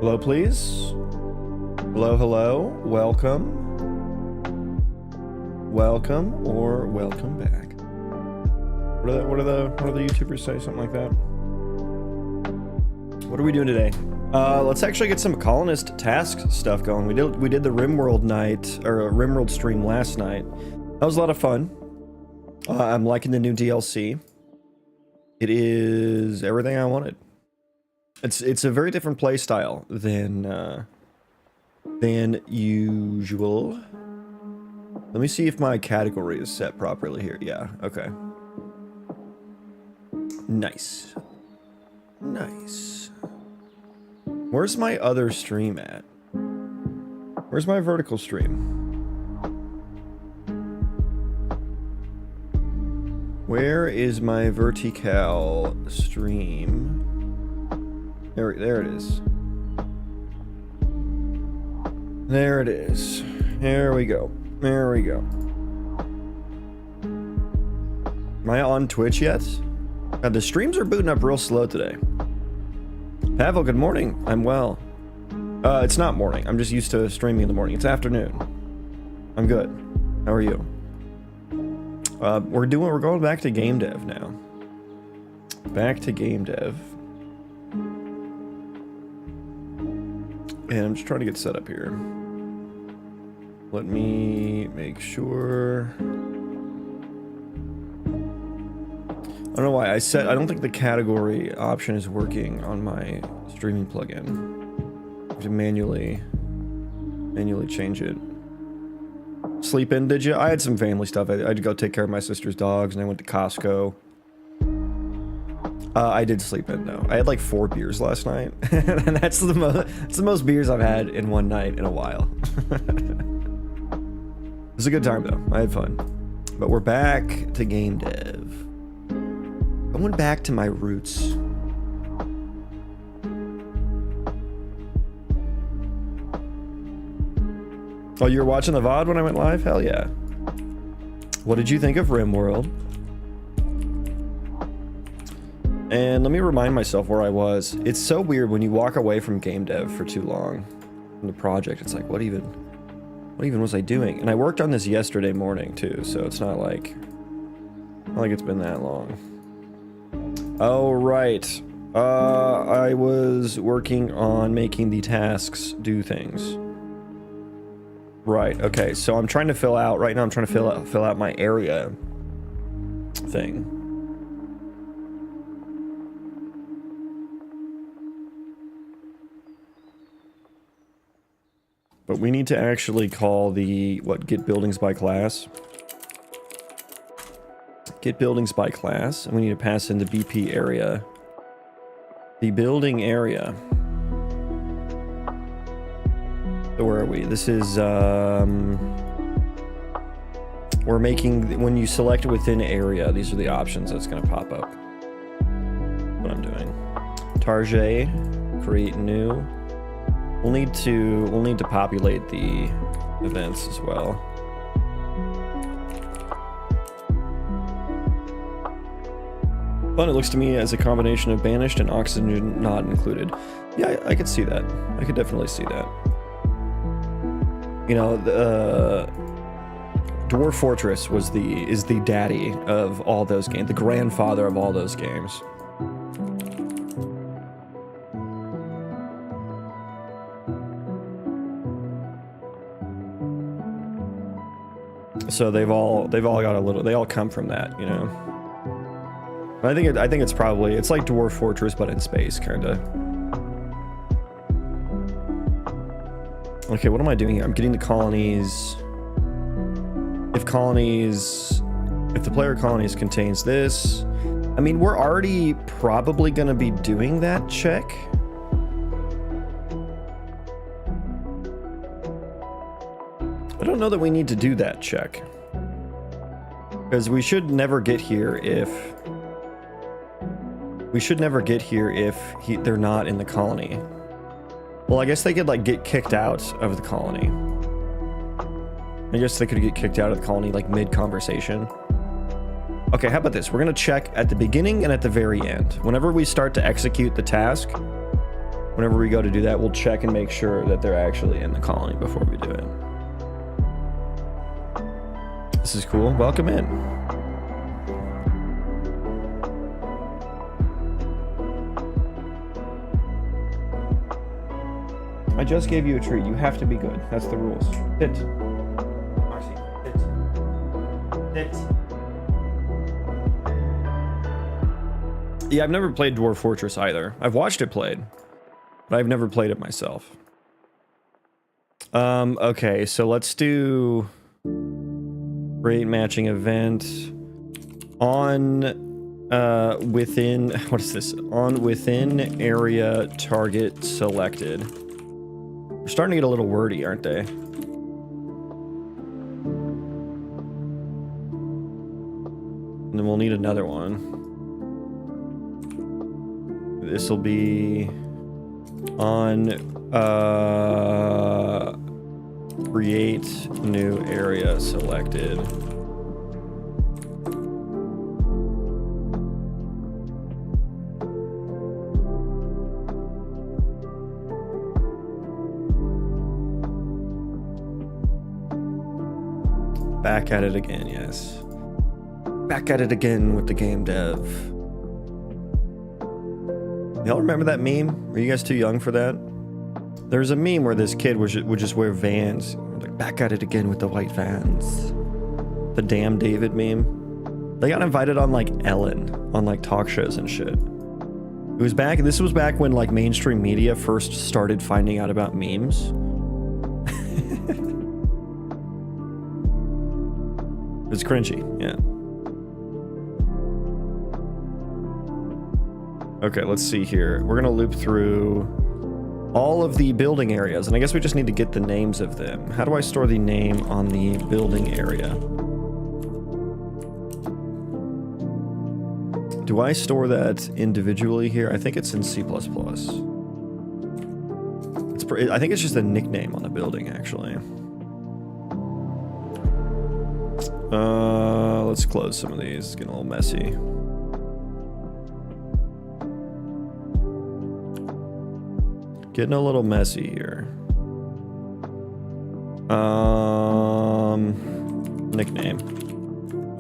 Hello, please. Hello, hello. Welcome. Welcome or welcome back. What are the YouTubers say? Something like that. What are we doing today? Let's actually get some colonist task stuff going. We did the RimWorld night or RimWorld stream last night. That was a lot of fun. I'm liking the new DLC. It is everything I wanted. It's a very different play style than usual. Let me see if my category is set properly here. Yeah, okay. Nice. Nice. Where's my other stream at? Where's my vertical stream? Where is my vertical stream? There it is. There it is. There we go. There we go. Am I on Twitch yet? The streams are booting up real slow today. Pavel, good morning. I'm well. It's not morning. I'm just used to streaming in the morning. It's afternoon. I'm good. How are you? We're going back to game dev now. Back to game dev. And I'm just trying to get set up here. Let me make sure. I don't know why I don't think the category option is working on my streaming plugin. I have to manually change it. Sleep in, did you? I had some family stuff. I had to go take care of my sister's dogs, and I went to Costco. I did sleep in though. I had like 4 beers last night, and that's the most beers I've had in one night in a while. It was a good time though. I had fun. But we're back to game dev. I went back to my roots. Oh, you were watching the VOD when I went live? Hell yeah. What did you think of RimWorld? And let me remind myself where I was. It's so weird when you walk away from game dev for too long from the project. It's like, what even was I doing? And I worked on this yesterday morning too, so it's not like it's been that long. Oh, right. I was working on making the tasks do things. Right, okay, so I'm trying to fill out, right now I'm trying to fill out my area thing. But we need to actually call the, get buildings by class. Get buildings by class, and we need to pass in the BP area. The building area. So where are we? This is, we're making, when you select within area, these are the options that's going to pop up. What I'm doing. Target, create new. We'll need to populate the events as well. But it looks to me as a combination of banished and oxygen not included. Yeah, I could see that. I could definitely see that. You know, the Dwarf Fortress is the daddy of all those games, the grandfather of all those games. So they've all got a little. They all come from that, you know. But I think it's probably like Dwarf Fortress but in space, kind of. Okay, what am I doing here? I'm getting the colonies. If the player colonies contains this, I mean, we're already probably going to be doing that check. I don't know that we need to do that check. Because we should never get here if... they're not in the colony. Well, I guess they could, like, get kicked out of the colony. I guess they could get kicked out of the colony, like, mid-conversation. Okay, how about this? We're going to check at the beginning and at the very end. Whenever we start to execute the task, whenever we go to do that, we'll check and make sure that they're actually in the colony before we do it. This is cool. Welcome in. I just gave you a treat. You have to be good. That's the rules. Sit. Marcy, sit. Sit. Yeah, I've never played Dwarf Fortress either. I've watched it played, but I've never played it myself. Okay, so let's do rate matching event on within, what is this? On within area target selected. They're starting to get a little wordy, aren't they? And then we'll need another one. This will be on create new area selected. Back at it again, yes. Back at it again with the game dev. Y'all remember that meme? Were you guys too young for that? There's a meme where this kid would just wear Vans. Like, back at it again with the white Vans. The Damn David meme. They got invited on, like, Ellen. On, like, talk shows and shit. It was back, this was back when, like, mainstream media first started finding out about memes. It's cringy, yeah. Okay, let's see here. We're gonna loop through all of the building areas, and I guess we just need to get the names of them. How do I store the name on the building area? Do I store that individually here? I think it's in C++. I think it's just a nickname on the building, actually. Let's close some of these. It's getting a little messy. Getting a little messy here. Nickname.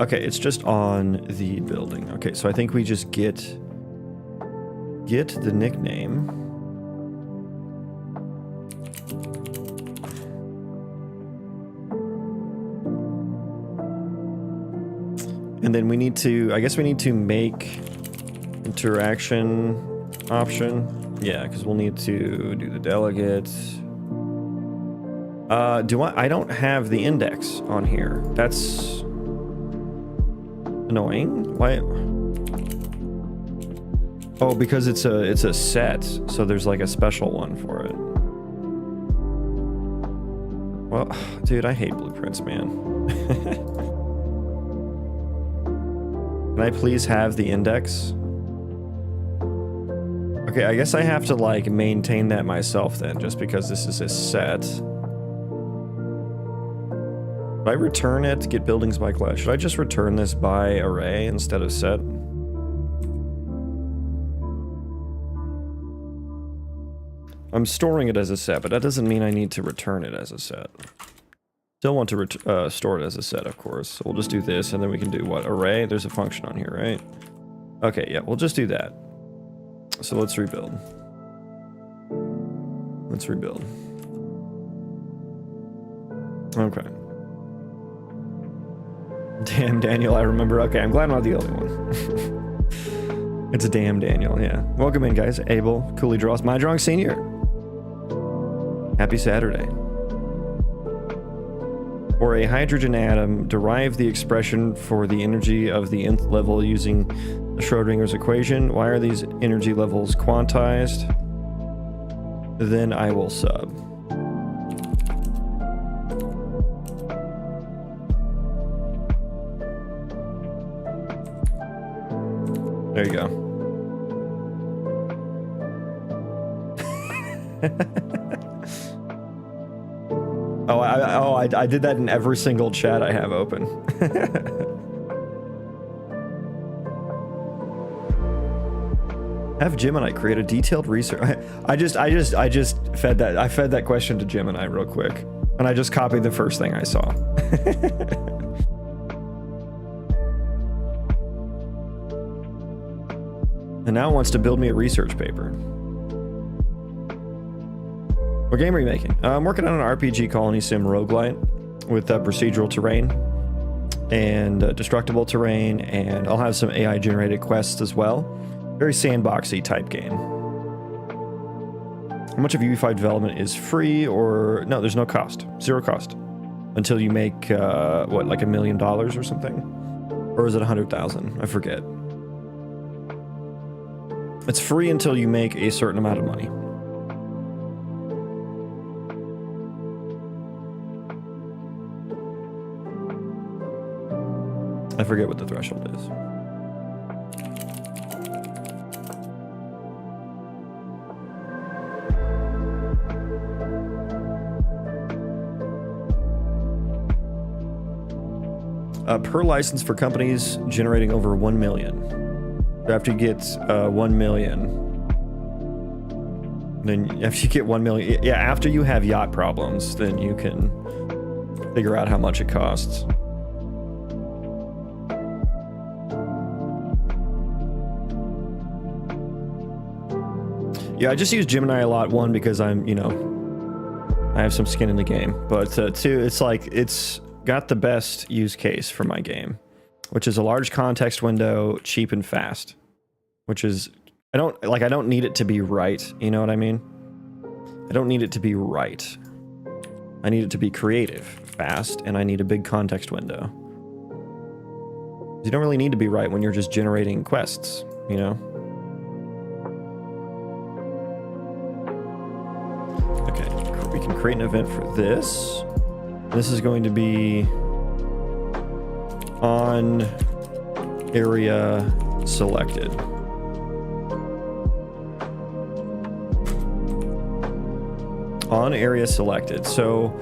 Okay, it's just on the building. Okay, so I think we just get the nickname. And then we need to, I guess we need to make interaction option. Yeah, because we'll need to do the delegate. I don't have the index on here. That's annoying. Why? Oh, because it's a set, so there's like a special one for it. Well, dude, I hate blueprints, man. Can I please have the index? Okay, I guess I have to, like, maintain that myself then, just because this is a set. Should I return it to get buildings by class? Should I just return this by array instead of set? I'm storing it as a set, but that doesn't mean I need to return it as a set. Still want to store it as a set, of course. So we'll just do this, and then we can do what? Array? There's a function on here, right? Okay, yeah, we'll just do that. So let's rebuild. Let's rebuild. Okay. Damn, Daniel, I remember. Okay, I'm glad I'm not the only one. It's a damn Daniel, yeah. Welcome in, guys. Abel, Cooley Draws, My Drunk Senior. Happy Saturday. For a hydrogen atom, derive the expression for the energy of the nth level using the Schrodinger's equation. Why are these energy levels quantized? Then I will sub. There you go. I did that in every single chat I have open. Have Gemini create a detailed research. I just fed that. I fed that question to Gemini real quick, and I just copied the first thing I saw. And now it wants to build me a research paper. What game are you making? I'm working on an RPG Colony Sim Roguelite with procedural terrain and destructible terrain, and I'll have some AI generated quests as well. Very sandboxy type game. How much of UE5 development is free, or no, there's no cost, 0 cost until you make what, like $1 million or something, or is it 100,000? I forget. It's free until you make a certain amount of money. I forget what the threshold is. Per license for companies generating over 1 million. After you get 1 million, then after you get 1 million, yeah, after you have yacht problems, then you can figure out how much it costs. Yeah, I just use Gemini a lot. One, because I'm, you know, I have some skin in the game, but two, it's like, it's got the best use case for my game, which is a large context window, cheap and fast, which is, I don't need it to be right. You know what I mean? I don't need it to be right. I need it to be creative, fast, and I need a big context window. You don't really need to be right when you're just generating quests, you know? Okay, we can create an event for this. This is going to be on area selected. On area selected. So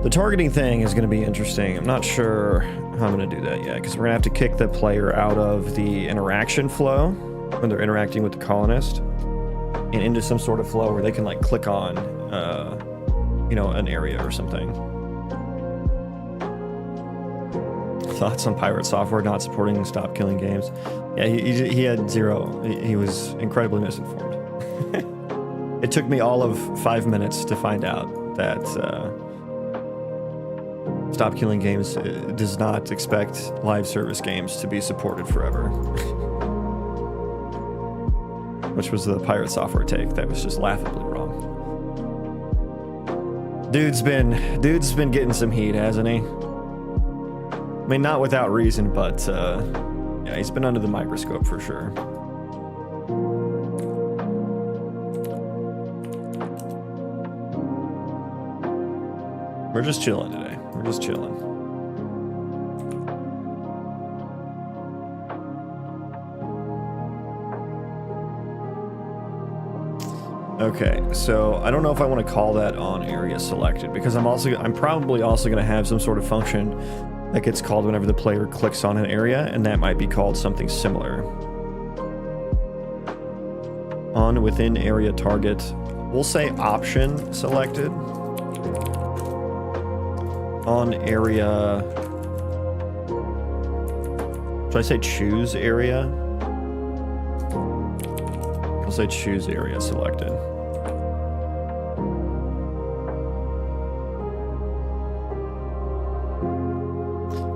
the targeting thing is going to be interesting. I'm not sure how I'm going to do that yet, because we're going to have to kick the player out of the interaction flow when they're interacting with the colonist and into some sort of flow where they can like click on, you know, an area or something. Thoughts on pirate software not supporting stop killing games? Yeah, he had zero. He was incredibly misinformed. It took me all of 5 minutes to find out that Stop Killing Games does not expect live service games to be supported forever. Which was the pirate software take that was just laughably wrong. Dude's been getting some heat, hasn't he? I mean, not without reason, but yeah, he's been under the microscope for sure. We're just chilling today. We're just chilling. Okay, so I don't know if I want to call that on area selected, because I'm probably also going to have some sort of function that gets called whenever the player clicks on an area, and that might be called something similar. On within area target, we'll say option selected. On area, should I say choose area? I'll say choose area selected.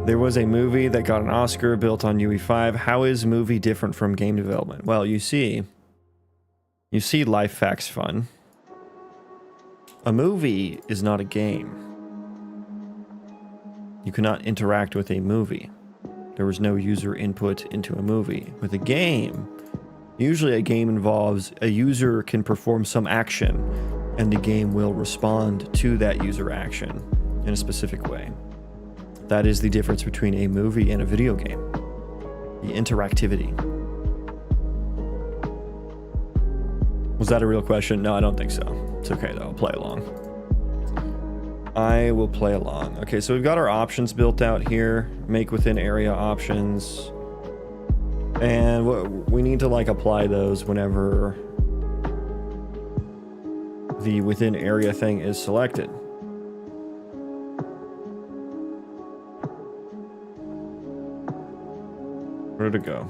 There was a movie that got an Oscar built on UE5. How is movie different from game development? Well, you see Life Facts Fun. A movie is not a game. You cannot interact with a movie. There was no user input into a movie. With a game, usually a game involves a user can perform some action, and the game will respond to that user action in a specific way. That is the difference between a movie and a video game. The interactivity. Was that a real question? No, I don't think so. It's okay though, I'll play along. I will play along. Okay, so we've got our options built out here. Make within area options. And we need to like apply those whenever the within area thing is selected. Where'd it go?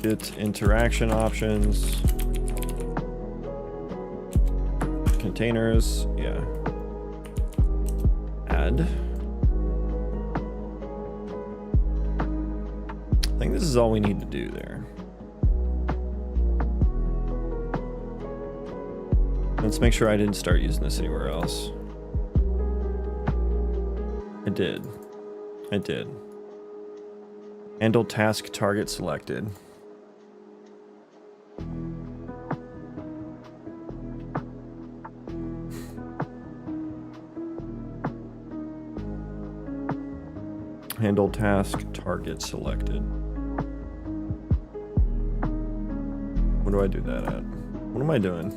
Get interaction options. Containers, yeah. Add. I think this is all we need to do there. Let's make sure I didn't start using this anywhere else. I did. I did. Handle task target selected. Handle task target selected. What do I do that at? What am I doing?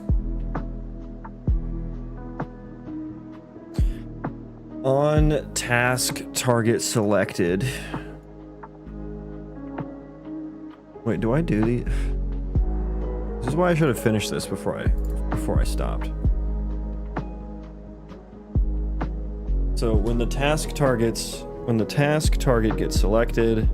On task target selected. Wait, do I do the? This is why I should have finished this before I stopped. So when the task target gets selected,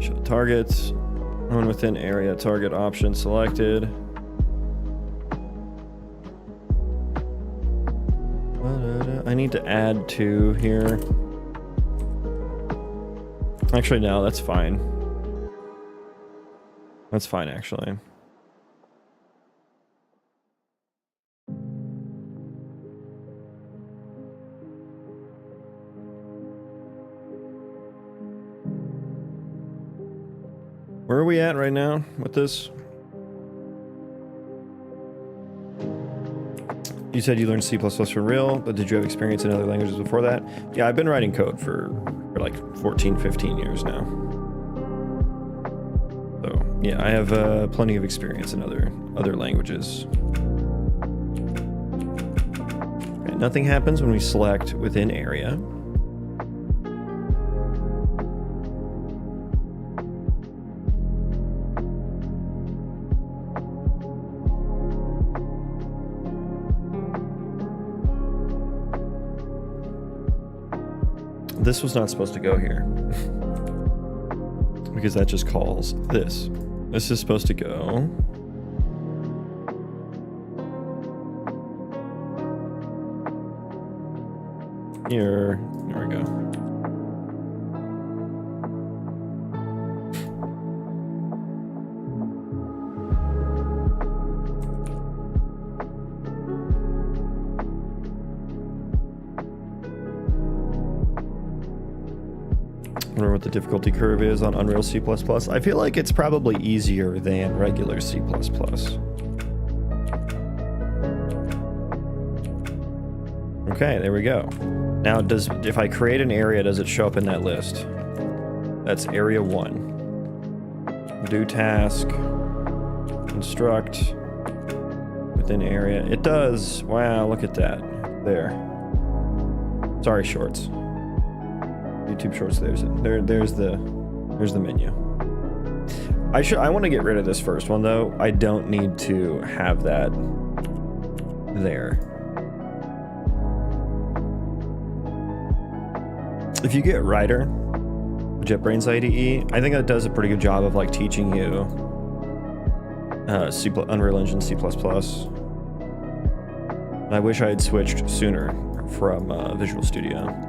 show targets, run within area target option selected. I need to add 2 here. Actually, no, that's fine. That's fine, actually. Where are we at right now with this? You said you learned C++ for real, but did you have experience in other languages before that? Yeah, I've been writing code for like 14, 15 years now. So yeah, I have plenty of experience in other languages. Okay, nothing happens when we select within area. This was not supposed to go here because that just calls this. This is supposed to go here. There we go. I wonder what the difficulty curve is on Unreal C++. I feel like it's probably easier than regular C++. Okay, there we go. Now, if I create an area, does it show up in that list? That's area 1. Do task, construct within area. It does. Wow, look at that. There. Sorry, shorts. YouTube Shorts. There's the menu. I want to get rid of this first one though. I don't need to have that there. If you get Writer, JetBrains IDE, I think that does a pretty good job of like teaching you Unreal Engine C++. I wish I had switched sooner from Visual Studio.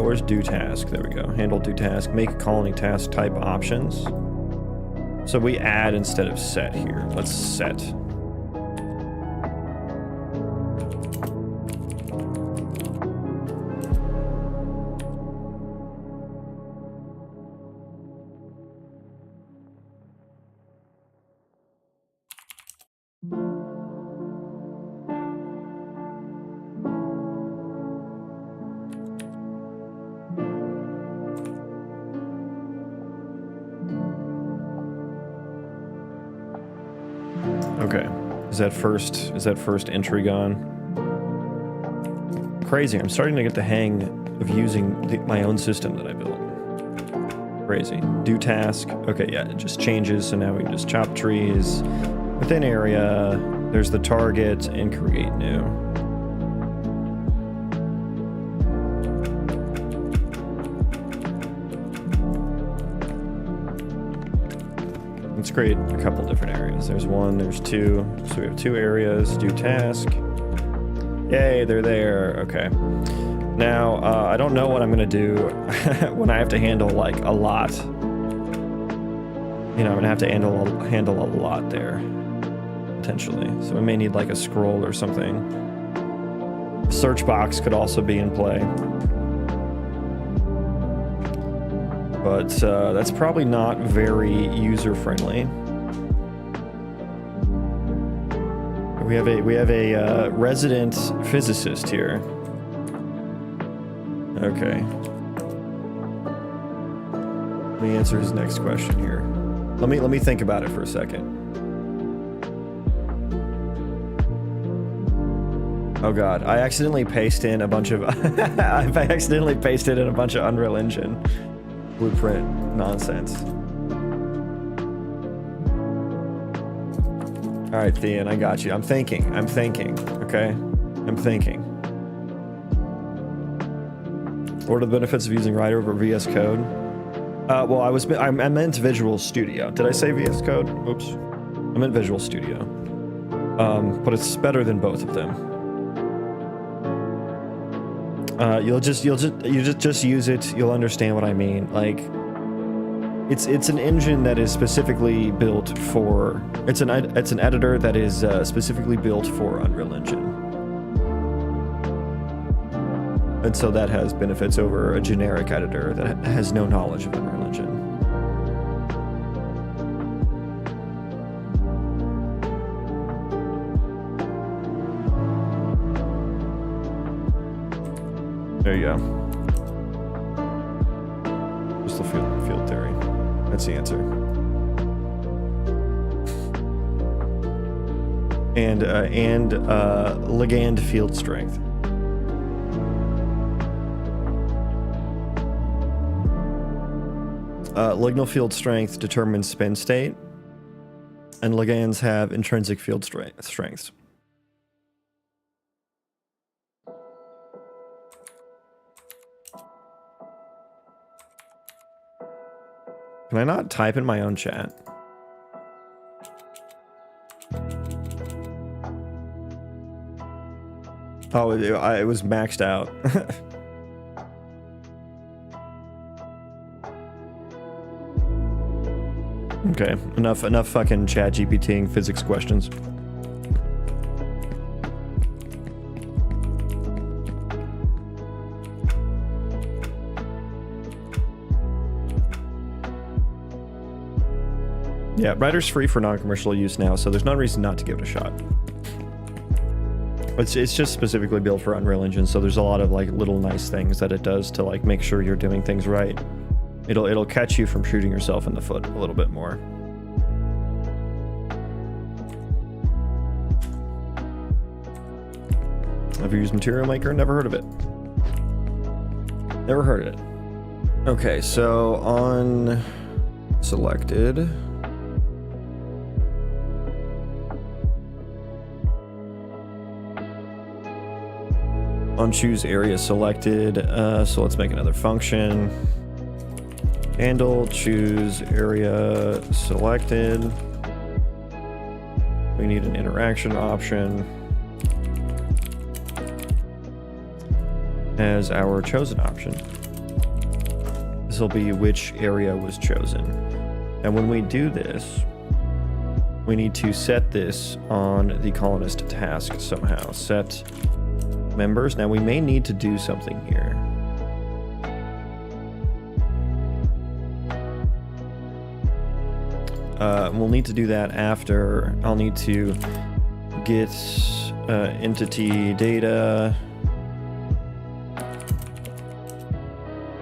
Where's do task? There we go. Handle do task. Make colony task type options. So we add instead of set here. Let's set. Is that first entry gone? Crazy. I'm starting to get the hang of using my own system that I built. Crazy. Do task. Okay, yeah, it just changes. So now we can just chop trees within area. There's the target and create new. Let's create a couple different areas. There's one, there's two. So we have 2 areas. Do task. Yay, they're there. Okay. Now, I don't know what I'm gonna do when I have to handle like a lot. You know, I'm gonna have to handle a lot there, potentially. So we may need like a scroll or something. Search box could also be in play. But that's probably not very user-friendly. We have a resident physicist here. Okay. Let me answer his next question here. Let me think about it for a second. Oh god, I accidentally pasted in a bunch of I accidentally pasted in a bunch of Unreal Engine blueprint nonsense. All right, Thean, I got you. I'm thinking, okay? I'm thinking. What are the benefits of using Writer over VS Code? Well, I meant Visual Studio. Did I say VS Code? Oops. I meant Visual Studio. But it's better than both of them. You'll just use it. You'll understand what I mean. Like, it's an engine that is specifically built for. It's an editor that is specifically built for Unreal Engine, and so that has benefits over a generic editor that has no knowledge of Unreal Engine. There you go. Crystal field theory. That's the answer. And Ligand field strength. Lignal field strength determines spin state, and ligands have intrinsic field strengths. Can I not type in my own chat? Oh, it was maxed out. Okay, enough fucking chat GPTing physics questions. Yeah, Writer's free for non-commercial use now, so there's no reason not to give it a shot. It's just specifically built for Unreal Engine, so there's a lot of like little nice things that it does to like make sure you're doing things right. It'll catch you from shooting yourself in the foot a little bit more. Have you used Material Maker? Never heard of it. Never heard of it. Okay, so on selected. On choose area selected, so let's make another function. Handle choose area selected. We need an interaction option as our chosen option. This will be which area was chosen. And when we do this, we need to set this on the colonist task somehow. Set members. Now we may need to do something here. We'll need to do that after. I'll need to get entity data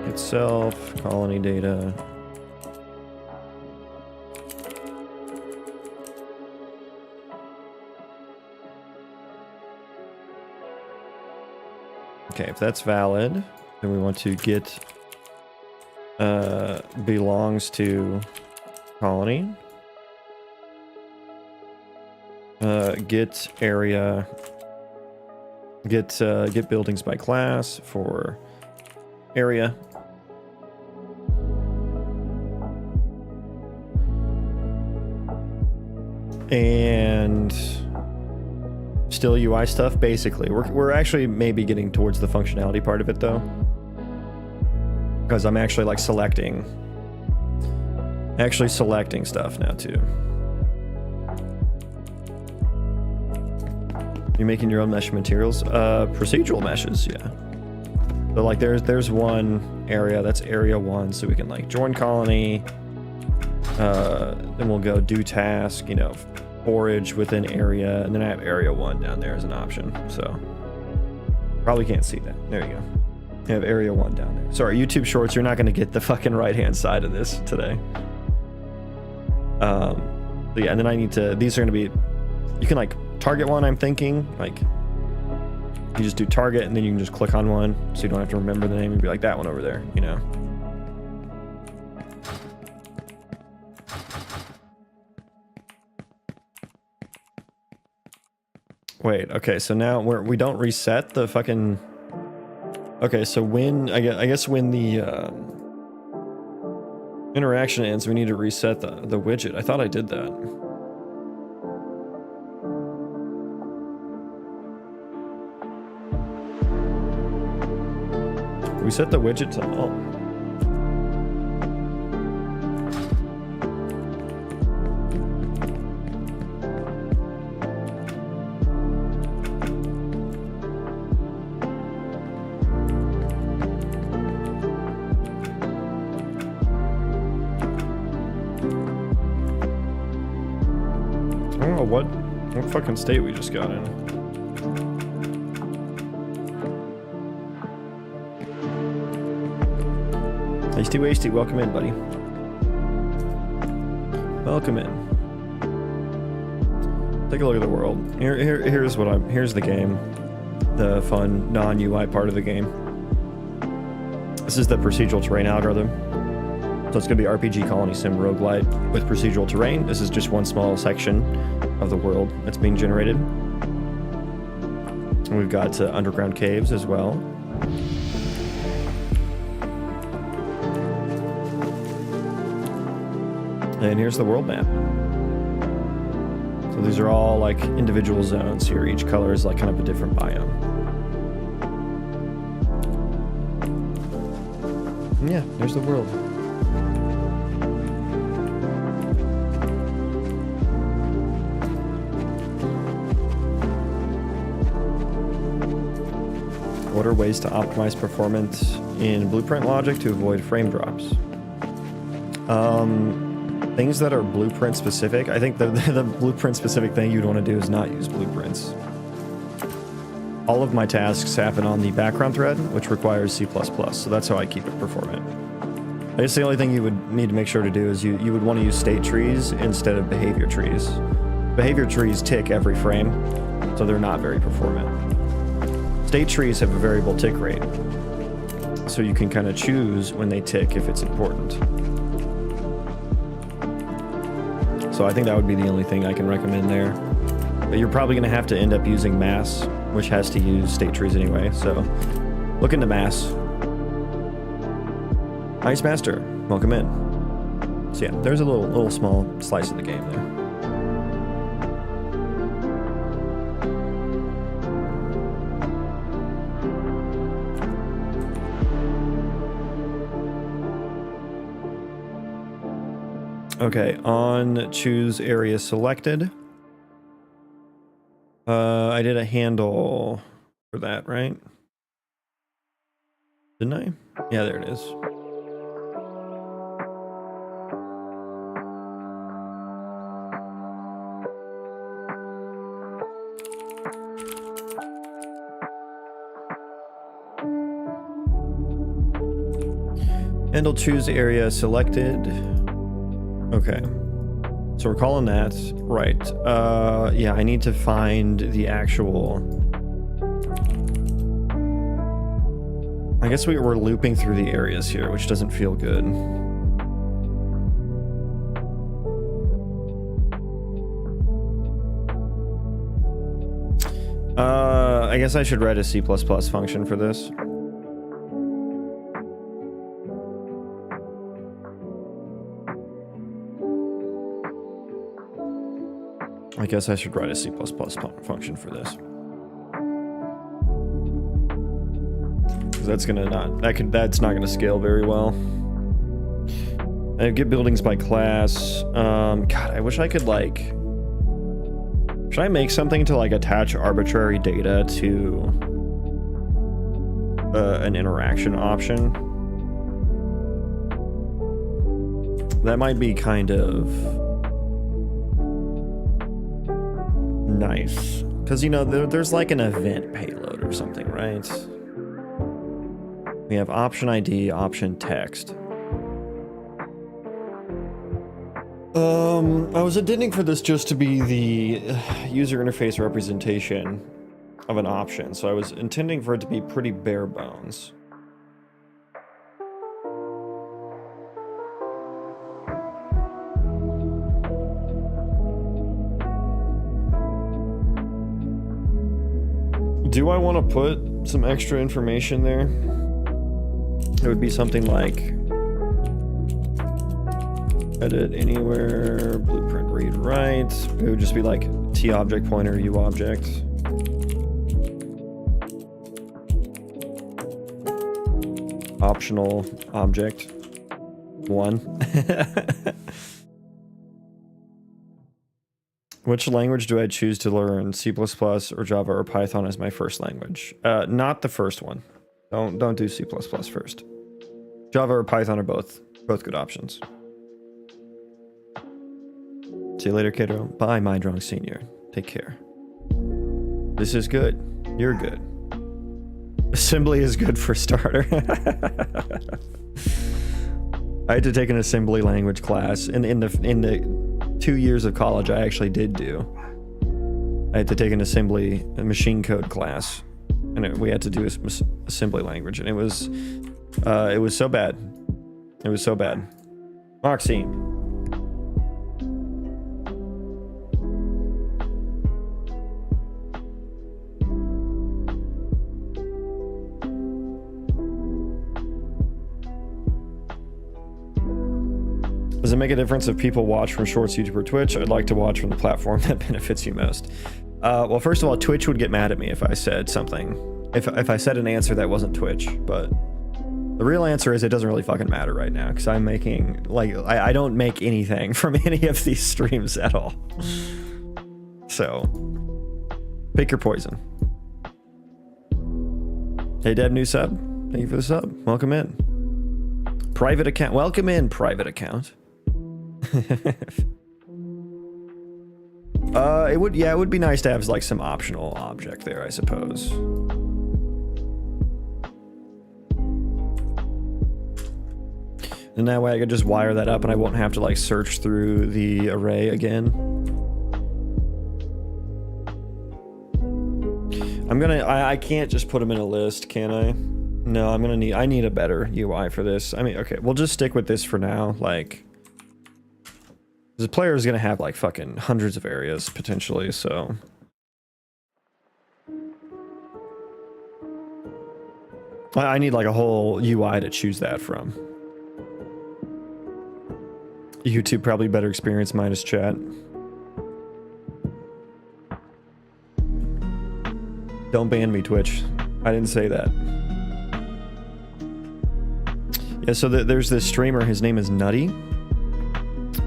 itself, colony data. Okay, if that's valid, then we want to get belongs to colony. Get area. Get buildings by class for area. And still UI stuff, basically. We're actually maybe getting towards the functionality part of it though, because I'm actually like selecting stuff now too. You're making your own mesh materials, procedural meshes, yeah. So like there's one area, that's area 1, so we can like join colony, then we'll go do task, you know, forage within area, and then I have area 1 down there as an option. So probably can't see that. There you go. You have area 1 down there. Sorry, YouTube Shorts, you're not going to get the fucking right hand side of this today. But yeah, and then I need to, these are going to be, you can like target one, I'm thinking, like you just do target and then you can just click on one, so you don't have to remember the name and be like that one over there, you know. Wait, okay, so now we don't reset the fucking... Okay, so when, I guess when the interaction ends, we need to reset the widget. I thought I did that. We set the widget to all. I don't know what fucking state we just got in. Hasty, welcome in, buddy. Welcome in. Take a look at the world. Here's the game. The fun non-UI part of the game. This is the procedural terrain algorithm. So it's gonna be RPG Colony Sim Roguelite with procedural terrain. This is just one small section of the world that's being generated. And we've got underground caves as well. And here's the world map. So these are all like individual zones here. Each color is like kind of a different biome. And yeah, there's the world. What are ways to optimize performance in Blueprint logic to avoid frame drops? Things that are blueprint specific. I think the blueprint specific thing you'd want to do is not use blueprints. All of my tasks happen on the background thread, which requires C++, so that's how I keep it performant. I guess the only thing you would need to make sure to do is you would want to use state trees instead of behavior trees. Behavior trees tick every frame, so they're not very performant. State trees have a variable tick rate, so you can kind of choose when they tick if it's important. So I think that would be the only thing I can recommend there. But you're probably going to have to end up using mass, which has to use state trees anyway, so look into mass. Ice Master, welcome in. So yeah, there's a little small slice of the game there. Okay, on choose area selected. I did a handle for that, right? Didn't I? Yeah, there it is. Handle choose area selected. Okay, so we're calling that right. Yeah, I need to find the actual I guess we're looping through the areas here, which doesn't feel good. I guess I should write a C++ function for this. I guess I should write a C++ function for this. That's gonna that's not gonna scale very well. I get buildings by class. God, I wish I could like. Should I make something to like attach arbitrary data to an interaction option? That might be kind of nice, because you know there's like an event payload or something, right? We have option ID, option text. I was intending for this just to be the user interface representation of an option, so I was intending for it to be pretty bare bones. Do I want to put some extra information there? It would be something like edit anywhere, blueprint read write. It would just be like T object pointer U object. Optional object 1. Which language do I choose to learn? C++ or Java or Python as my first language? Not the first one. Don't do C++ first. Java or Python are both good options. See you later, kiddo. Bye, my drunk senior. Take care. This is good. You're good. Assembly is good for starter. I had to take an assembly language class, and in the 2 years of college I actually did do. I had to take an assembly machine code class, and we had to do assembly language, and it was so bad. It was so bad. Maxine. Does it make a difference if people watch from Shorts, YouTube, or Twitch? I'd like to watch from the platform that benefits you most. Well, first of all, Twitch would get mad at me if I said something. If I said an answer that wasn't Twitch, but the real answer is it doesn't really fucking matter right now, because I'm making, like, I don't make anything from any of these streams at all. So, pick your poison. Hey, Deb, new sub. Thank you for the sub. Welcome in. Private account. Welcome in, private account. It would be nice to have like some optional object there, I suppose. And that way I could just wire that up and I won't have to like search through the array again. I can't just put them in a list, can I? No, I need a better UI for this. I mean, okay, we'll just stick with this for now, like, the player is gonna have like fucking hundreds of areas potentially, so. I need like a whole UI to choose that from. YouTube probably better experience minus chat. Don't ban me, Twitch. I didn't say that. Yeah, so there's this streamer, his name is Nutty.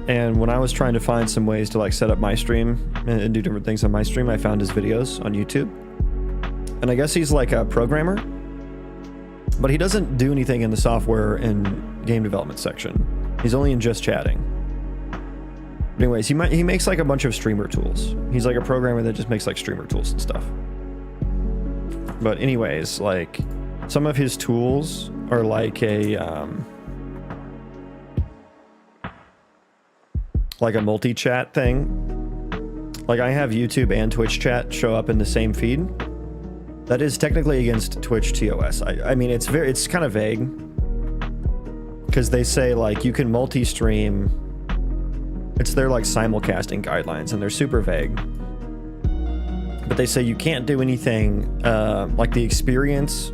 And when I was trying to find some ways to like set up my stream and do different things on my stream, I found his videos on YouTube. And I guess he's like a programmer, but he doesn't do anything in the software and game development section. He's only in just chatting. But anyways, he makes like a bunch of streamer tools. He's like a programmer that just makes like streamer tools and stuff. But anyways, like some of his tools are like a multi-chat thing. Like I have YouTube and Twitch chat show up in the same feed. That is technically against Twitch TOS. I mean, it's kind of vague, because they say like you can multi-stream. It's their like simulcasting guidelines, and they're super vague. But they say you can't do anything like the experience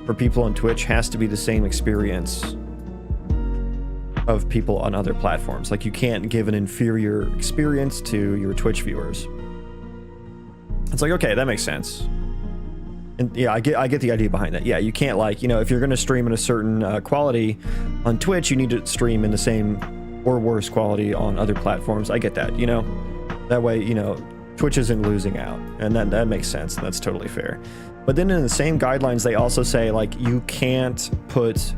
for people on Twitch has to be the same experience of people on other platforms. Like you can't give an inferior experience to your Twitch viewers. It's like, okay, that makes sense. And yeah, I get the idea behind that. Yeah, you can't, like, you know, if you're going to stream in a certain quality on Twitch, you need to stream in the same or worse quality on other platforms. I get that, you know. That way, you know, Twitch isn't losing out, and that makes sense, and that's totally fair. But then in the same guidelines, they also say, like, you can't put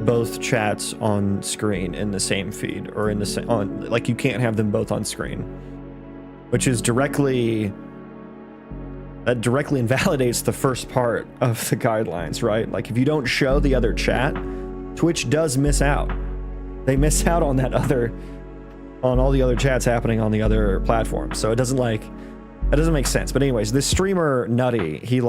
both chats on screen in the same feed, or in the same, like, you can't have them both on screen, which is directly invalidates the first part of the guidelines, right? Like, if you don't show the other chat, Twitch does miss out. They miss out on all the other chats happening on the other platforms. So it doesn't make sense. But anyways, this streamer Nutty, he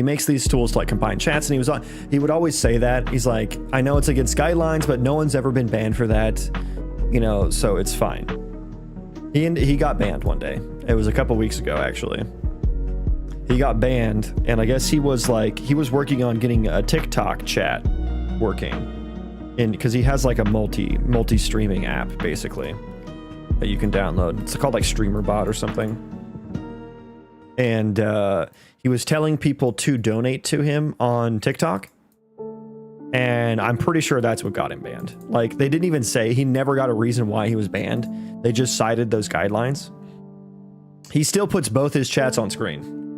makes these tools to like combine chats, and he would always say that. He's like, I know it's against guidelines, but no one's ever been banned for that, you know, so it's fine. He got banned one day. It was a couple weeks ago, actually. He got banned, and I guess he was working on getting a TikTok chat working, because he has like a multi-streaming app basically that you can download. It's called like StreamerBot or something. And he was telling people to donate to him on TikTok, and I'm pretty sure that's what got him banned. Like, they didn't even say, he never got a reason why he was banned. They just cited those guidelines. He still puts both his chats on screen.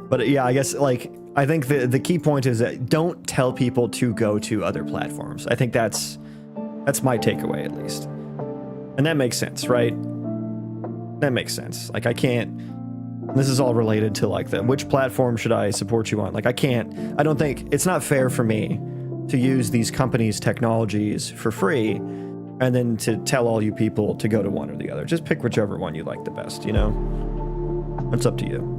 But yeah, I guess, like, I think the key point is that don't tell people to go to other platforms. I think that's my takeaway, at least. And that makes sense, right? That makes sense. Like, I can't... This is all related to, like, which platform should I support you on? Like, I don't think... It's not fair for me to use these companies' technologies for free and then to tell all you people to go to one or the other. Just pick whichever one you like the best, you know? It's up to you.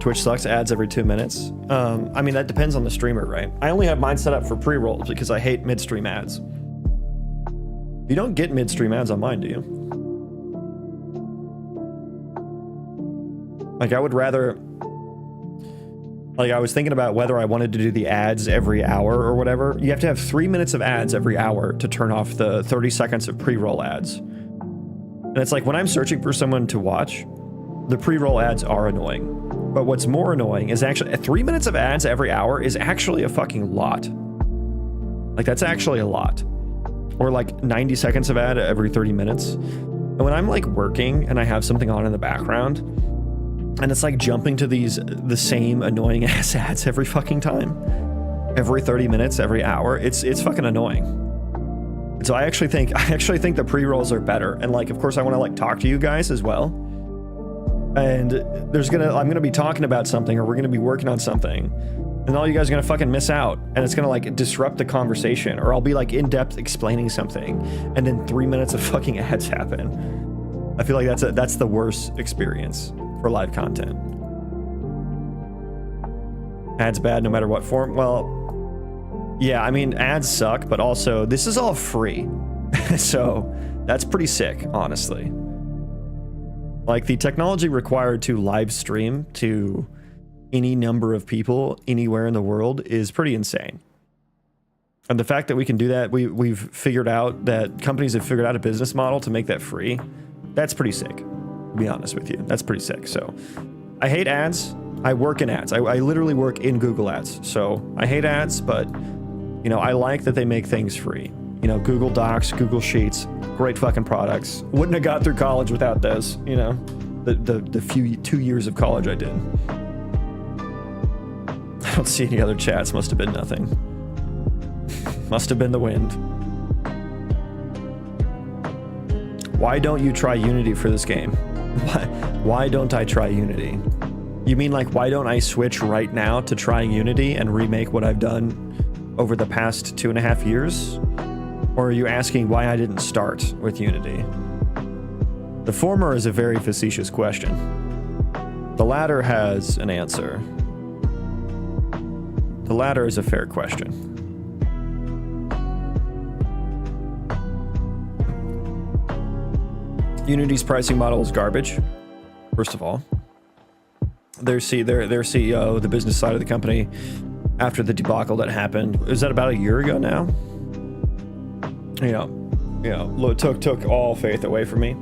Twitch sucks, ads every 2 minutes. I mean, that depends on the streamer, right? I only have mine set up for pre-rolls because I hate midstream ads. You don't get midstream ads on mine, do you? Like, I would rather... Like, I was thinking about whether I wanted to do the ads every hour or whatever. You have to have 3 minutes of ads every hour to turn off the 30 seconds of pre-roll ads. And it's like, when I'm searching for someone to watch, the pre-roll ads are annoying. But what's more annoying is actually 3 minutes of ads every hour is actually a fucking lot. Like, that's actually a lot. Or like 90 seconds of ad every 30 minutes. And when I'm like working and I have something on in the background, and it's like jumping to the same annoying ass ads every fucking time, every 30 minutes, every hour, it's fucking annoying. And so I actually think the pre-rolls are better. And like, of course, I want to like talk to you guys as well. And I'm gonna be talking about something, or we're gonna be working on something, and all you guys are gonna fucking miss out, and it's gonna like disrupt the conversation, or I'll be like in depth explaining something, and then 3 minutes of fucking ads happen. I feel like that's the worst experience for live content. Ads bad no matter what form. Well, yeah, I mean, ads suck, but also this is all free, so that's pretty sick, honestly. Like, the technology required to live stream to any number of people anywhere in the world is pretty insane. And the fact that we can do that, we've figured out that companies have figured out a business model to make that free. That's pretty sick, to be honest with you. That's pretty sick. So I hate ads. I work in ads. I literally work in Google Ads. So I hate ads, but, you know, I like that they make things free. You know, Google Docs, Google Sheets, great fucking products. Wouldn't have got through college without those, you know, the 2 years of college I did. I don't see any other chats. Must have been nothing. Must have been the wind. Why don't you try Unity for this game? Why don't I try Unity? You mean like, why don't I switch right now to trying Unity and remake what I've done over the past 2.5 years? Or are you asking why I didn't start with Unity? The former is a very facetious question. The latter has an answer. The latter is a fair question. Unity's pricing model is garbage, first of all. Their CEO, the business side of the company, after the debacle that happened, was that about a year ago now? Took all faith away from me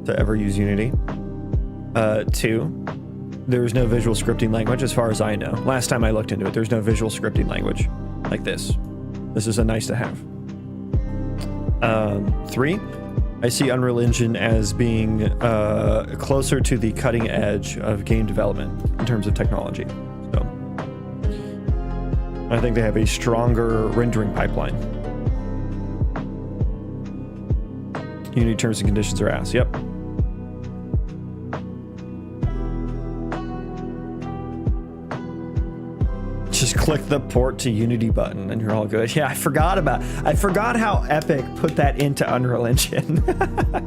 to ever use Unity. 2, there's no visual scripting language as far as I know. Last time I looked into it, there's no visual scripting language like this. This is a nice to have. 3, I see Unreal Engine as being closer to the cutting edge of game development in terms of technology. So I think they have a stronger rendering pipeline. Unity terms and conditions are ass. Yep. Just click the port to Unity button and you're all good. Yeah, I forgot how Epic put that into Unreal Engine. I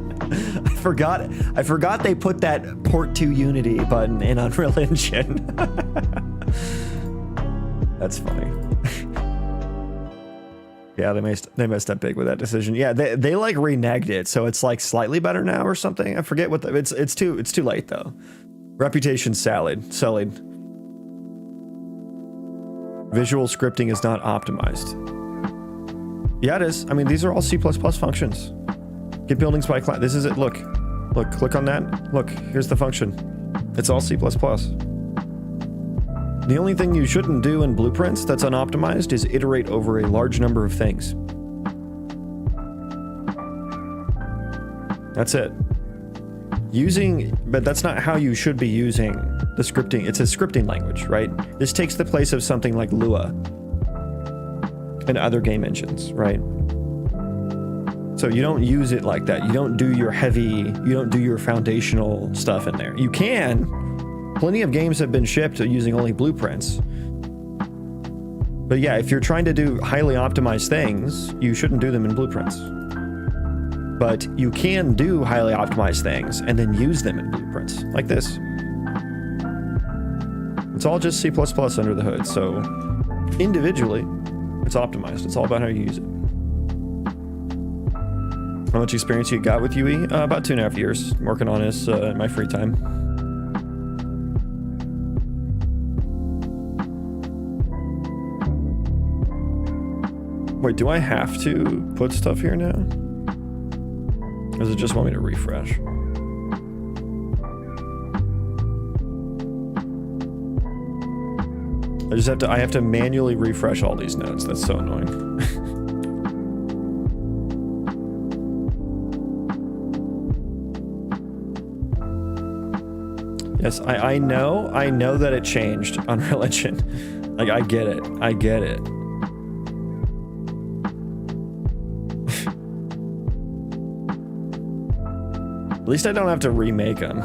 forgot they put that port to Unity button in Unreal Engine. That's funny. Yeah, they messed up big with that decision. Yeah, they like reneged it, so it's like slightly better now or something. I forget what it's too late though. Reputation sullied. Visual scripting is not optimized. Yeah, it is. I mean, these are all C++ functions. Get buildings by class. This is it. Look, click on that. Look, here's the function. It's all C++. The only thing you shouldn't do in blueprints that's unoptimized is iterate over a large number of things. That's it. But that's not how you should be using the scripting. It's a scripting language, right? This takes the place of something like Lua and other game engines, right? So you don't use it like that. You don't do your foundational stuff in there. You can. Plenty of games have been shipped using only blueprints. But yeah, if you're trying to do highly optimized things, you shouldn't do them in blueprints. But you can do highly optimized things and then use them in blueprints, like this. It's all just C++ under the hood, so individually, it's optimized. It's all about how you use it. How much experience you got with UE? About 2.5 years. Working on this in my free time. Wait, do I have to put stuff here now? Or does it just want me to refresh? I have to manually refresh all these nodes. That's so annoying. Yes, I know that it changed Unreal Engine. Like, I get it. At least I don't have to remake them.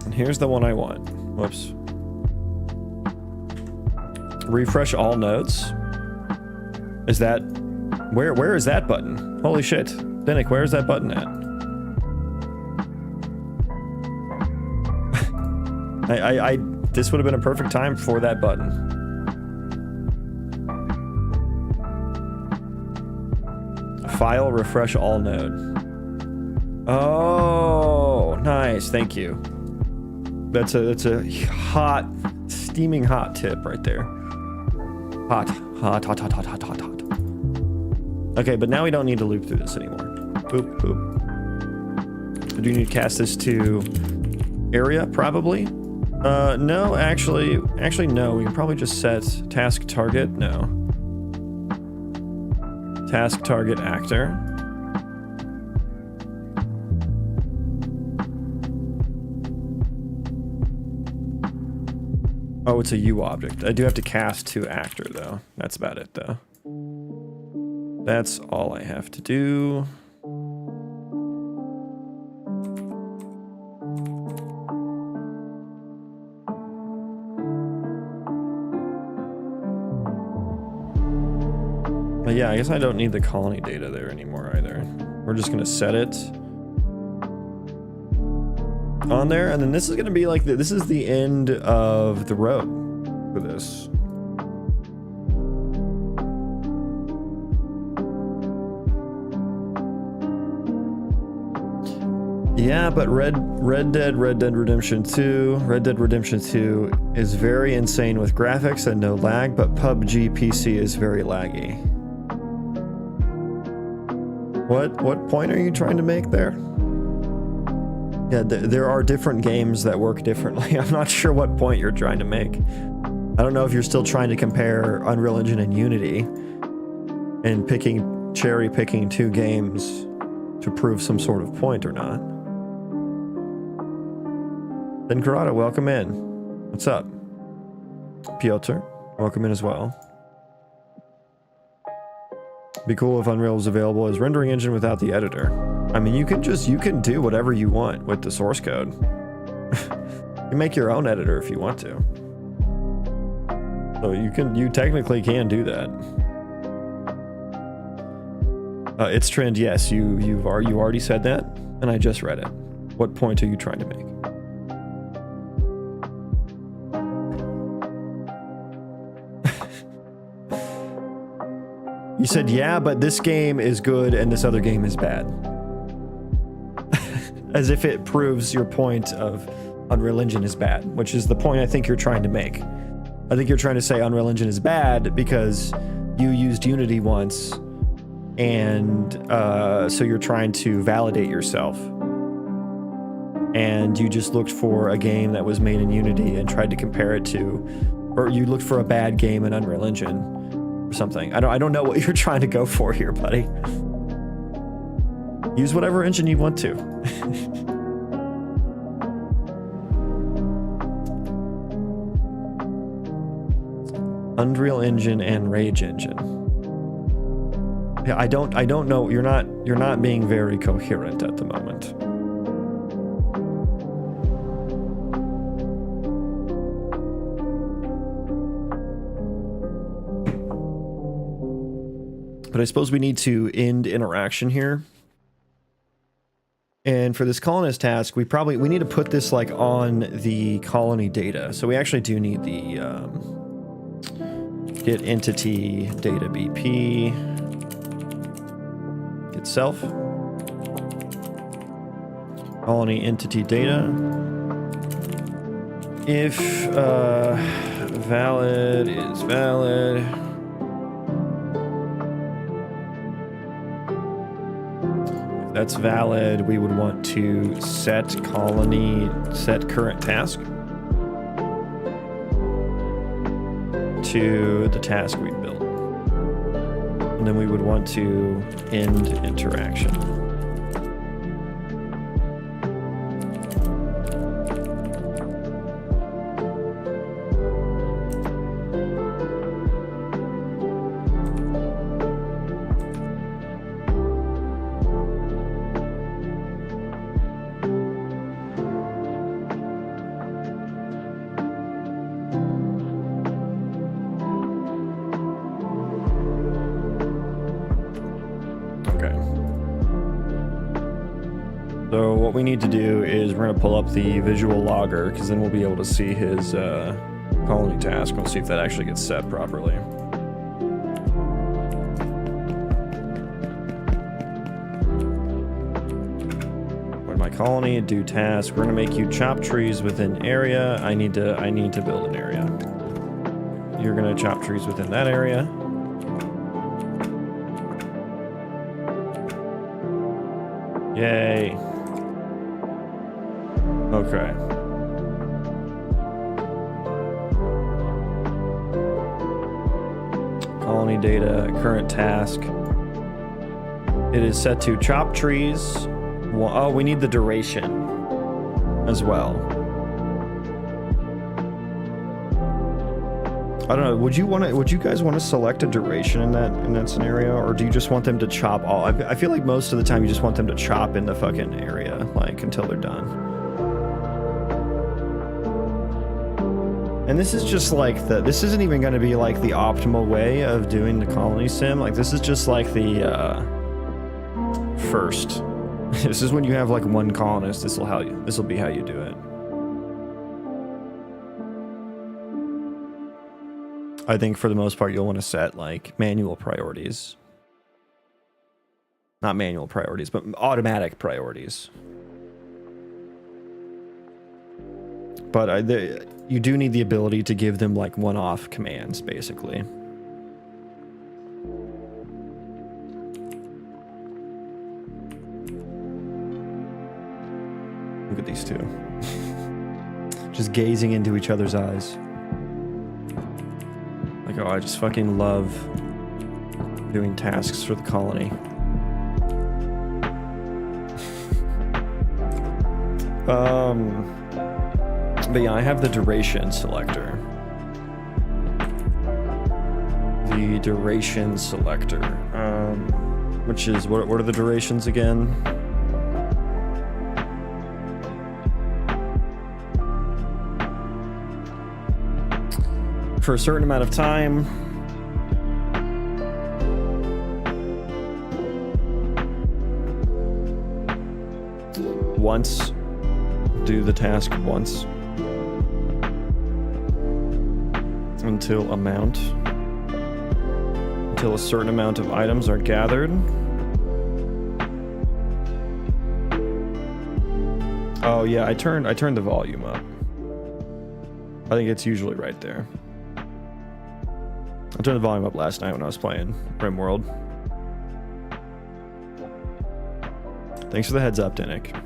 And here's the one I want. Whoops. Refresh all nodes. Is that... Where is that button? Holy shit. Dennick, where is that button at? This would have been a perfect time for that button. File, refresh all node. Oh, nice. Thank you. That's a hot, steaming hot tip right there. Hot. Okay, but now we don't need to loop through this anymore. Boop, boop. Do you need to cast this to area? Probably. No, actually no. We can probably just set task target. No. Task target actor. Oh, it's a U object. I do have to cast to actor though. That's about it though. That's all I have to do. Yeah, I guess I don't need the colony data there anymore either. We're just gonna set it on there, and then this is gonna be like this is the end of the road for this. Yeah, but Red Dead Redemption 2 is very insane with graphics and no lag, but PUBG PC is very laggy. What point are you trying to make there? Yeah, there are different games that work differently. I'm not sure what point you're trying to make. I don't know if you're still trying to compare Unreal Engine and Unity and cherry picking two games to prove some sort of point or not. Then Karada, welcome in. What's up? Piotr, welcome in as well. Be cool if Unreal is available as rendering engine without the editor. I mean, you can do whatever you want with the source code. You can make your own editor if you want to. So you technically can do that. It's trend, yes. You already said that, and I just read it. What point are you trying to make? You said, yeah, but this game is good and this other game is bad. As if it proves your point of Unreal Engine is bad, which is the point I think you're trying to make. I think you're trying to say Unreal Engine is bad because you used Unity once, and so you're trying to validate yourself. And you just looked for a game that was made in Unity and tried to compare it to, or you looked for a bad game in Unreal Engine. Something. I don't know what you're trying to go for here, buddy. Use whatever engine you want to. Unreal Engine and Rage Engine. Yeah, I don't know. You're not being very coherent at the moment. But I suppose we need to end interaction here. And for this colonist task, we need to put this like on the colony data. So we actually do need the get entity data BP itself. Colony entity data. If valid is valid. That's valid. We would want to set current task to the task we built. And then we would want to end interaction. So what we need to do is we're going to pull up the visual logger, because then we'll be able to see his colony task. We'll see if that actually gets set properly. When my colony, do task. We're going to make you chop trees within area. I need to build an area. You're going to chop trees within that area. Yay. Okay. Colony data, current task. It is set to chop trees. Oh, we need the duration as well. I don't know. Would you guys want to select a duration in that scenario, or do you just want them to chop all? I feel like most of the time you just want them to chop in the fucking area, like until they're done. And this is just like this isn't even going to be like the optimal way of doing the colony sim. Like this is just like the first. This is when you have like one colonist. This will be how you do it. I think for the most part you'll want to set like manual priorities. Not manual priorities, but automatic priorities. But you do need the ability to give them like one-off commands, basically. Look at these two. Just gazing into each other's eyes. Like, oh, I just fucking love doing tasks for the colony. But yeah, I have the duration selector. The duration selector, which is, what are the durations again? For a certain amount of time. Once. Do the task once. Until a certain amount of items are gathered. Oh yeah, I turned the volume up. I think it's usually right there. I turned the volume up last night when I was playing RimWorld. Thanks for the heads up, Dinnick.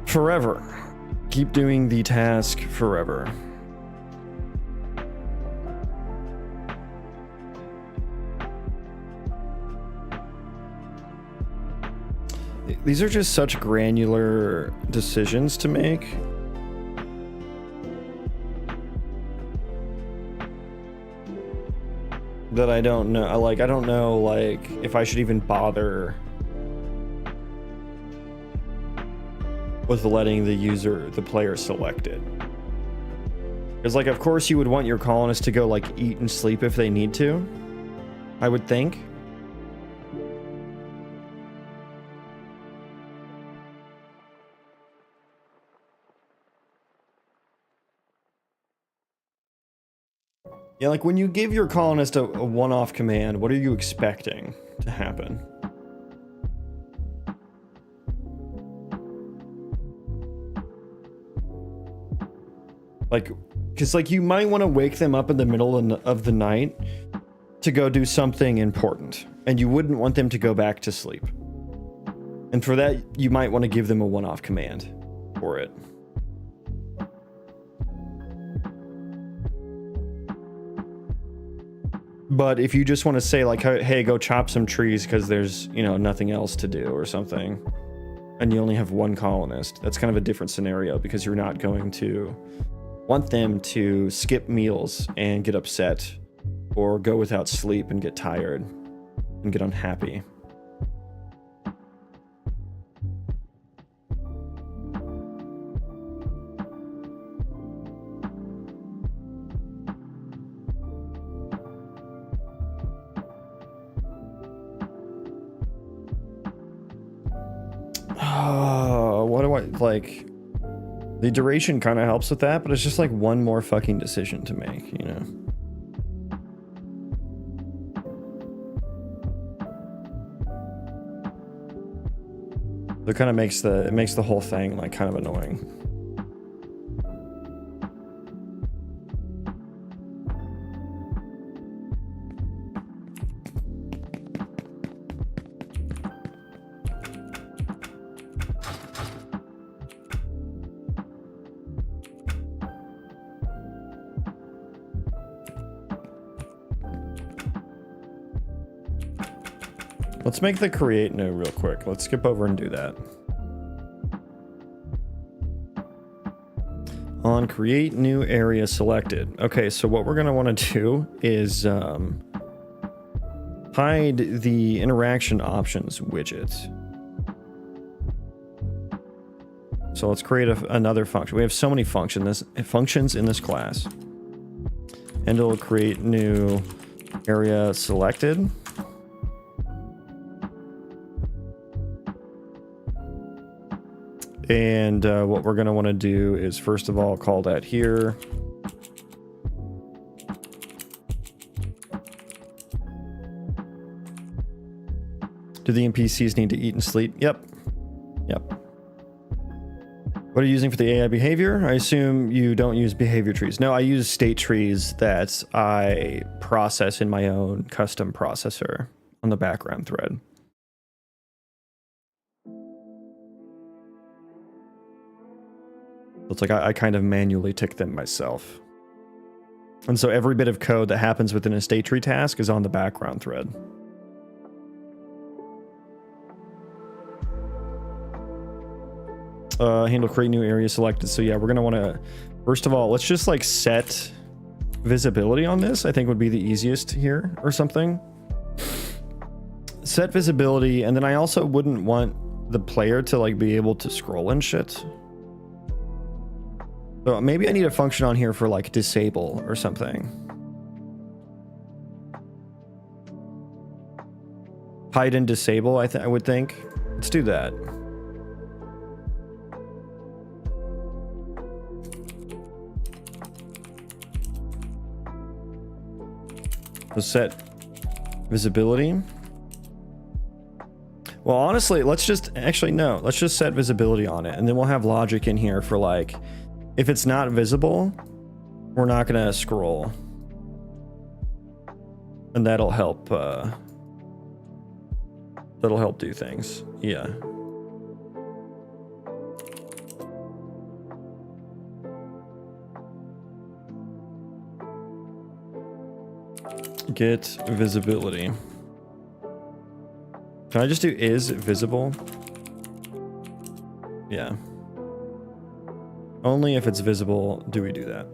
Forever. Keep doing the task forever. These are just such granular decisions to make. That I don't know. I don't know, like, if I should even bother with letting the player select it. Because, like, of course you would want your colonists to go, like, eat and sleep if they need to. I would think. Yeah, like, when you give your colonist a one-off command, what are you expecting to happen? Like, because, like, you might want to wake them up in the middle of the night to go do something important, and you wouldn't want them to go back to sleep. And for that, you might want to give them a one-off command for it. But if you just want to say, like, hey, go chop some trees because there's, you know, nothing else to do or something, and you only have one colonist, that's kind of a different scenario because you're not going to want them to skip meals and get upset or go without sleep and get tired and get unhappy. What do I like? The duration kind of helps with that, but it's just like one more fucking decision to make, you know? It kind of makes the whole thing like kind of annoying. Let's make the create new real quick. Let's skip over and do that. On create new area selected. Okay, so what we're gonna want to do is hide the interaction options widget. So let's create another function. We have so many functions in this class. And it'll create new area selected. And what we're going to want to do is, first of all, call that here. Do the NPCs need to eat and sleep? Yep. Yep. What are you using for the AI behavior? I assume you don't use behavior trees. No, I use state trees that I process in my own custom processor on the background thread. It's like I kind of manually tick them myself. And so every bit of code that happens within a state tree task is on the background thread. Handle create new area selected. So yeah, we're going to want to, first of all, let's just like set visibility on this. I think would be the easiest here or something. Set visibility. And then I also wouldn't want the player to like be able to scroll and shit. So maybe I need a function on here for like disable or something. Hide and disable, I would think. Let's do that. So set visibility. Well, honestly, let's just set visibility on it, and then we'll have logic in here for like, if it's not visible, we're not gonna scroll. And that'll help do things. Yeah. Get visibility. Can I just do is visible? Yeah. Only if it's visible do we do that.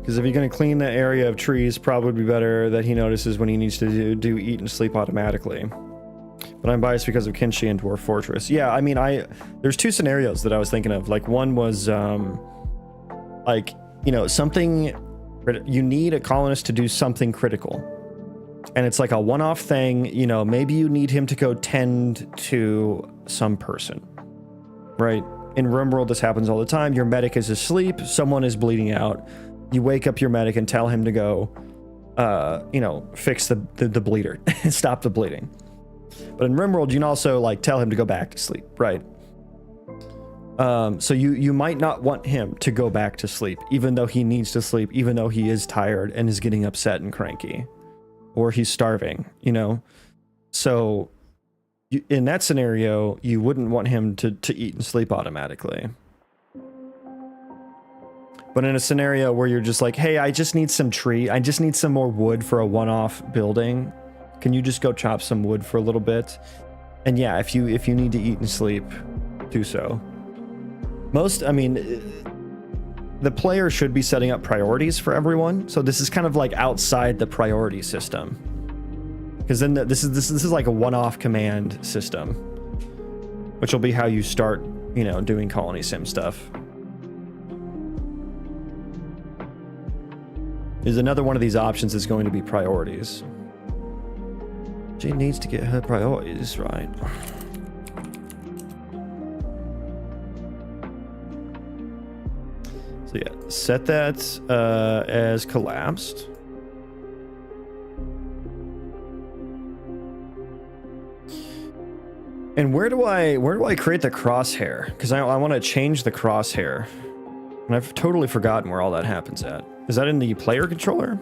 Because if you're going to clean the area of trees, probably would be better that he notices when he needs to do eat and sleep automatically. But I'm biased because of Kenshi and Dwarf Fortress. Yeah, I mean, there's two scenarios that I was thinking of. Like, one was, like, you know, something, you need a colonist to do something critical. And it's like a one-off thing, you know, maybe you need him to go tend to some person, right? In RimWorld, this happens all the time. Your medic is asleep, someone is bleeding out. You wake up your medic and tell him to go, you know, fix the bleeder, stop the bleeding. But in RimWorld, you can also like tell him to go back to sleep, right? So you might not want him to go back to sleep, even though he needs to sleep, even though he is tired and is getting upset and cranky, or he's starving, you know? So in that scenario, you wouldn't want him to eat and sleep automatically. But in a scenario where you're just like, hey, I just need some tree, I just need some more wood for a one-off building. Can you just go chop some wood for a little bit? And yeah, if you need to eat and sleep, do so. I mean, the player should be setting up priorities for everyone. So this is kind of like outside the priority system. Because then this is like a one-off command system, which will be how you start, you know, doing Colony Sim stuff. Is another one of these options is going to be priorities. She needs to get her priorities right. So yeah, set that as collapsed. And where do I create the crosshair? Because I want to change the crosshair, and I've totally forgotten where all that happens at. Is that in the player controller?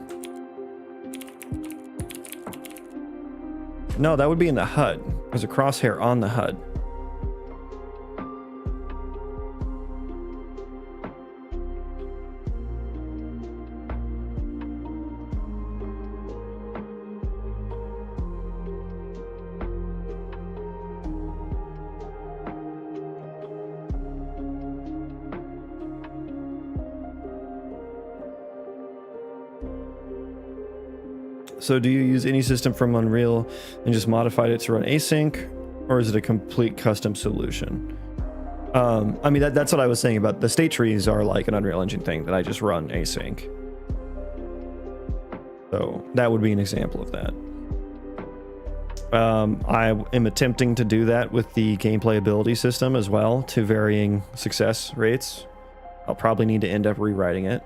No, that would be in the HUD. There's a crosshair on the HUD. So do you use any system from Unreal and just modified it to run async, or is it a complete custom solution? I mean, that's what I was saying about the state trees are like an Unreal Engine thing that I just run async. So that would be an example of that. I am attempting to do that with the gameplay ability system as well, to varying success rates. I'll probably need to end up rewriting it.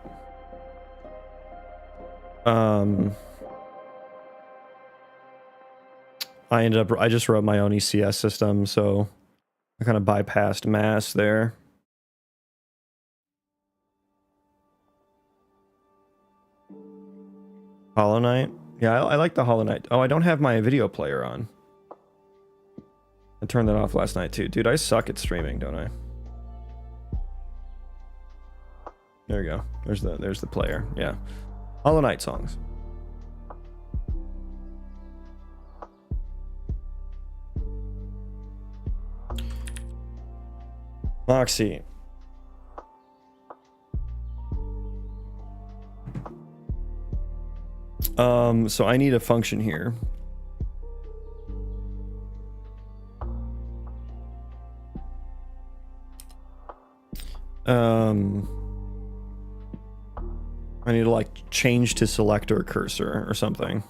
I just wrote my own ECS system, so I kind of bypassed mass there. Hollow Knight? Yeah, I like the Hollow Knight. Oh, I don't have my video player on. I turned that off last night too. Dude, I suck at streaming, don't I? There we go. There's the player. Yeah. Hollow Knight songs. Moxie. So I need a function here. I need to like change to selector cursor or something.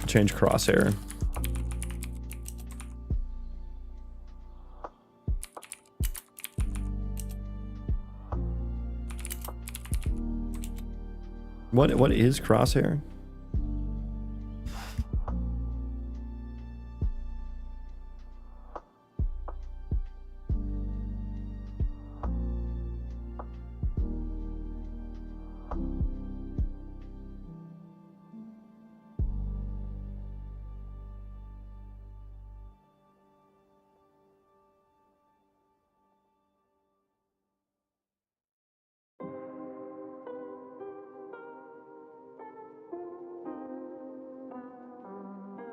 Change crosshair. What is crosshair?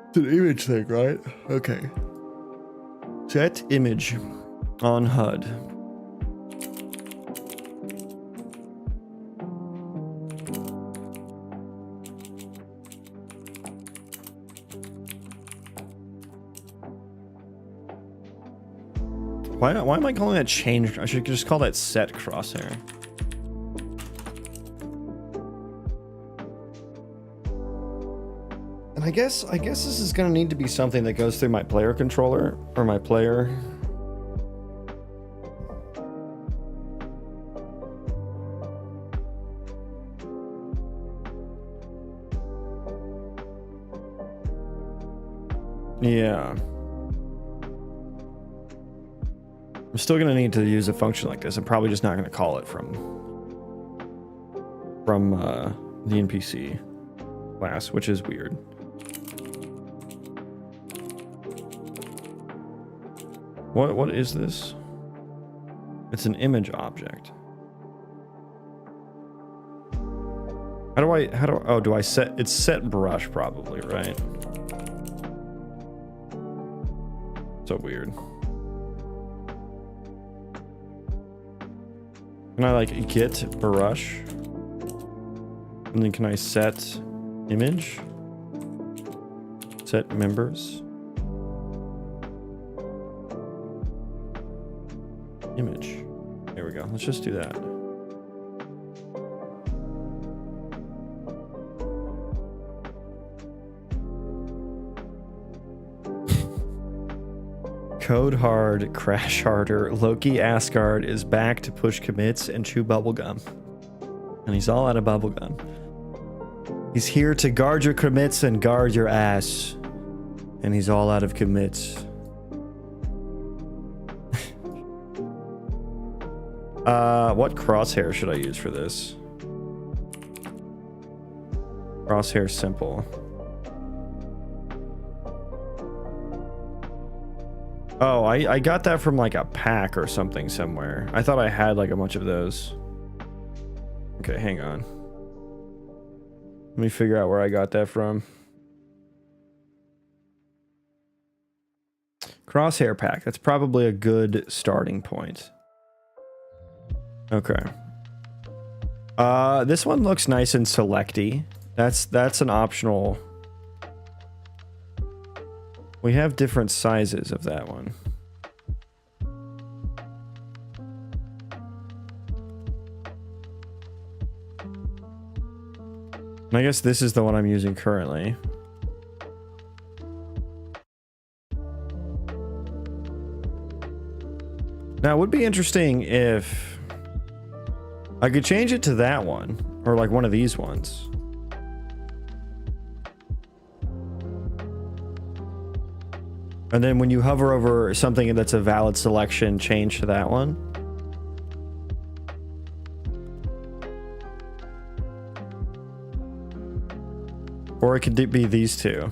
It's an image thing, right? Okay. Set image on HUD. Why am I calling that change? I should just call that set crosshair. And I guess this is gonna need to be something that goes through my player controller or my player. Yeah. I'm still gonna need to use a function like this. I'm probably just not gonna call it from the NPC class, which is weird. What is this? It's an image object. Do I set, it's set brush probably, right? So weird. Can I like get brush? And then can I set image? Set members? Image. There we go. Let's just do that. Code hard, crash harder. Loki Asgard is back to push commits and chew bubblegum. And he's all out of bubblegum. He's here to guard your commits and guard your ass. And he's all out of commits. What crosshair should I use for this? Crosshair simple. Oh, I got that from like a pack or something somewhere. I thought I had like a bunch of those. Okay, hang on. Let me figure out where I got that from. Crosshair pack. That's probably a good starting point. Okay. This one looks nice and selecty. That's an optional. We have different sizes of that one. And I guess this is the one I'm using currently. Now, it would be interesting if I could change it to that one, or like one of these ones. And then when you hover over something that's a valid selection, change to that one. Or it could be these two.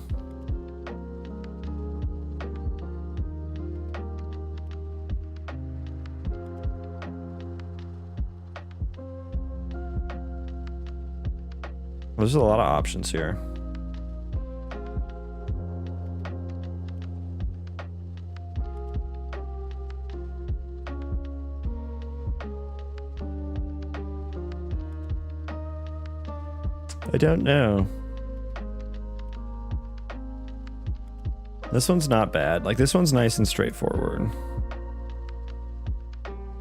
There's a lot of options here. I don't know. This one's not bad. Like, this one's nice and straightforward.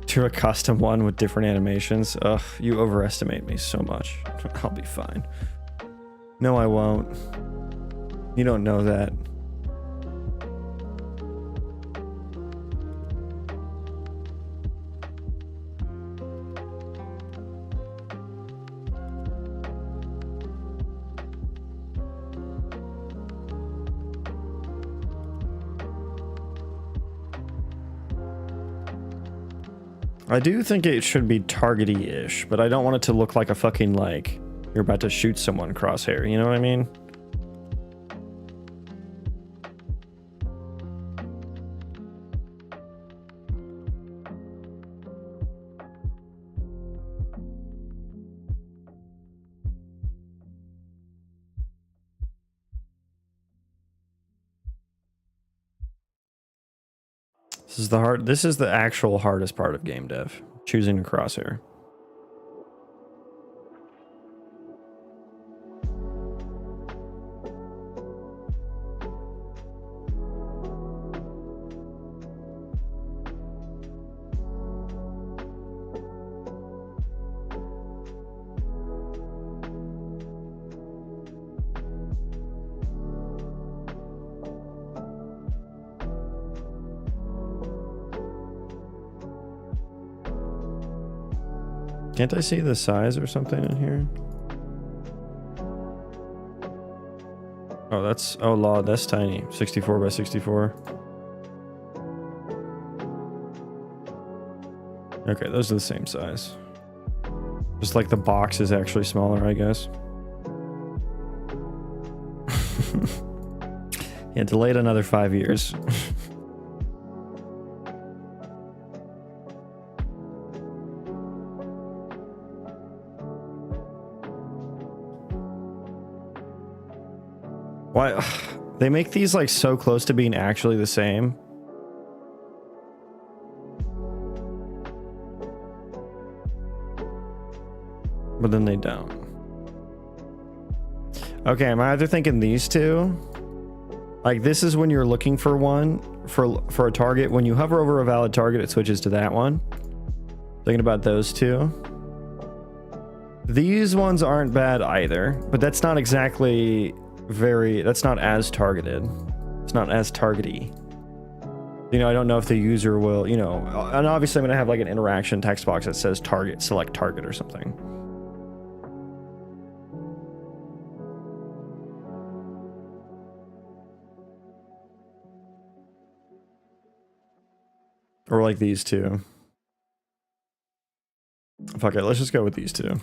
To a custom one with different animations. Ugh, you overestimate me so much. I'll be fine. No, I won't. You don't know that. I do think it should be targety-ish, but I don't want it to look like a fucking, like, you're about to shoot someone crosshair, you know what I mean? This is the actual hardest part of game dev, choosing a crosshair. Can't I see the size or something in here? Oh, that's, oh lord, that's tiny. 64 by 64. Okay, those are the same size. Just like the box is actually smaller, I guess. Yeah, delayed another 5 years. Why? They make these like so close to being actually the same. But then they don't. Okay, I'm either thinking these two. Like, this is when you're looking for one, for a target. When you hover over a valid target, it switches to that one. Thinking about those two. These ones aren't bad either, but that's not exactly that's not as targeted. It's not as targety. You know, I don't know if the user will, you know, and obviously I'm going to have like an interaction text box that says target, select target or something. Or like these two. Fuck it, let's just go with these two.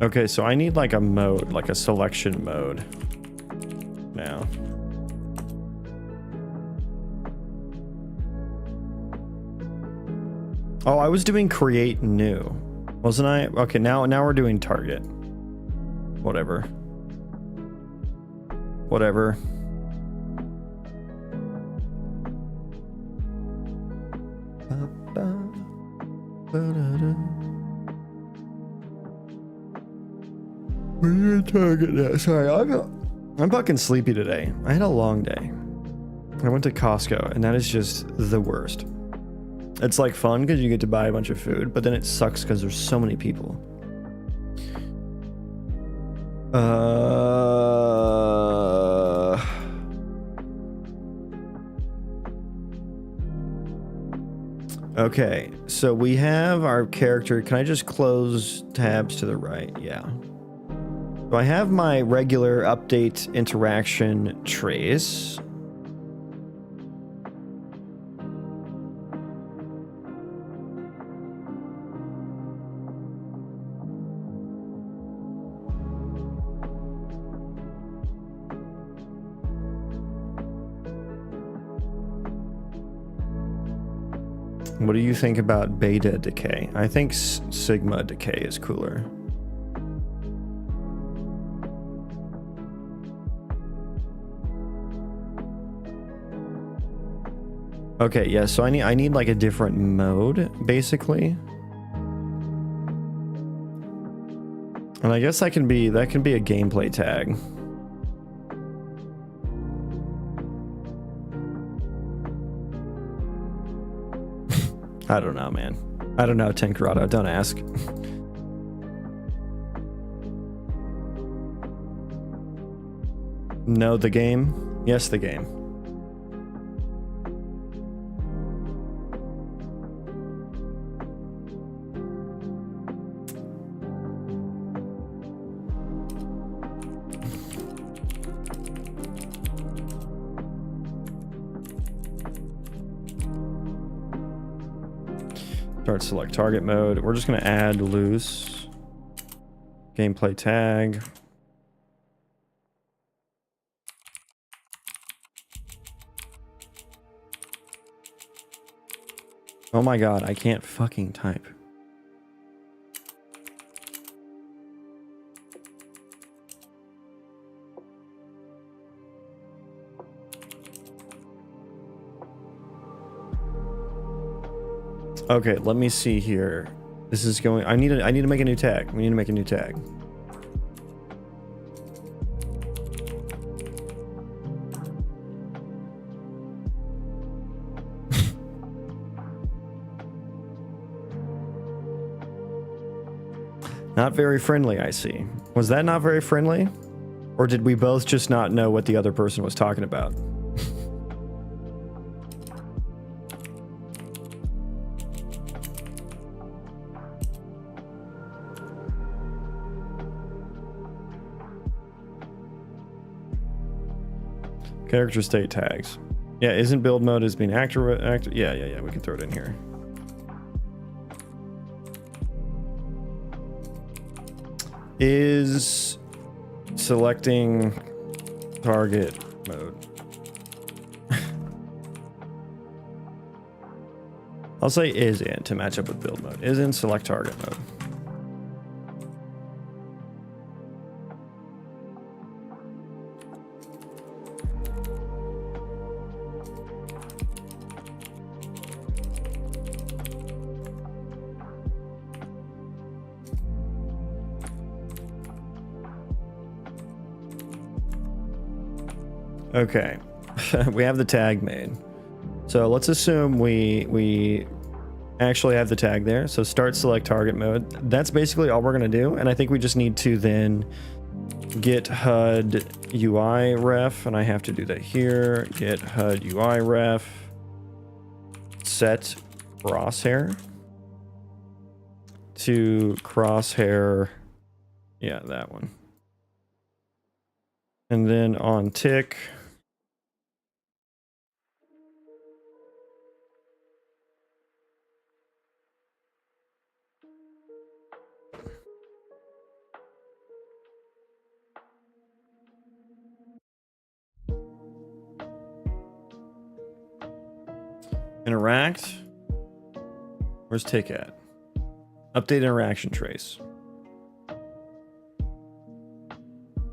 Okay, so I need like a mode, like a selection mode now. Oh, I was doing create new, wasn't I? Okay, now we're doing target. Whatever. Whatever. We're target now. Sorry, I'm fucking sleepy today. I had a long day. I went to Costco, and that is just the worst. It's like fun because you get to buy a bunch of food, but then it sucks because there's so many people. Okay, so we have our character. Can I just close tabs to the right? Yeah. So I have my regular update interaction trace. What do you think about beta decay? I think sigma decay is cooler. Okay, yeah, so I need like a different mode, basically. And I guess that can be a gameplay tag. I don't know, man. I don't know, Tenkarado, don't ask. No, the game? Yes, the game. Start select target mode. We're just going to add loose gameplay tag. Oh my god, I can't fucking type. Okay, let me see here. This is going. I need to make a new tag. We need to make a new tag. Not very friendly, I see. Was that not very friendly? Or did we both just not know what the other person was talking about? Character state tags. Yeah, isn't build mode is being active? Yeah, we can throw it in here. Is selecting target mode. I'll say is in to match up with build mode. Is in select target mode. Okay, we have the tag made. So let's assume we actually have the tag there. So start select target mode. That's basically all we're gonna do. And I think we just need to then get HUD UI ref, and I have to do that here. Get HUD UI ref, set crosshair to crosshair. Yeah, that one. And then on tick. Interact. Where's tick at? Update interaction trace.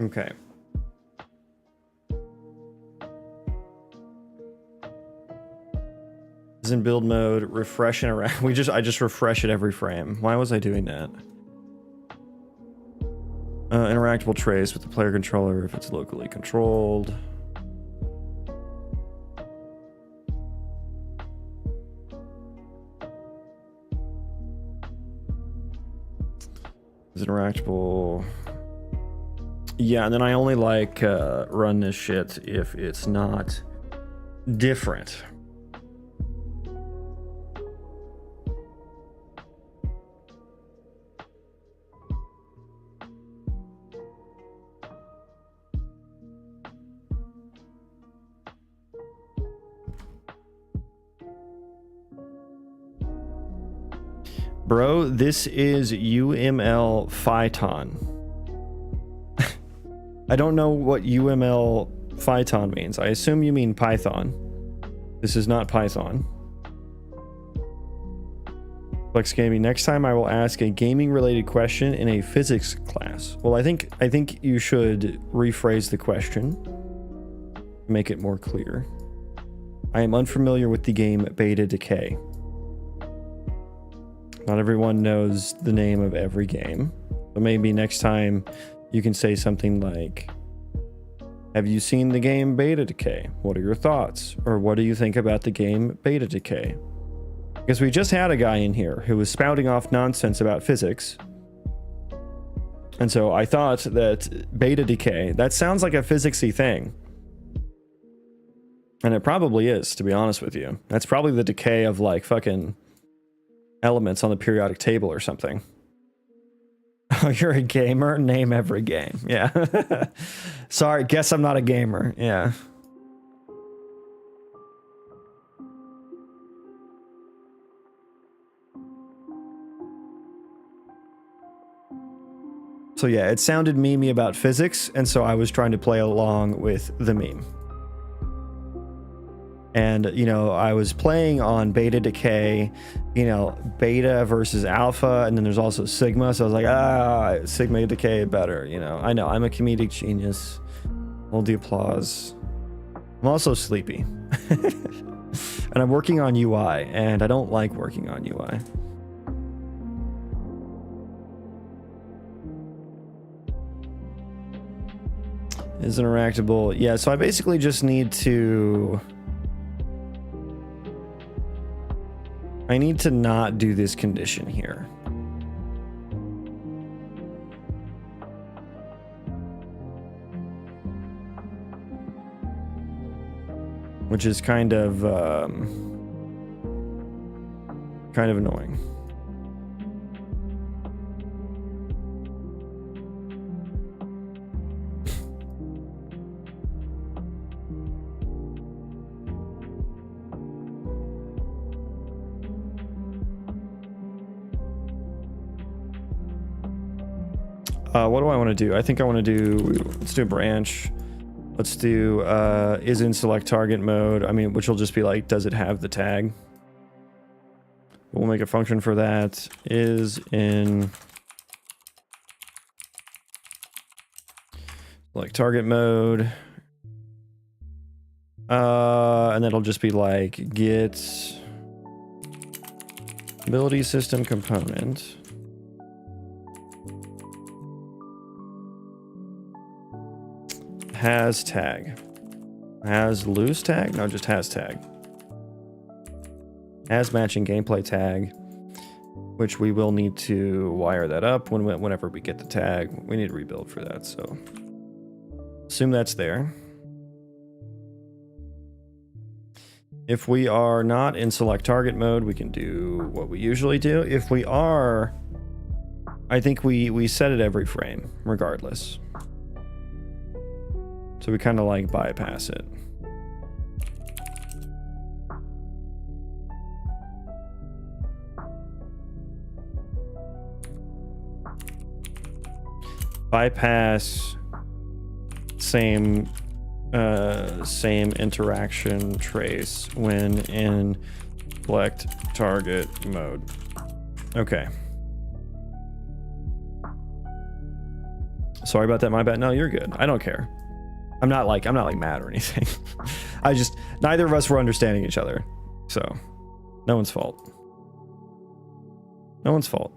Okay. Is in build mode. Refresh interact. I just refresh it every frame. Why was I doing that? Interactable trace with the player controller if it's locally controlled. Is interactable. Yeah, and then I only like run this shit if it's not different. Bro, this is UML Phyton. I don't know what UML Phyton means. I assume you mean Python. This is not Python. Flex Gaming, next time I will ask a gaming related question in a physics class. Well, I think you should rephrase the question. Make it more clear. I am unfamiliar with the game Beta Decay. Not everyone knows the name of every game. But maybe next time you can say something like, have you seen the game Beta Decay? What are your thoughts? Or what do you think about the game Beta Decay? Because we just had a guy in here who was spouting off nonsense about physics. And so I thought that Beta Decay, that sounds like a physicsy thing. And it probably is, to be honest with you. That's probably the decay of like fucking elements on the periodic table or something. Oh, you're a gamer? Name every game. Yeah. Sorry, guess I'm not a gamer. Yeah. So yeah, it sounded memey about physics, and so I was trying to play along with the meme. And, you know, I was playing on Beta Decay, you know, beta versus alpha, and then there's also sigma. So I was like, sigma decay better, you know. I know, I'm a comedic genius. Hold the applause. I'm also sleepy. And I'm working on UI, and I don't like working on UI. Is interactable. Yeah, so I basically just need to... I need to not do this condition here. Which is kind of annoying. What do I want to do? I think I want to do, let's do a branch. Let's do is in select target mode. I mean, which will just be like, does it have the tag? We'll make a function for that. Is in select target mode. And then it'll just be like get ability system component. Has tag. Has loose tag? No, just has tag. Has matching gameplay tag, which we will need to wire that up whenever we get the tag. We need to rebuild for that, so assume that's there. If we are not in select target mode, we can do what we usually do. If we are, I think we set it every frame, regardless. So we kind of like bypass it. Bypass same interaction trace when in Select target mode. Okay. Sorry about that, my bad. No, you're good. I don't care. I'm not like mad or anything. Neither of us were understanding each other. So, no one's fault. No one's fault.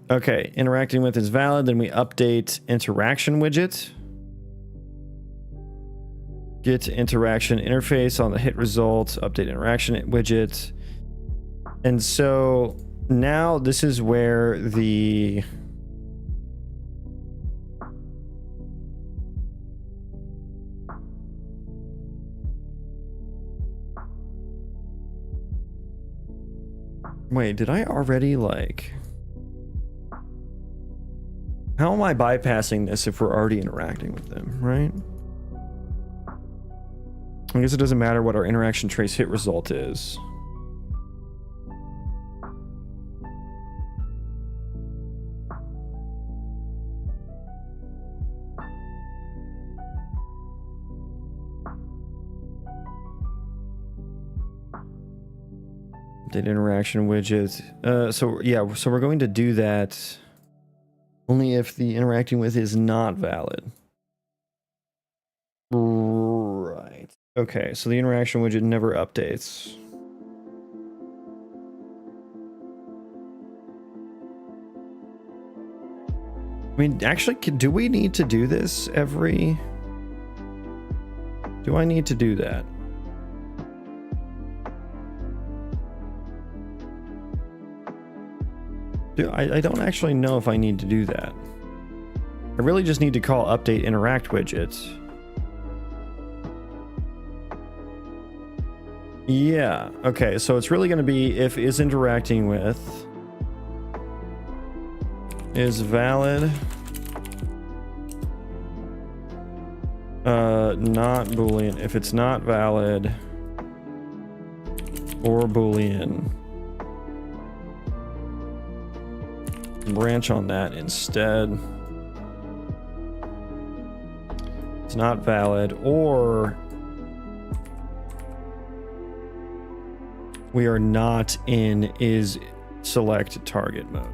Okay, interacting with is valid. Then we update interaction widget. Get interaction interface on the hit result. Update interaction widget. And so now this is where the wait, did I already like... How am I bypassing this if we're already interacting with them, right? I guess it doesn't matter what our interaction trace hit result is. Update interaction widget. So we're going to do that only if the interacting with is not valid. Right. Okay, so the interaction widget never updates. I mean, actually, do we need to do this every... Do I need to do that? I don't actually know if I need to do that. I really just need to call update interact widget. Yeah, okay, so it's really going to be if is interacting with is valid, not Boolean. If it's not valid or Boolean, branch on that instead. It's not valid, or we are not in is select target mode.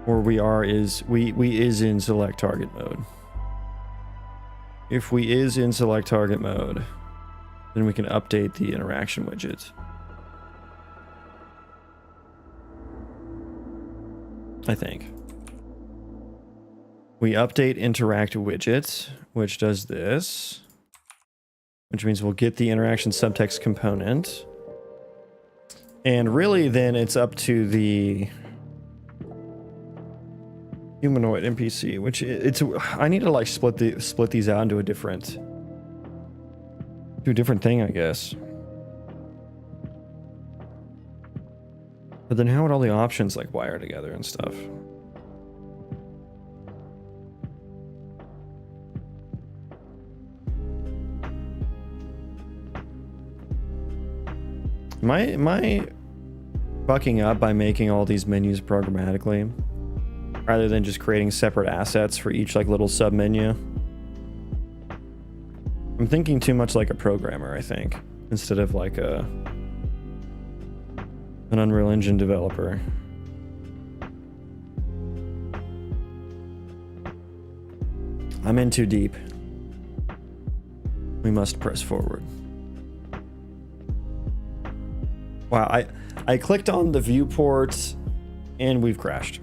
Or we are is we is in select target mode. If we is in select target mode, then we can update the interaction widget. I think. We update interact widget, which does this, which means we'll get the interaction subtext component. And really then it's up to the humanoid NPC, which I need to like split these out into a different thing, I guess. But then how would all the options like wire together and stuff? Am I fucking up by making all these menus programmatically rather than just creating separate assets for each like little sub menu? I'm thinking too much like a programmer, I think, instead of like an Unreal Engine developer. I'm in too deep. We must press forward. Wow, I clicked on the viewport and we've crashed.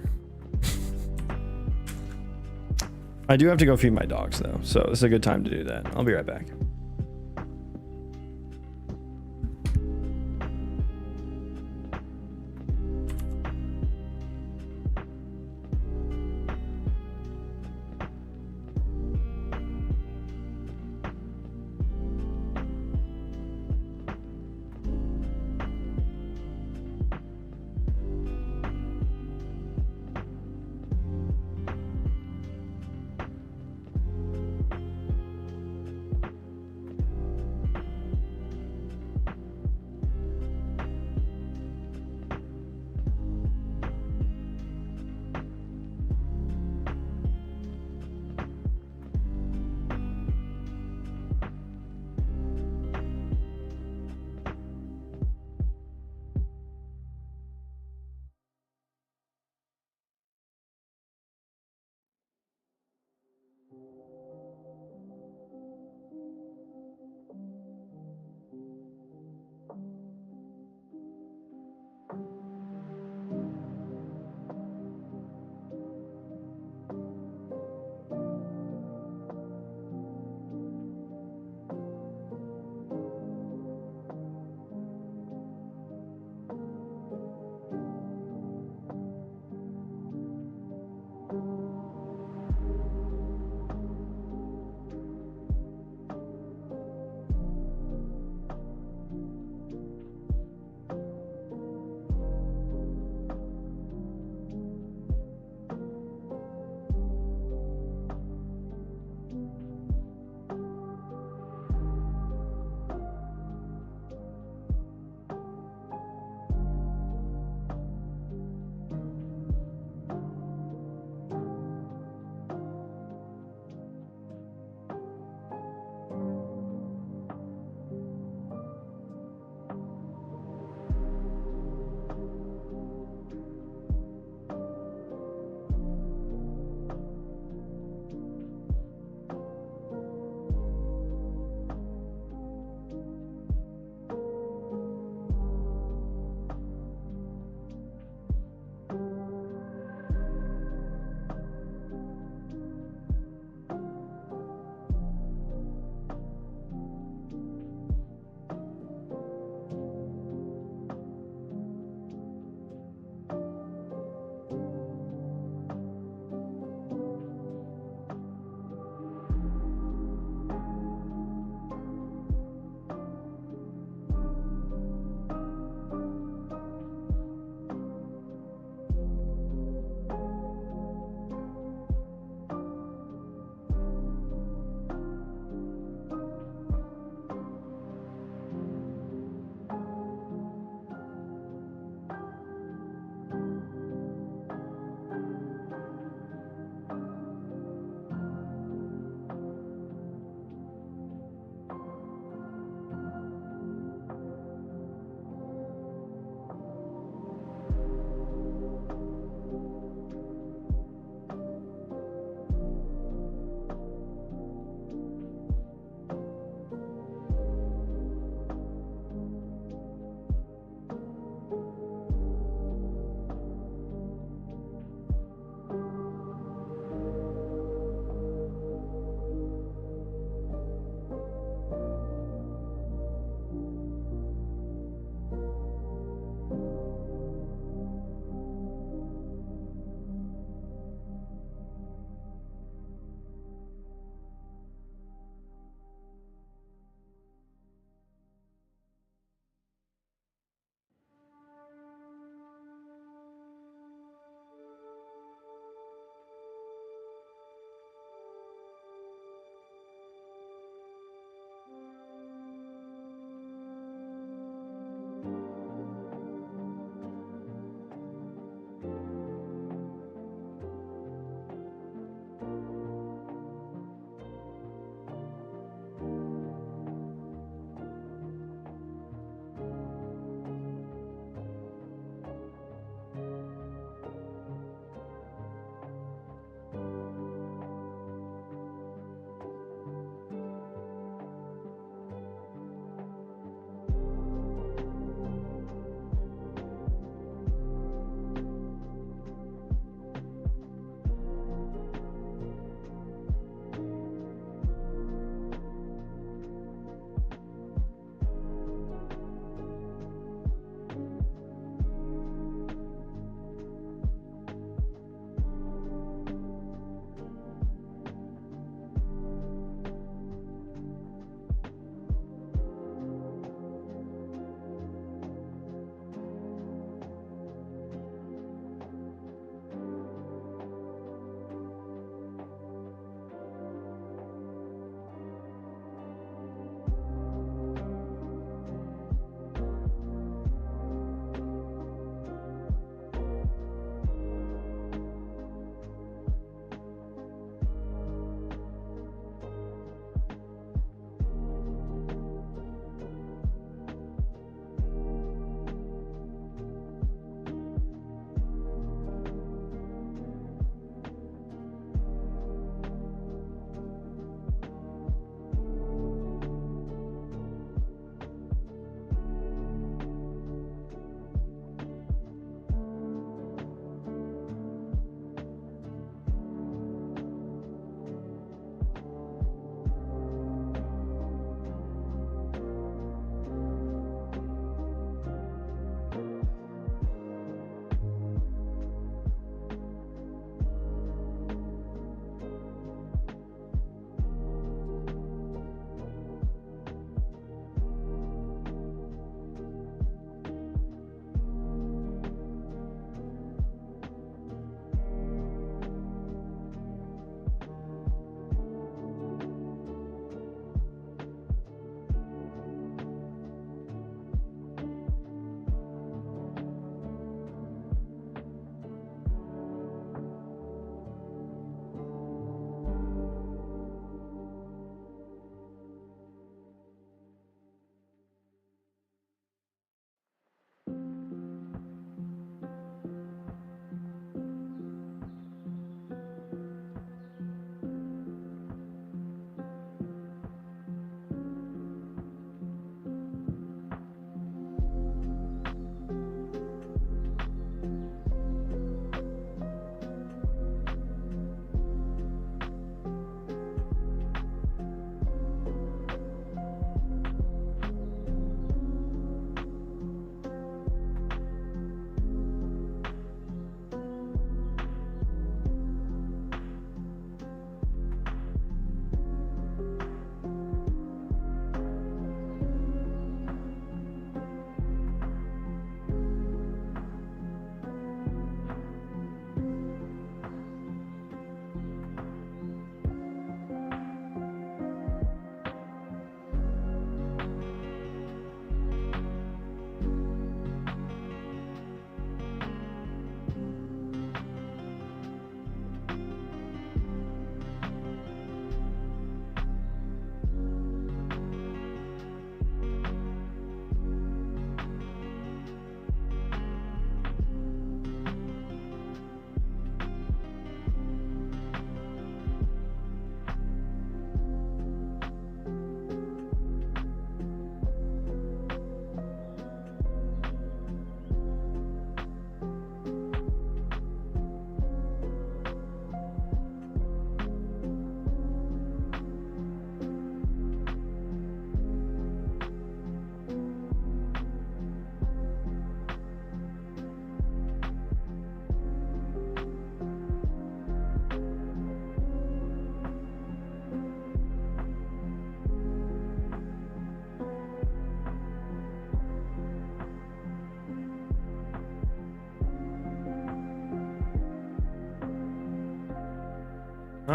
I do have to go feed my dogs though, so this is a good time to do that. I'll be right back.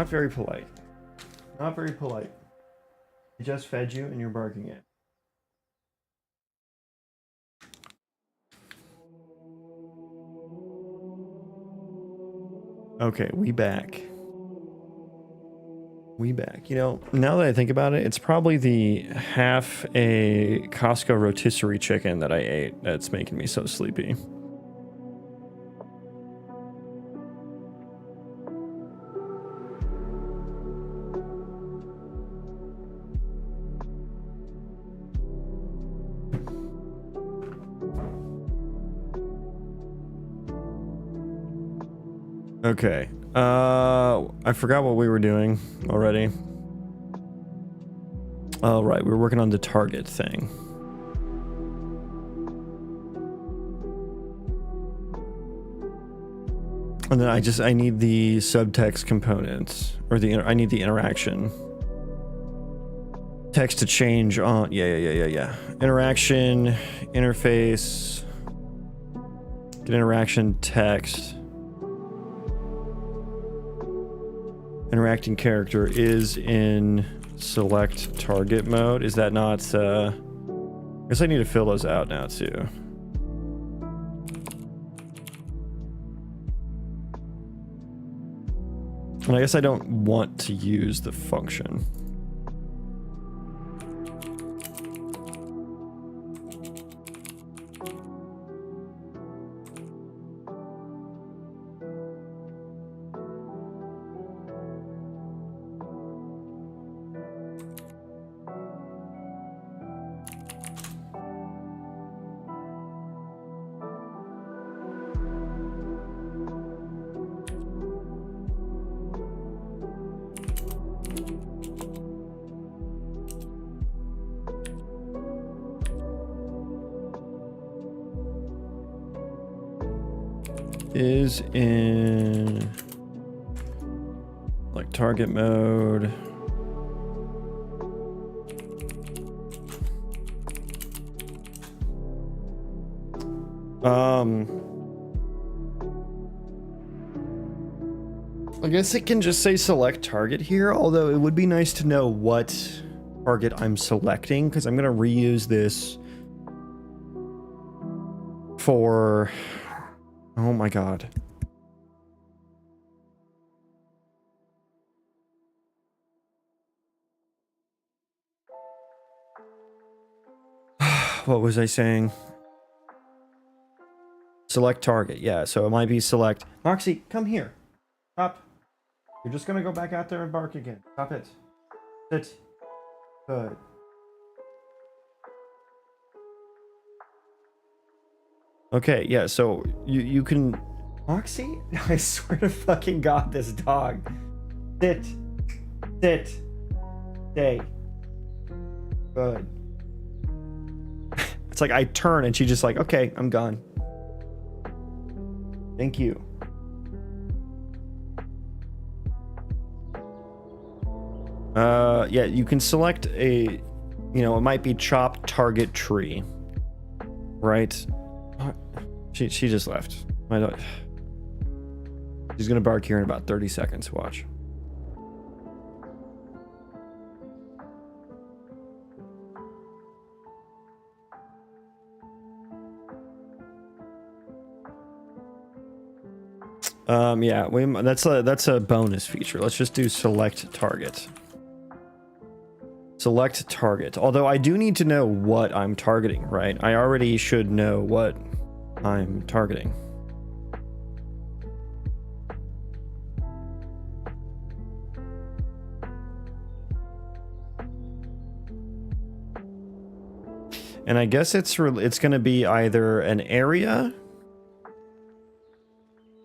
Not very polite. Not very polite. I just fed you and you're barking it. Okay, we back. We back. You know, now that I think about it, it's probably the half a Costco rotisserie chicken that I ate that's making me so sleepy. Okay. I forgot what we were doing already. Oh, right. We were working on the target thing. And then I need the subtext components, or I need the interaction. Text to change on, yeah. Interaction, interface, get interaction text. Interacting character is in select target mode. Is that not, I guess I need to fill those out now too. And I guess I don't want to use the function. Is in like target mode. I guess it can just say select target here, although it would be nice to know what target I'm selecting, because I'm going to reuse this for... Oh my god. What was I saying? Select target. Yeah, so it might be select. Moxie, come here. Stop. You're just gonna go back out there and bark again. Stop it. Sit. Good. Okay, yeah, so you can... Moxie? I swear to fucking god, this dog. Sit. Sit. Stay. Good. It's like I turn and she's just like, okay, I'm gone. Thank you. Yeah, you can select a, you know, it might be chop target tree. Right? She just left. My dog. She's gonna bark here in about 30 seconds. Watch. Yeah, that's a bonus feature. Let's just do select target. Select target. Although I do need to know what I'm targeting, right? I already should know what I'm targeting. And I guess it's going to be either an area.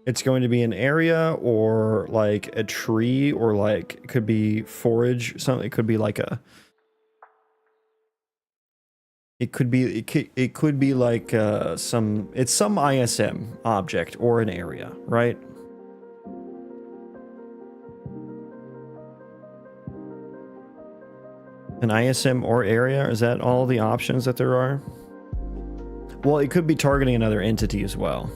It's going to be an area, or like a tree, or like it could be forage. Something. It could be like a. It could be like some. It's some ISM object or an area, right? An ISM or area? Is that all the options that there are? Well, it could be targeting another entity as well.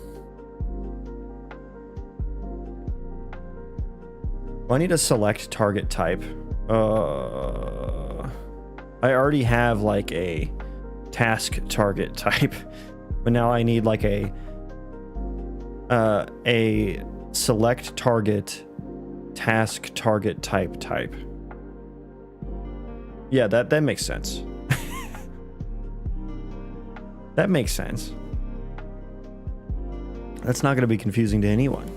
Well, I need a select target type. I already have like a task target type, but now I need like a select target task target type. Yeah, that makes sense. That makes sense. That's not going to be confusing to anyone.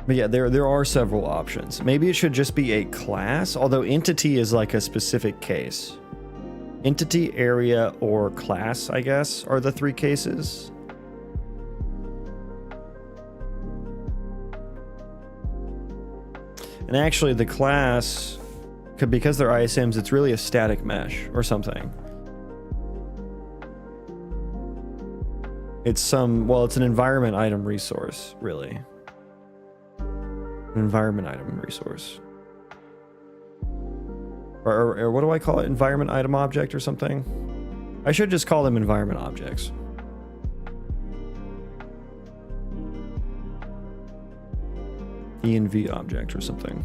But yeah, there are several options. Maybe it should just be a class, although entity is like a specific case. Entity, area, or class, I guess, are the three cases. And actually the class, because they're ISMs, it's really a static mesh or something. It's it's an environment item resource, really. An environment item resource. Or what do I call it? Environment item object or something? I should just call them environment objects. ENV object or something.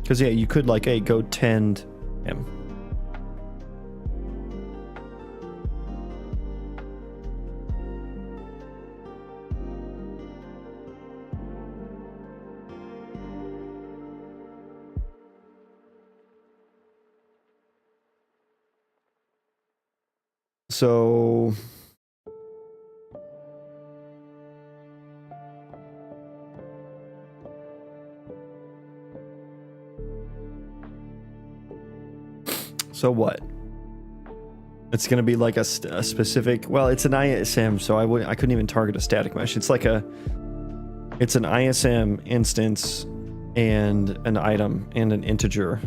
Because yeah, you could like, hey, go tend him. So what? It's going to be like a specific, well, it's an ISM, so I couldn't even target a static mesh. It's like it's an ISM instance and an item and an integer.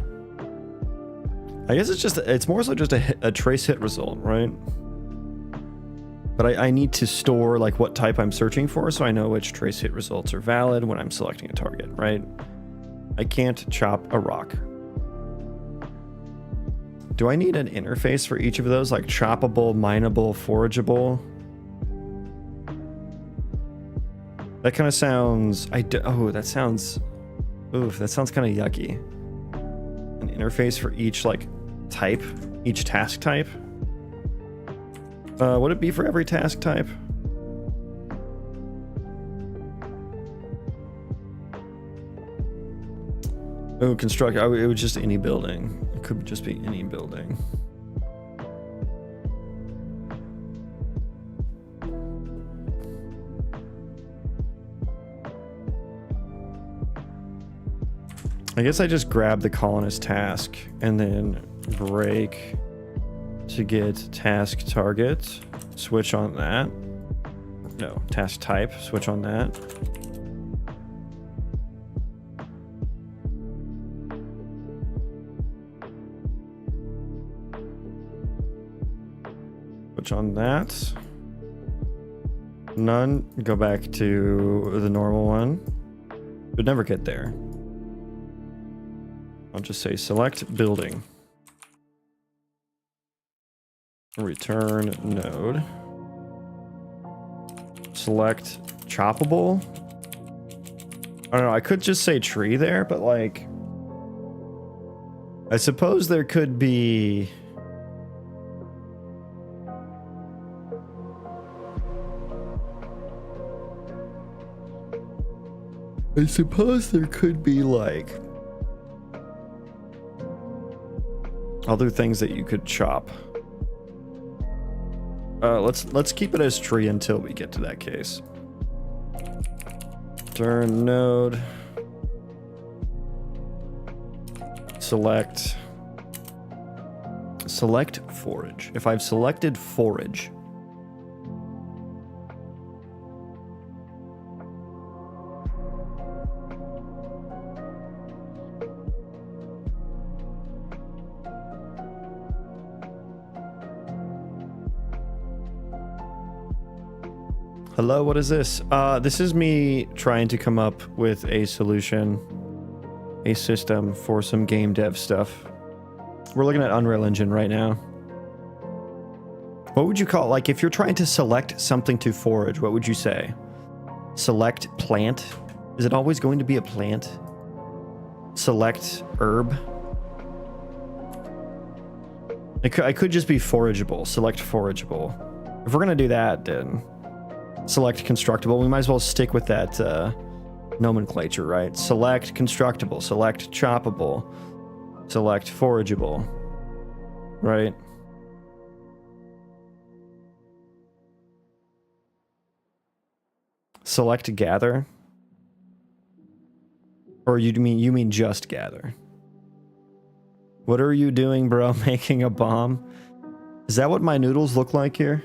I guess it's more so just a trace hit result, right? But I need to store like what type I'm searching for, so I know which trace hit results are valid when I'm selecting a target, right? I can't chop a rock. Do I need an interface for each of those, like choppable, mineable, forageable? That kind of sounds, that sounds kind of yucky. An interface for each like type, each task type. Would it be for every task type? Oh, construct. It was just any building. It could just be any building. I guess I just grab the colonist task and then break to get task target, switch on that. No, task type, switch on that. Switch on that. None, go back to the normal one. Would never get there. I'll just say select building. Return node. Select choppable. I don't know, I could just say tree there, but like, I suppose there could be... I suppose there could be like other things that you could chop. Let's keep it as tree until we get to that case. Turn node. Select forage. If I've selected forage, hello, what is this? This is me trying to come up with a solution, a system for some game dev stuff. We're looking at Unreal Engine right now. What would you call, like, if you're trying to select something to forage, what would you say? Select plant. Is it always going to be a plant? Select herb. I could just be forageable. Select forageable. If we're going to do that, then select constructible. We might as well stick with that nomenclature, right? Select constructible. Select choppable. Select forageable. Right? Select gather. Or you mean just gather? What are you doing, bro? Making a bomb? Is that what my noodles look like here?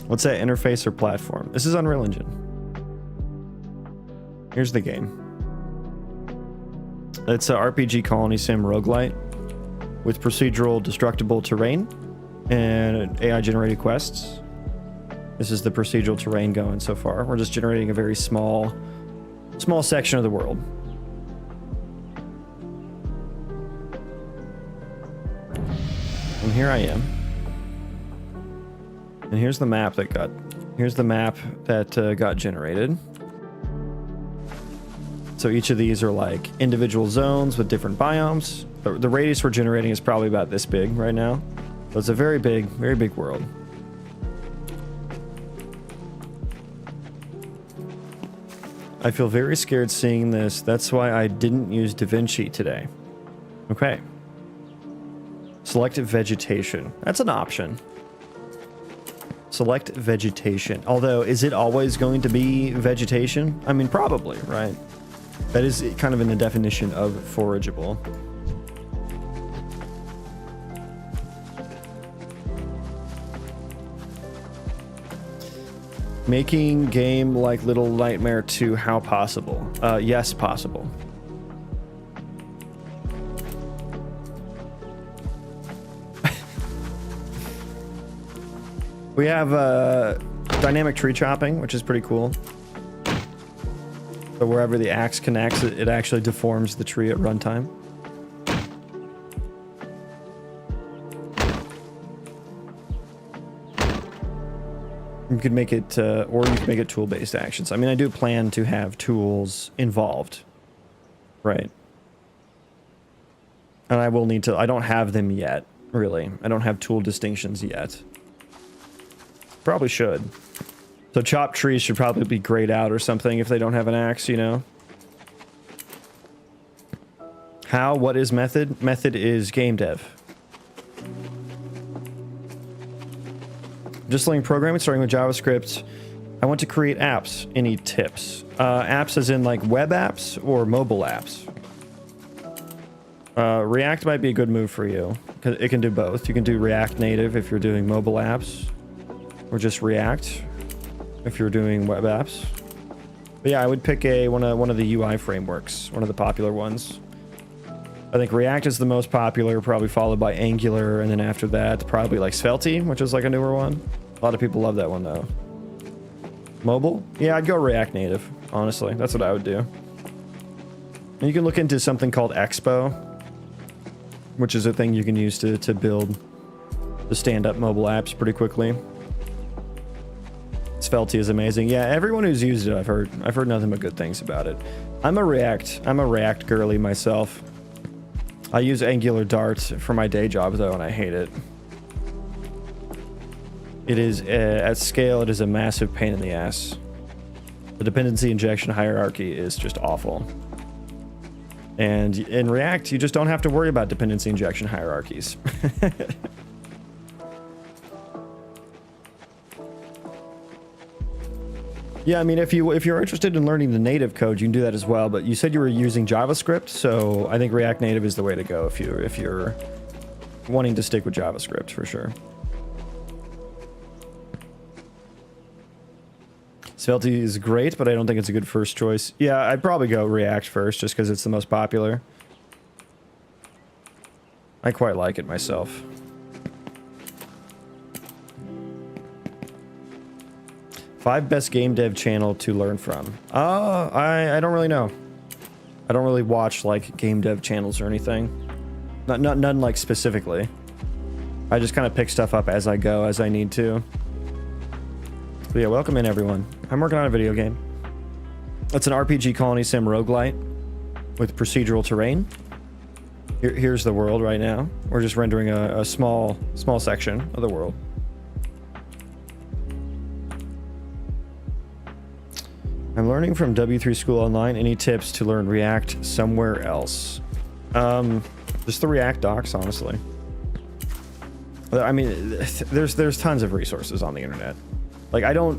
What's that interface or platform? This is Unreal Engine. Here's the game. It's a RPG Colony Sim Roguelite with procedural destructible terrain and AI generated quests. This is the procedural terrain going so far. We're just generating a very small section of the world. And here I am. And here's the map that got generated. So each of these are like individual zones with different biomes. The radius we're generating is probably about this big right now. So it's a very big world. I feel very scared seeing this. That's why I didn't use DaVinci today. Okay. Select vegetation. That's an option. Select vegetation. Although, is it always going to be vegetation? I mean, probably, right? That is kind of in the definition of forageable. Making game like Little Nightmare 2, how possible? Yes, possible. We have dynamic tree chopping, which is pretty cool. So wherever the axe connects, it actually deforms the tree at runtime. You could make it, or you could make it tool-based actions. I mean, I do plan to have tools involved, right? And I will need to, I don't have them yet, really. I don't have tool distinctions yet. Probably should. So chopped trees should probably be grayed out or something if they don't have an axe, you know? How? What is method? Method is game dev. Just learning programming, starting with JavaScript. I want to create apps. Any tips? Apps as in like web apps or mobile apps? React might be a good move for you. It can do both. You can do React Native if you're doing mobile apps, or just React if you're doing web apps. But yeah, I would pick one of the UI frameworks, one of the popular ones. I think React is the most popular, probably followed by Angular, and then after that, probably like Svelte, which is like a newer one. A lot of people love that one though. Mobile? Yeah, I'd go React Native, honestly. That's what I would do. And you can look into something called Expo, which is a thing you can use to build the stand-up mobile apps pretty quickly. Svelte is amazing. Yeah, everyone who's used it, I've heard nothing but good things about it. I'm a React girly myself. I use Angular Dart for my day job though, and I hate it. It is, at scale, it is a massive pain in the ass. The dependency injection hierarchy is just awful. And in React, you just don't have to worry about dependency injection hierarchies. Yeah, I mean, if you're interested in learning the native code, you can do that as well. But you said you were using JavaScript, so I think React Native is the way to go if you're wanting to stick with JavaScript for sure. Svelte is great, but I don't think it's a good first choice. Yeah, I'd probably go React first, just because it's the most popular. I quite like it myself. Five best game dev channel to learn from. I don't really know. I don't really watch like game dev channels or anything. None like specifically. I just kind of pick stuff up as I go, as I need to. But yeah, welcome in everyone. I'm working on a video game. It's an RPG Colony Sim Roguelite with procedural terrain. Here's the world right now. We're just rendering a small section of the world. I'm learning from W3 School Online. Any tips to learn React somewhere else? Just the React docs, honestly. I mean, there's tons of resources on the internet. Like, I don't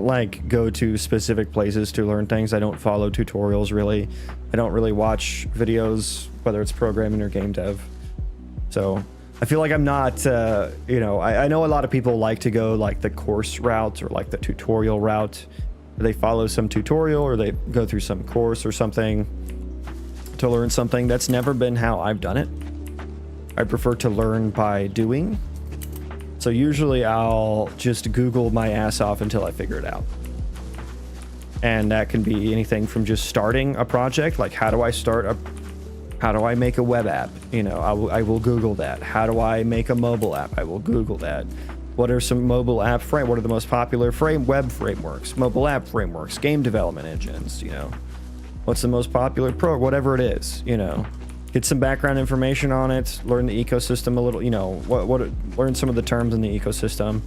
like go to specific places to learn things. I don't follow tutorials really. I don't really watch videos, whether it's programming or game dev. So I feel like I'm not, you know, I know a lot of people like to go like the course route or like the tutorial route. They follow some tutorial or they go through some course or something to learn something. That's never been how I've done it. I prefer to learn by doing. So usually I'll just Google my ass off until I figure it out. And that can be anything from just starting a project, like how do I make a web app? You know, I will Google that. How do I make a mobile app? I will Google that. What are some mobile app what are the most popular web frameworks, mobile app frameworks, game development engines, you know? What's the most popular whatever it is, you know? Get some background information on it, learn the ecosystem a little, you know, learn some of the terms in the ecosystem.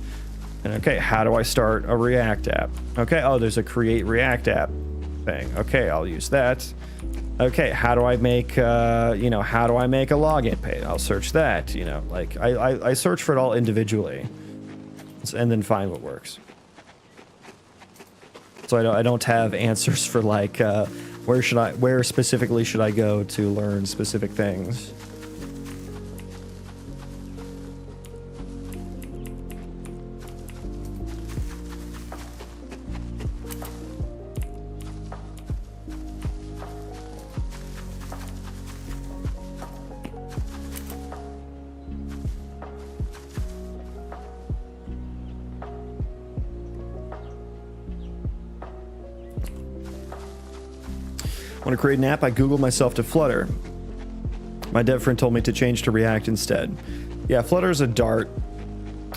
And okay, how do I start a React app? Okay, oh, there's a create React app thing. Okay, I'll use that. Okay, how do I make, you know, how do I make a login page? I'll search that, you know, like I search for it all individually and then find what works. So I don't have answers for like, where specifically should I go to learn specific things? Want to create an app? I Googled myself to Flutter. My dev friend told me to change to React instead. Yeah, Flutter's a Dart.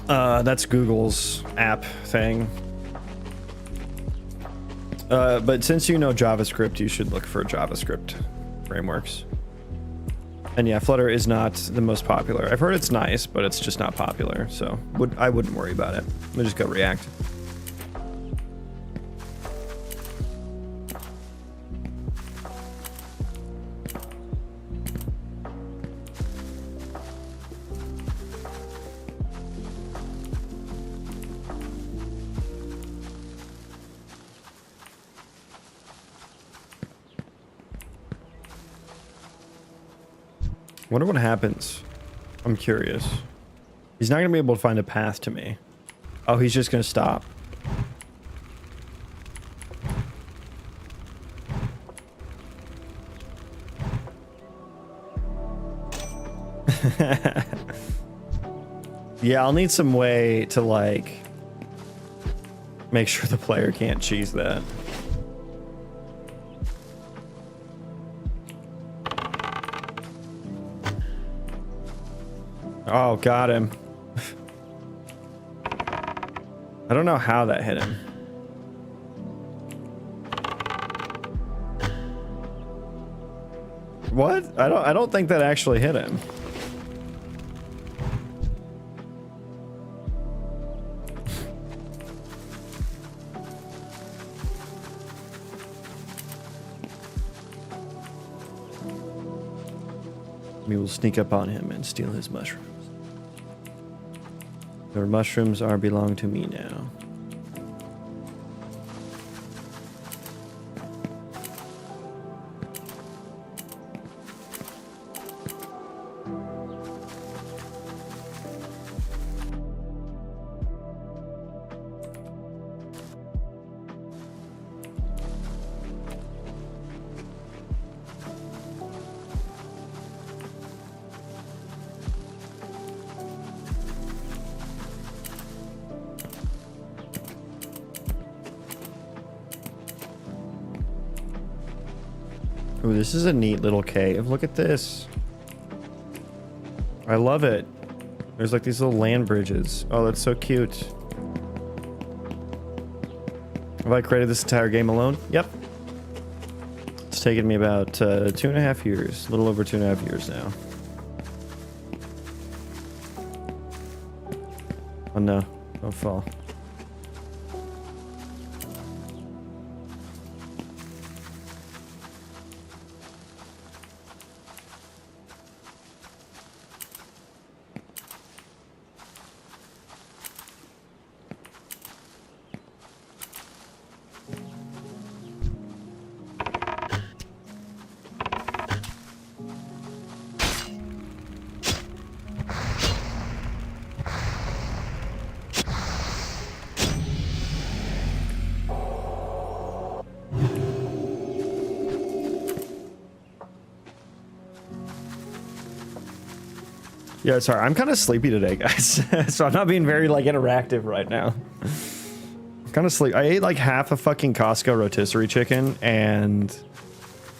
That's Google's app thing. But since you know JavaScript, you should look for JavaScript frameworks. And yeah, Flutter is not the most popular. I've heard it's nice, but it's just not popular. So I wouldn't worry about it. We'll just go React. Wonder what happens. I'm curious. He's not gonna be able to find a path to me. Oh, he's just gonna stop. Yeah, I'll need some way to like make sure the player can't cheese that. Oh, got him. I don't know how that hit him. What? I don't think that actually hit him. We will sneak up on him and steal his mushrooms. Your mushrooms belong to me now. Ooh, this is a neat little cave. Look at this. I love it. There's like these little land bridges. Oh, that's so cute. Have I created this entire game alone? Yep. It's taken me about 2.5 years. A little over 2.5 years now. Oh no, don't fall. Yeah, sorry, I'm kind of sleepy today, guys. So I'm not being very, like, interactive right now. Kind of sleep. I ate, like, half a fucking Costco rotisserie chicken, and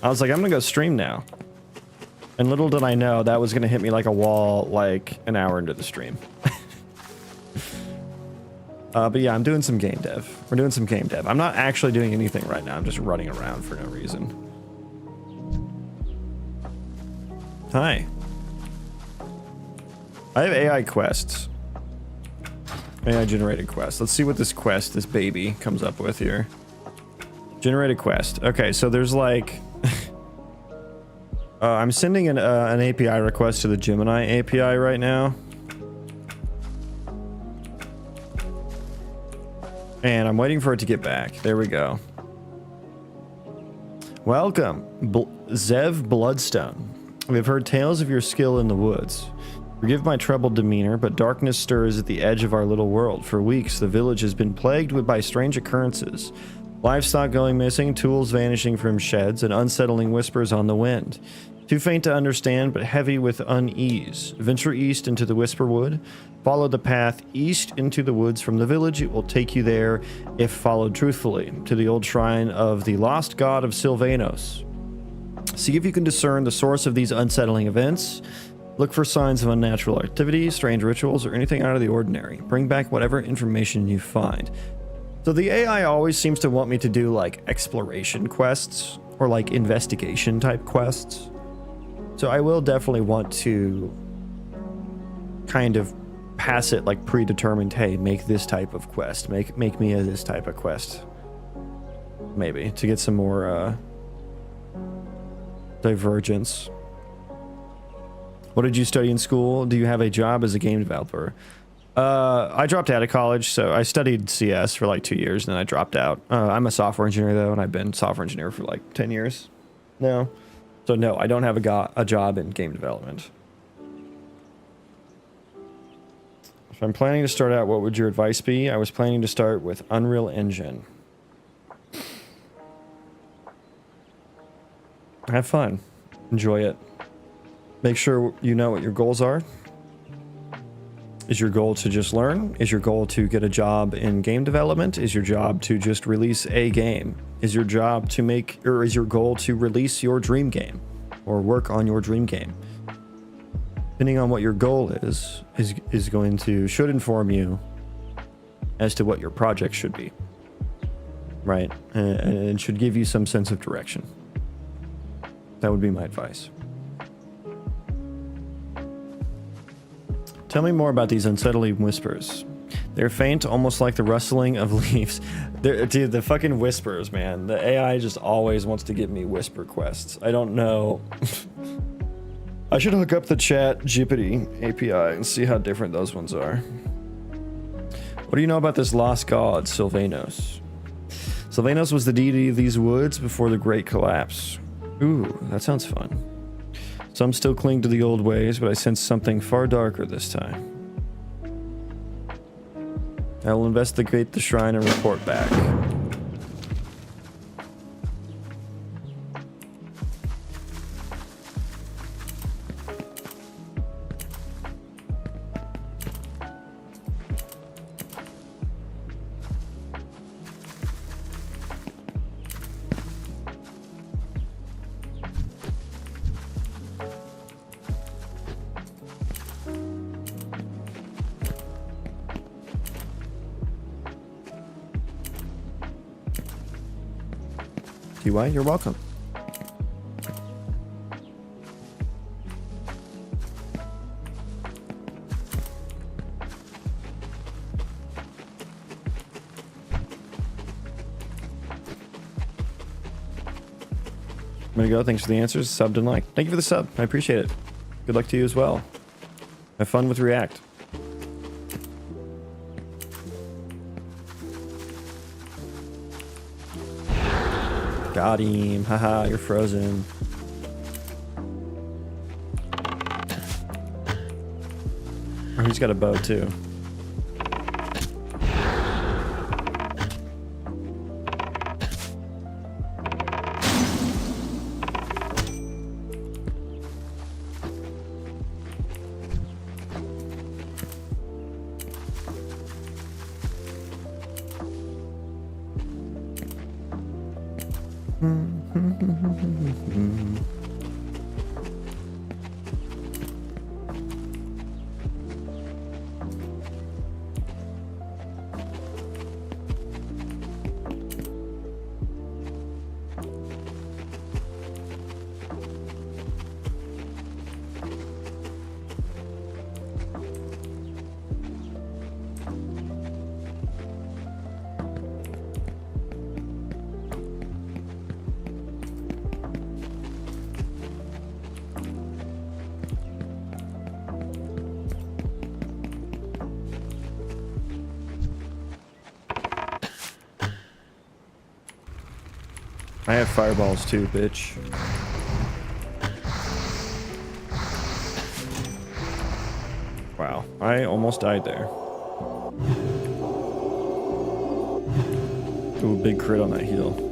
I was like, I'm gonna go stream now. And little did I know that was gonna hit me like a wall, like, an hour into the stream. But yeah, I'm doing some game dev. We're doing some game dev. I'm not actually doing anything right now. I'm just running around for no reason. Hi. I have AI quests. AI generated quest. Let's see what this quest, this baby, comes up with here. Generated quest. Okay, so there's like... I'm sending an API request to the Gemini API right now. And I'm waiting for it to get back. There we go. Welcome, Zev Bloodstone. We've heard tales of your skill in the woods. Forgive my troubled demeanor, but darkness stirs at the edge of our little world. For weeks, the village has been plagued by strange occurrences. Livestock going missing, tools vanishing from sheds, and unsettling whispers on the wind. Too faint to understand, but heavy with unease. Venture east into the Whisperwood. Follow the path east into the woods from the village. It will take you there, if followed truthfully, to the old shrine of the lost god of Sylvanos. See if you can discern the source of these unsettling events. Look for signs of unnatural activity, strange rituals, or anything out of the ordinary. Bring back whatever information you find. So the AI always seems to want me to do like exploration quests or like investigation type quests. So I will definitely want to kind of pass it like predetermined, hey, make this type of quest. Make me a this type of quest. Maybe to get some more divergence. What did you study in school? Do you have a job as a game developer? I dropped out of college, so I studied CS for like 2 years, and then I dropped out. I'm a software engineer, though, and I've been software engineer for like 10 years now. So no, I don't have a job in game development. If I'm planning to start out, what would your advice be? I was planning to start with Unreal Engine. Have fun. Enjoy it. Make sure you know what your goals are. Is your goal to just learn? Is your goal to get a job in game development? Is your job to just release a game? Is your job to make, or is your goal to release your dream game or work on your dream game? Depending on what your goal is going to, should inform you as to what your project should be, right? And should give you some sense of direction. That would be my advice. Tell me more about these unsettling whispers. They're faint, almost like the rustling of leaves. Dude, the fucking whispers, man. The AI just always wants to give me whisper quests. I don't know. I should hook up the Chat GPT API and see how different those ones are. What do you know about this lost god, Sylvanos? Sylvanos was the deity of these woods before the Great Collapse. Ooh, that sounds fun. Some still cling to the old ways, but I sense something far darker this time. I will investigate the shrine and report back. TY, you're welcome. I'm gonna go. Thanks for the answers. Subbed and like. Thank you for the sub. I appreciate it. Good luck to you as well. Have fun with React. Got him. Haha, you're frozen. Oh, he's got a bow too. I have fireballs too, bitch. Wow, I almost died there. Ooh, big crit on that heal.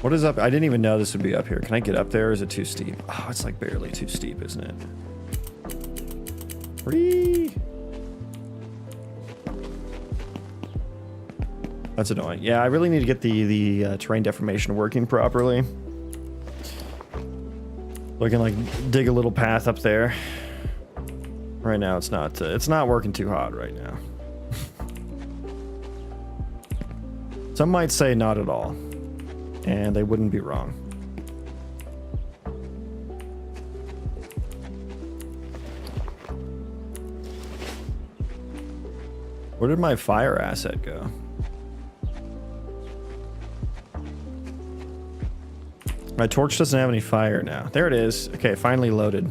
What is up? I didn't even know this would be up here. Can I get up there or is it too steep? Oh, it's like barely too steep, isn't it? Free. That's annoying. Yeah, I really need to get the terrain deformation working properly. So I can like dig a little path up there. Right now it's not working too hot right now. Some might say not at all. And they wouldn't be wrong. Where did my fire asset go? My torch doesn't have any fire now. There it is. Okay, finally loaded.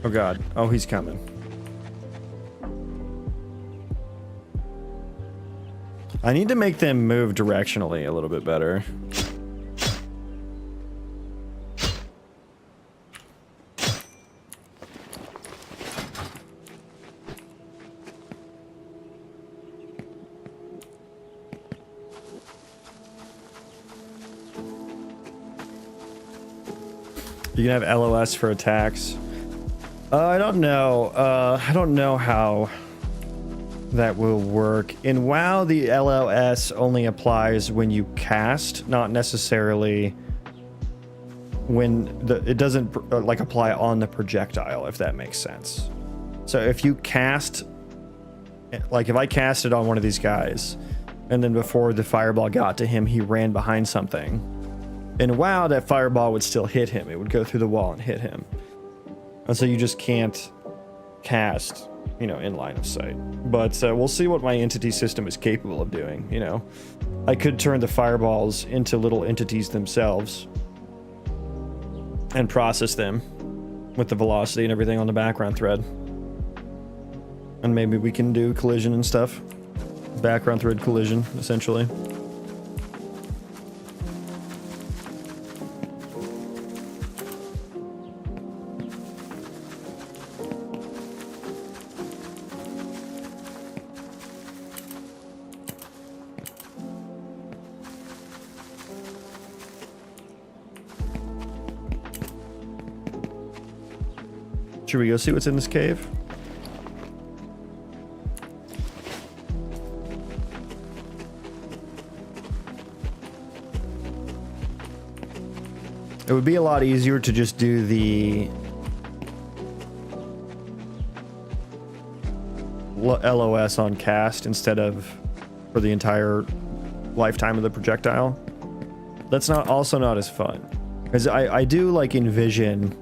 Oh god. Oh, he's coming. I need to make them move directionally a little bit better. You can have LOS for attacks. I don't know. I don't know how that will work. In WoW, the LOS only applies when you cast, not necessarily when it doesn't like apply on the projectile, if that makes sense. So if you cast, like if I casted on one of these guys, and then before the fireball got to him, he ran behind something. In WoW, that fireball would still hit him. It would go through the wall and hit him. And so you just can't cast you know, in line of sight. But we'll see what my entity system is capable of doing, you know. I could turn the fireballs into little entities themselves and process them with the velocity and everything on the background thread. And maybe we can do collision and stuff. Background thread collision, essentially. Should we go see what's in this cave? It would be a lot easier to just do the LOS on cast instead of for the entire lifetime of the projectile. That's also not as fun, because I do like envision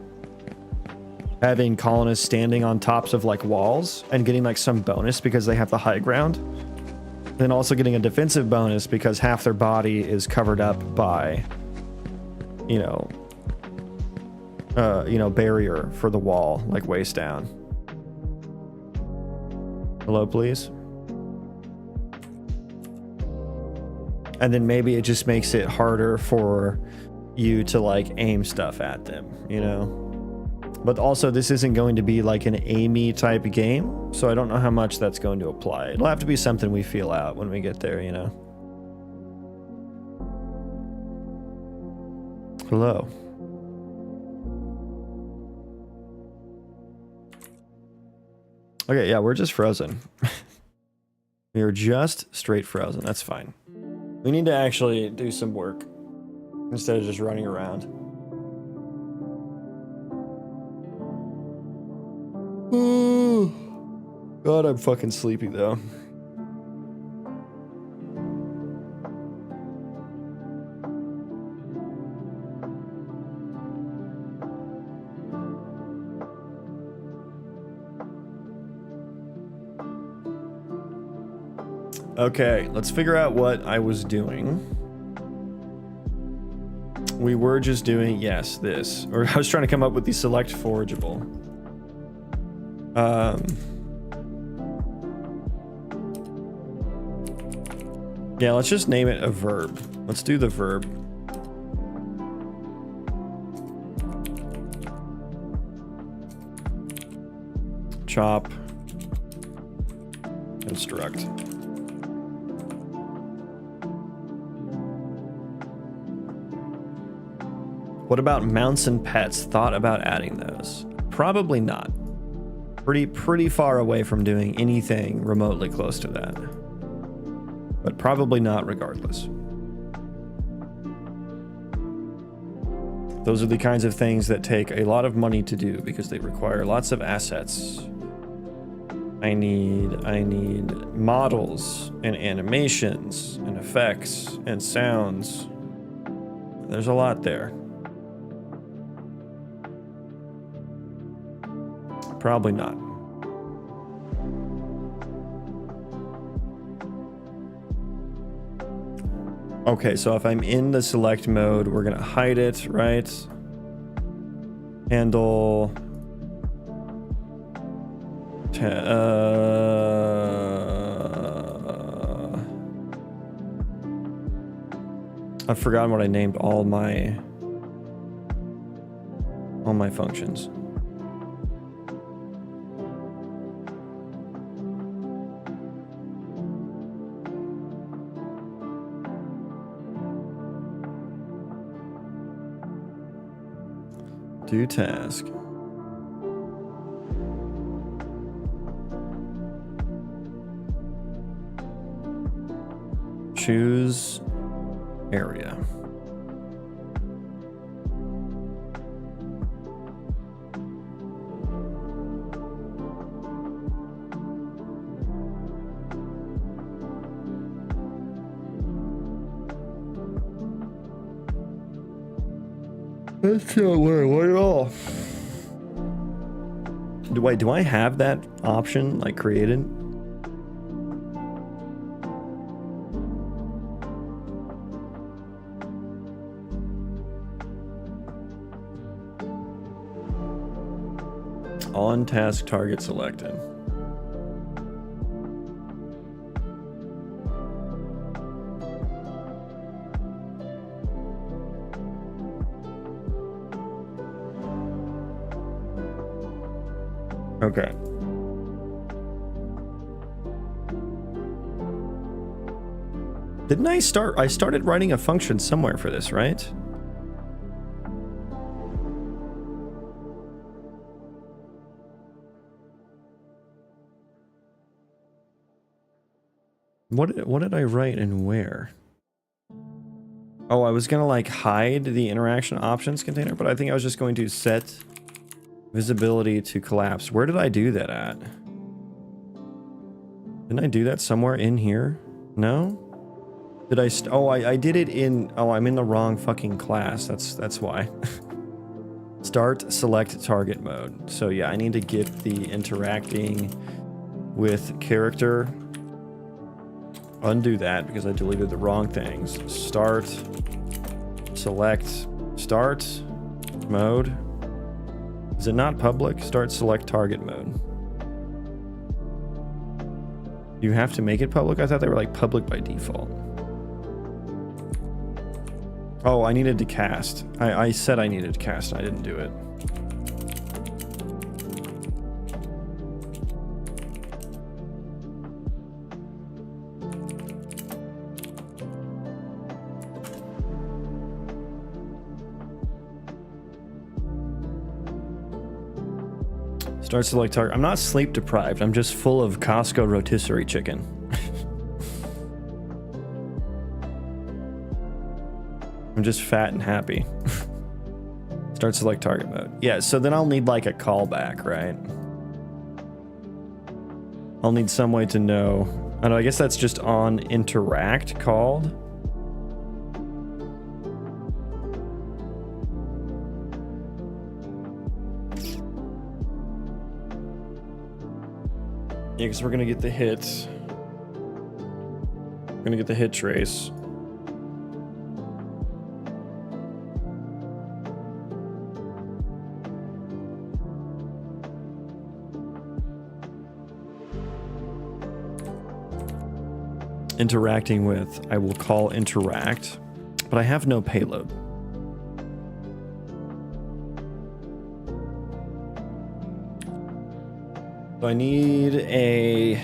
having colonists standing on tops of like walls and getting like some bonus because they have the high ground, and then also getting a defensive bonus because half their body is covered up by, you know, barrier for the wall, like waist down. Hello, please. And then maybe it just makes it harder for you to like aim stuff at them, you know? But also this isn't going to be like an aimy type game, so I don't know how much that's going to apply. It'll have to be something we feel out when we get there, you know? Hello. Okay, yeah, we're just frozen. We are just straight frozen. That's fine. We need to actually do some work instead of just running around. God, I'm fucking sleepy though. Okay, let's figure out what I was doing. We were just doing, yes, this. Or I was trying to come up with the select forageable. Yeah, let's just name it a verb. Let's do the verb. Chop. Construct. What about mounts and pets? Thought about adding those? Probably not. Pretty far away from doing anything remotely close to that. But probably not regardless. Those are the kinds of things that take a lot of money to do because they require lots of assets. I need models and animations and effects and sounds. There's a lot there. Probably not. Okay, so if I'm in the select mode, we're gonna hide it, right? Handle. I've forgotten what I named all my functions. Do task. Choose area. That's not what I want at all. Do I have that option like created? On task target selected. Okay. Didn't I started writing a function somewhere for this, right? What did I write and where? Oh, I was gonna like hide the interaction options container, but I think I was just going to set visibility to collapse. Where did I do that at? Didn't I do that somewhere in here? No? Did I I did it in, oh, I'm in the wrong fucking class. That's why. Start select target mode. So yeah, I need to get the interacting with character. Undo that because I deleted the wrong things. Start select start mode. Is it not public? Start select target mode. You have to make it public? I thought they were like public by default. Oh, I needed to cast. I said I needed to cast and I didn't do it. Start select target. I'm not sleep deprived. I'm just full of Costco rotisserie chicken. I'm just fat and happy. Start select target mode. Yeah, so then I'll need like a callback, right? I'll need some way to know. I don't know, I guess that's just on interact called. Yeah, because we're gonna get the hits. We're gonna get the hit trace. Interacting with, I will call interact, but I have no payload. So I need a...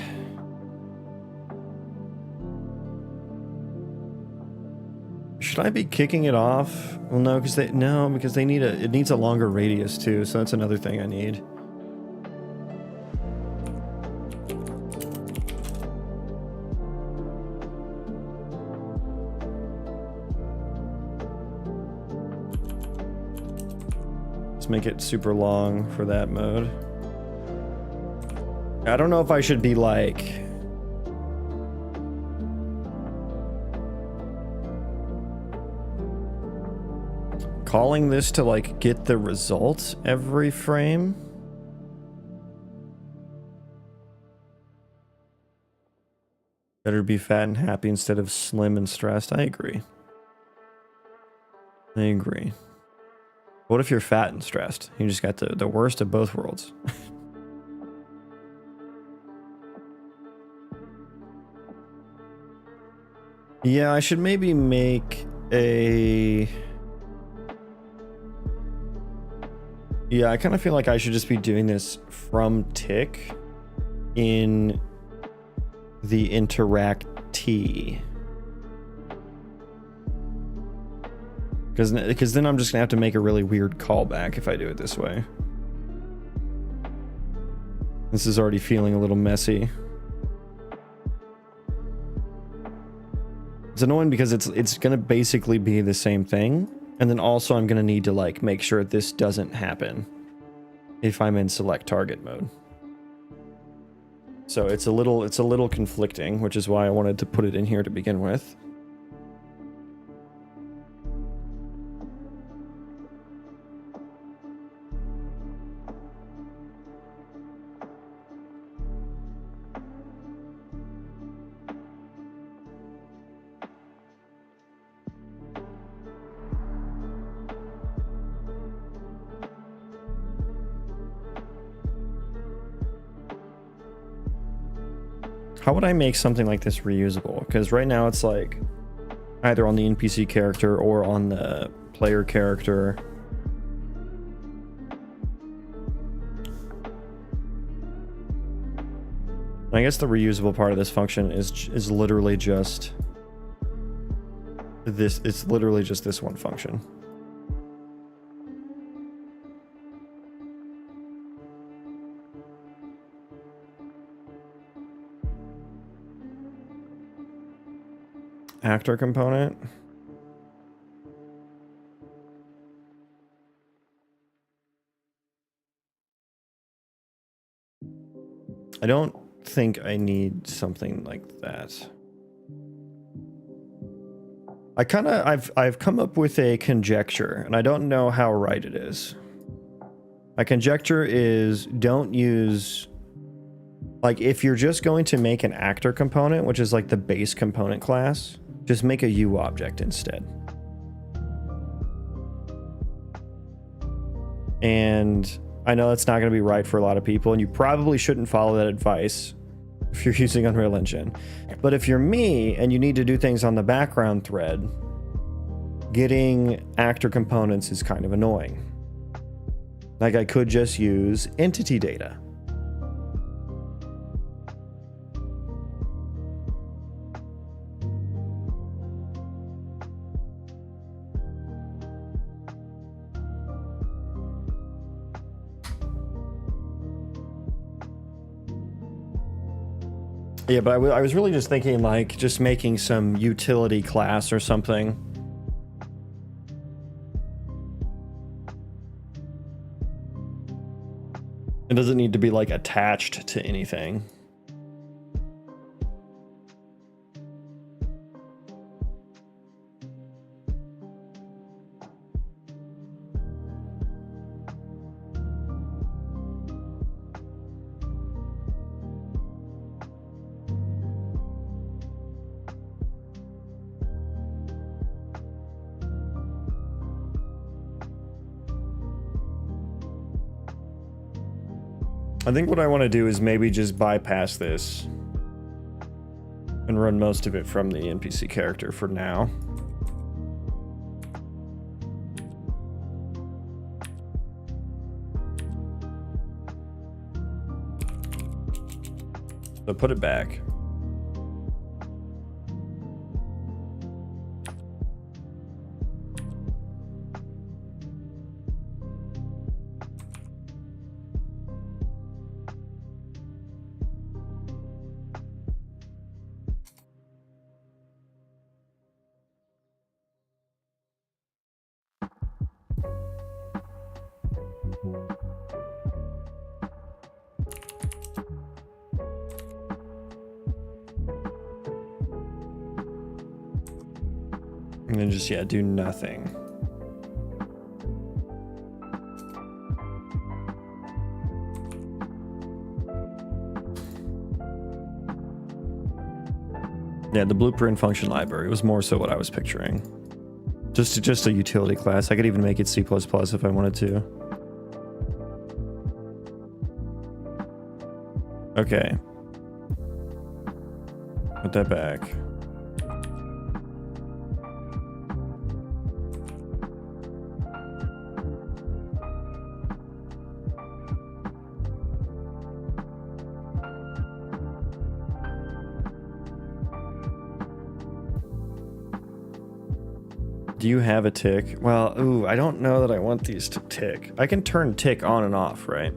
Should I be kicking it off? Well, no, because they need it needs a longer radius too, so that's another thing I need. Let's make it super long for that mode. I don't know if I should be like... calling this to like get the results every frame. Better be fat and happy instead of slim and stressed. I agree. I agree. What if you're fat and stressed? You just got the worst of both worlds. Yeah, I should maybe make a... Yeah, I kind of feel like I should just be doing this from tick in the interact T. Because then I'm just gonna have to make a really weird callback if I do it this way. This is already feeling a little messy. It's annoying because it's gonna basically be the same thing, and then also I'm gonna need to like make sure this doesn't happen if I'm in select target mode. So it's a little conflicting, which is why I wanted to put it in here to begin with. How would I make something like this reusable? Because right now it's like either on the NPC character or on the player character. I guess the reusable part of this function is literally just this. It's literally just this one function. Actor component. I don't think I need something like that. I've come up with a conjecture, and I don't know how right it is. My conjecture is don't use, like, if you're just going to make an actor component, which is like the base component class, just make a U object instead. And I know that's not going to be right for a lot of people, and you probably shouldn't follow that advice if you're using Unreal Engine. But if you're me and you need to do things on the background thread, getting actor components is kind of annoying. Like, I could just use entity data. Yeah, but I was really just thinking, like, just making some utility class or something. It doesn't need to be, like, attached to anything. I think what I want to do is maybe just bypass this and run most of it from the NPC character for now. So put it back. And then just, yeah, do nothing. Yeah, the blueprint function library was more so what I was picturing. Just a utility class. I could even make it C++ if I wanted to. Okay. Put that back. Do you have a tick? Well, ooh, I don't know that I want these to tick. I can turn tick on and off, right?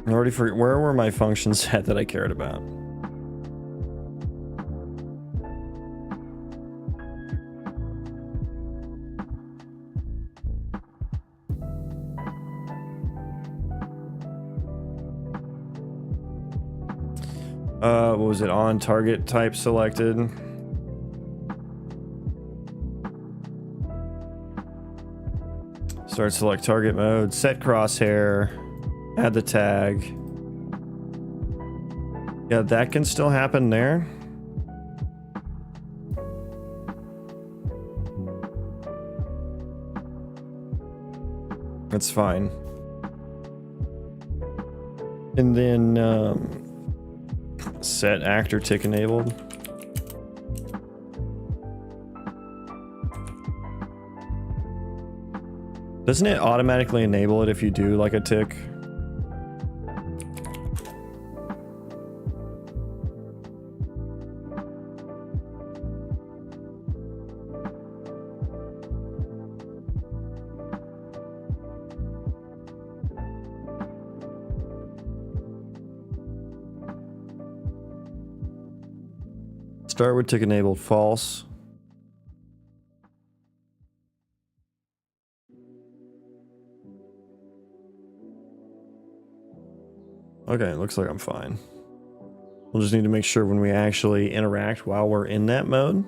I already forget, where were my functions set that I cared about? What was it? On target type selected. Start select target mode, set crosshair, add the tag. Yeah, that can still happen there. That's fine. And then set actor tick enabled. Doesn't it automatically enable it if you do like a tick? Start with tick enabled false. Okay, it looks like I'm fine. We'll just need to make sure when we actually interact while we're in that mode.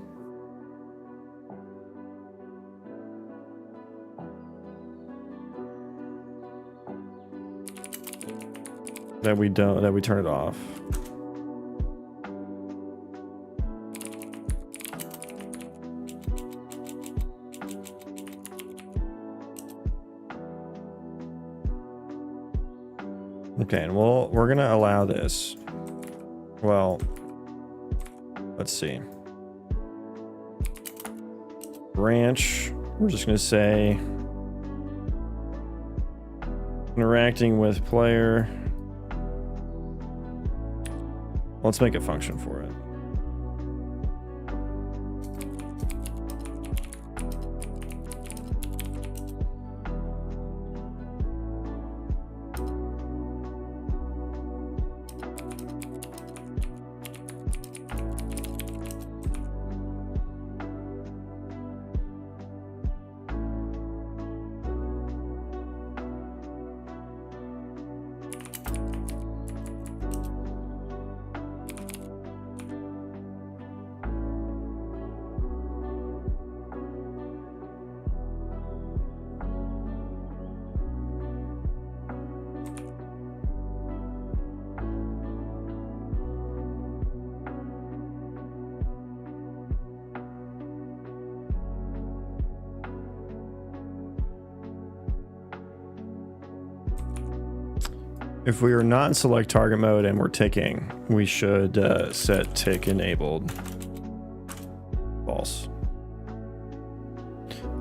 That we turn it off. Okay, and we're gonna allow this. Well, let's see. Branch, we're just gonna say interacting with player. Let's make a function for it. If we are not in select target mode and we're ticking, we should set tick enabled false.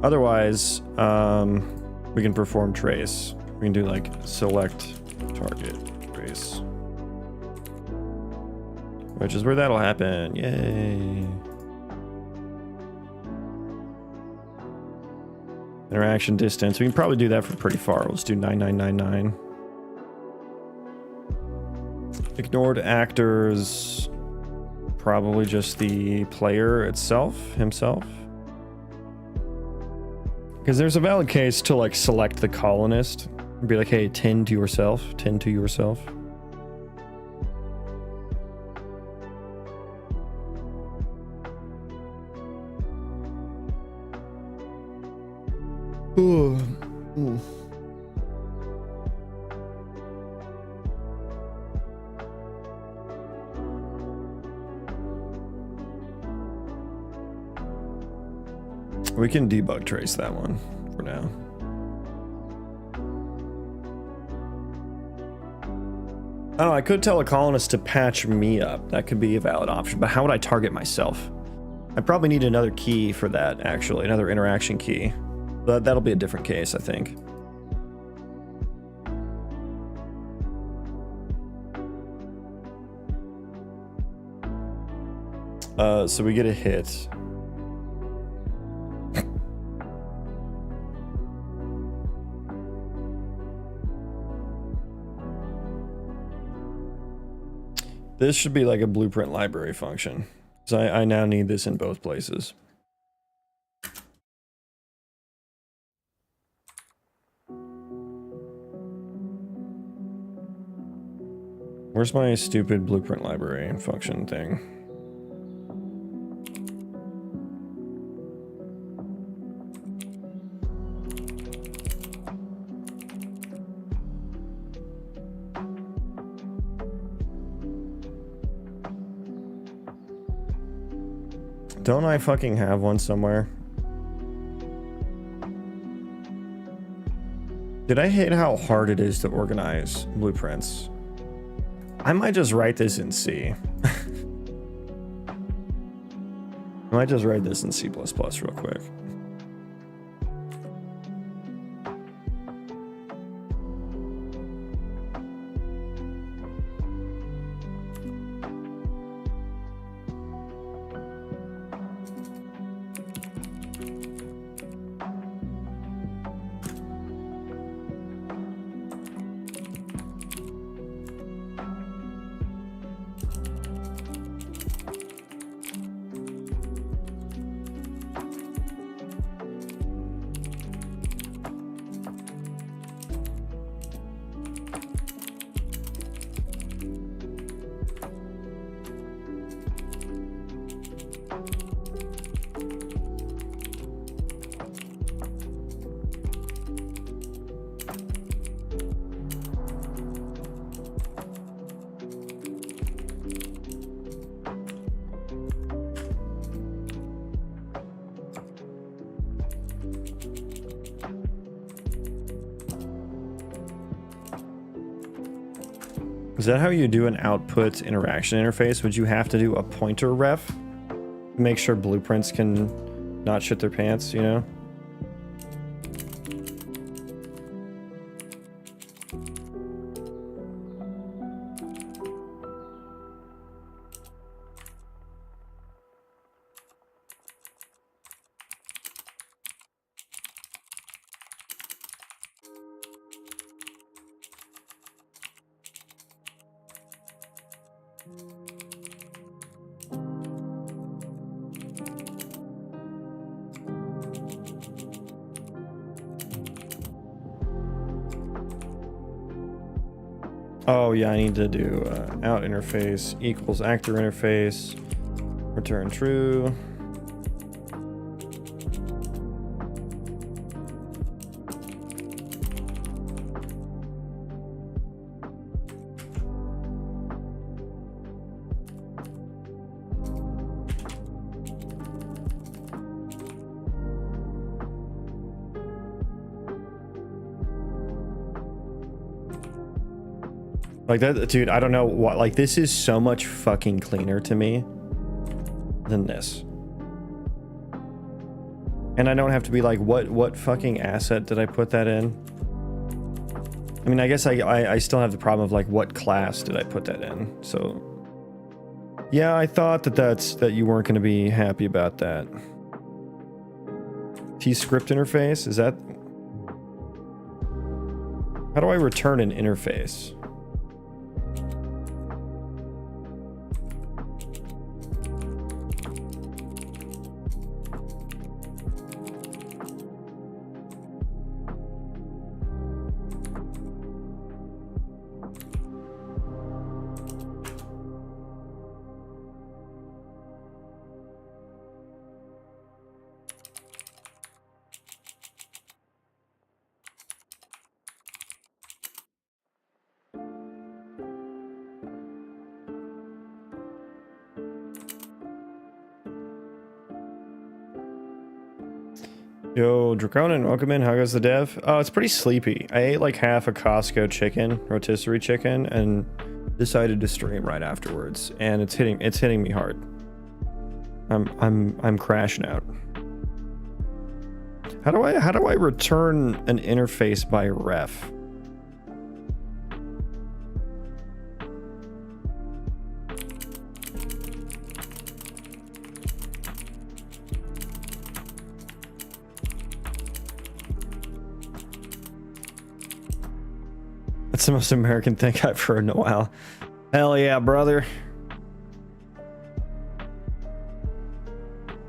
Otherwise, we can perform trace. We can do like select target trace, which is where that'll happen. Yay. Interaction distance. We can probably do that from pretty far. Let's do 9999. Ignored actors, probably just the player himself. Because there's a valid case to like select the colonist and be like, hey, tend to yourself. Ooh. Ooh. We can debug trace that one for now. I don't know, I could tell a colonist to patch me up. That could be a valid option, but how would I target myself? I probably need another key for that, actually, another interaction key. But that'll be a different case, I think. So we get a hit. This should be like a blueprint library function. So I now need this in both places. Where's my stupid blueprint library function thing? Don't I fucking have one somewhere? Did I hate how hard it is to organize blueprints? I might just write this in C. I might just write this in C++ real quick. Is that how you do an output interaction interface? Would you have to do a pointer ref? Make sure blueprints can not shit their pants, you know? Oh yeah, I need to do out interface equals actor interface, return true. Like that, dude, I don't know what, like this is so much fucking cleaner to me than this. And I don't have to be like, what fucking asset did I put that in? I mean, I guess I still have the problem of like, what class did I put that in? So yeah, I thought that you weren't going to be happy about that. T-script interface, is that? How do I return an interface? Yo, Draconin, welcome in. How goes the dev? Oh, it's pretty sleepy. I ate like half a Costco chicken, rotisserie chicken, and decided to stream right afterwards. And it's hitting me hard. I'm crashing out. How do I return an interface by ref? That's the most American thing I've heard in a while. Hell yeah, brother.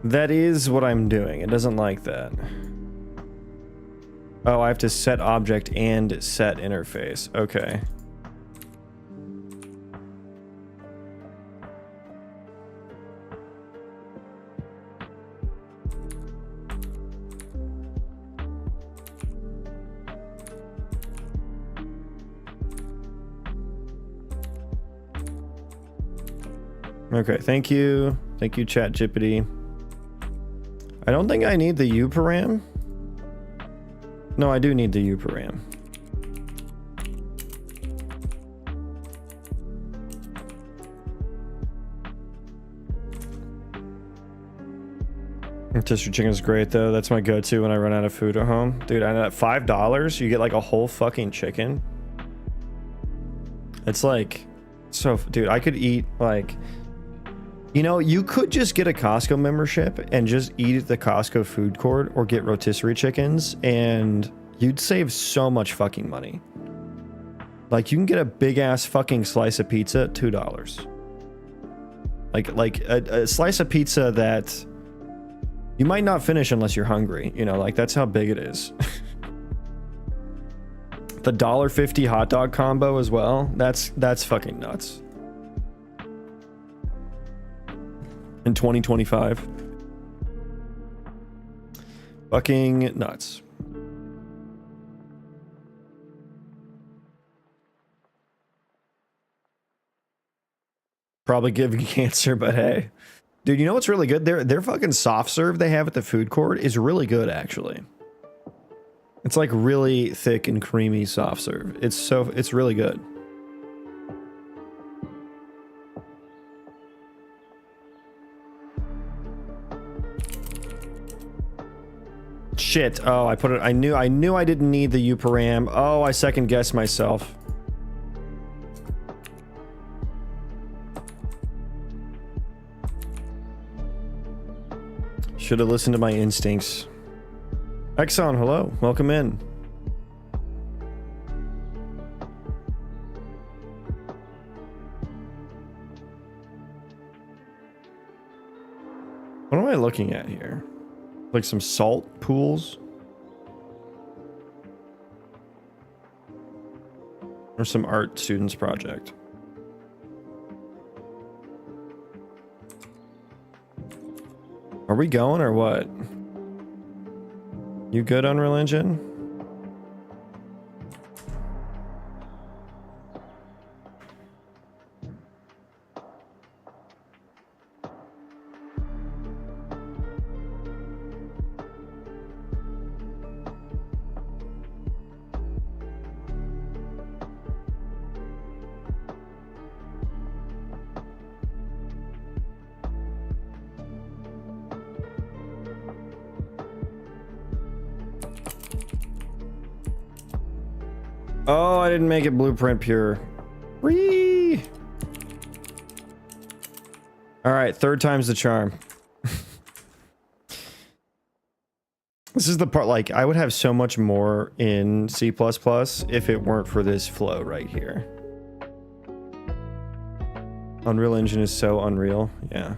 That is what I'm doing. It doesn't like that. Oh, I have to set object and set interface. Okay. Okay, thank you. Thank you, ChatGPT. I don't think I need the U param. No, I do need the U param. Rotisserie chicken is great though. That's my go-to when I run out of food at home. Dude, I know at $5 you get like a whole fucking chicken. It's like, so dude, I could eat like, you know, you could just get a Costco membership and just eat at the Costco food court or get rotisserie chickens and you'd save so much fucking money. Like you can get a big ass fucking slice of pizza at $2. Like a slice of pizza that you might not finish unless you're hungry, you know, like that's how big it is. The $1.50 hot dog combo as well. That's fucking nuts. In 2025. Fucking nuts. Probably give you cancer, but hey. Dude, you know what's really good? Their fucking soft serve they have at the food court is really good, actually. It's like really thick and creamy soft serve. It's really good. Shit. Oh, I put it. I knew I didn't need the U param. Oh, I second guessed myself. Should have listened to my instincts. Exxon, hello. Welcome in. What am I looking at here? Like some salt pools? Or some art students project? Are we going or what? You good, Unreal Engine? Oh, I didn't make it blueprint pure. Whee! All right, third time's the charm. This is the part, like, I would have so much more in C++ if it weren't for this flow right here. Unreal Engine is so unreal. Yeah.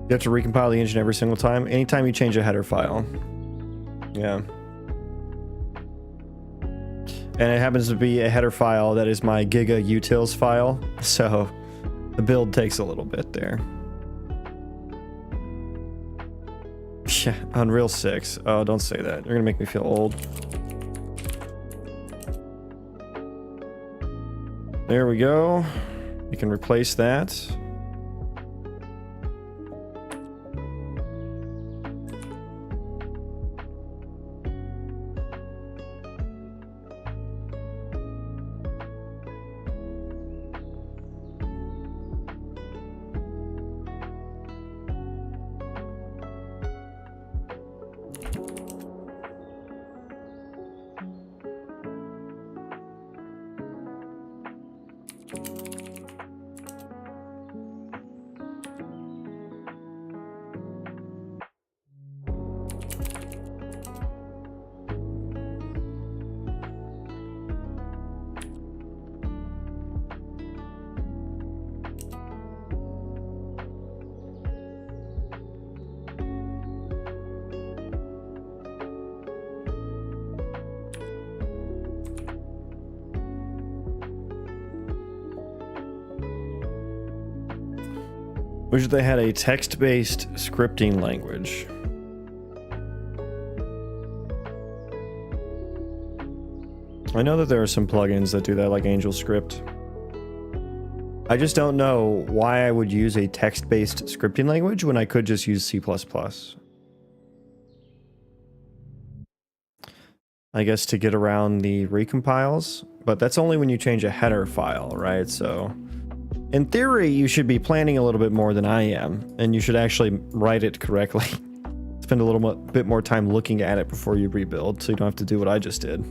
You have to recompile the engine every single time. Anytime you change a header file. Yeah. And it happens to be a header file that is my Giga utils file. So the build takes a little bit there. Yeah, Unreal 6. Oh, don't say that. You're gonna make me feel old. There we go. We can replace that. Wish they had a text-based scripting language. I know that there are some plugins that do that, like AngelScript. I just don't know why I would use a text-based scripting language when I could just use C++. I guess to get around the recompiles, but that's only when you change a header file, right? So in theory, you should be planning a little bit more than I am, and you should actually write it correctly. Spend a little bit more time looking at it before you rebuild, so you don't have to do what I just did.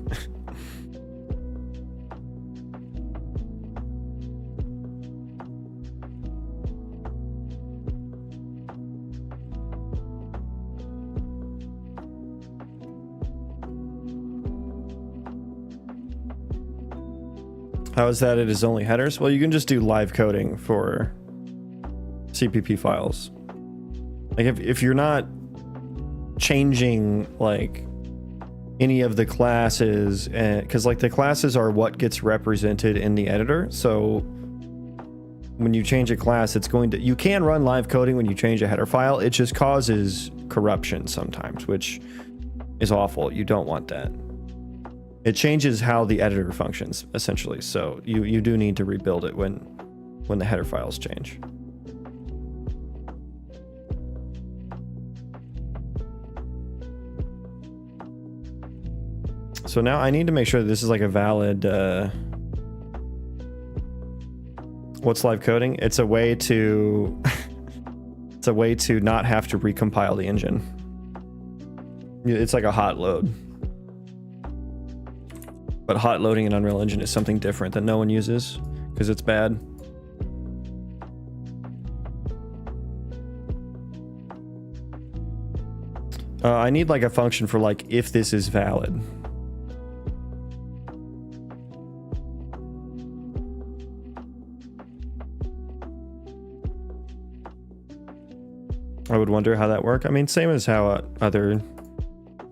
How is that it is only headers? Well, you can just do live coding for CPP files. Like if you're not changing like any of the classes, because like the classes are what gets represented in the editor. So when you change a class, it's going to, you can run live coding when you change a header file. It just causes corruption sometimes, which is awful. You don't want that. It changes how the editor functions, essentially. So you do need to rebuild it when the header files change. So now I need to make sure that this is like a valid... what's live coding? It's a way to... it's a way to not have to recompile the engine. It's like a hot load. But hot loading in Unreal Engine is something different that no one uses because it's bad. I need like a function for like if this is valid. I would wonder how that works. I mean, same as how other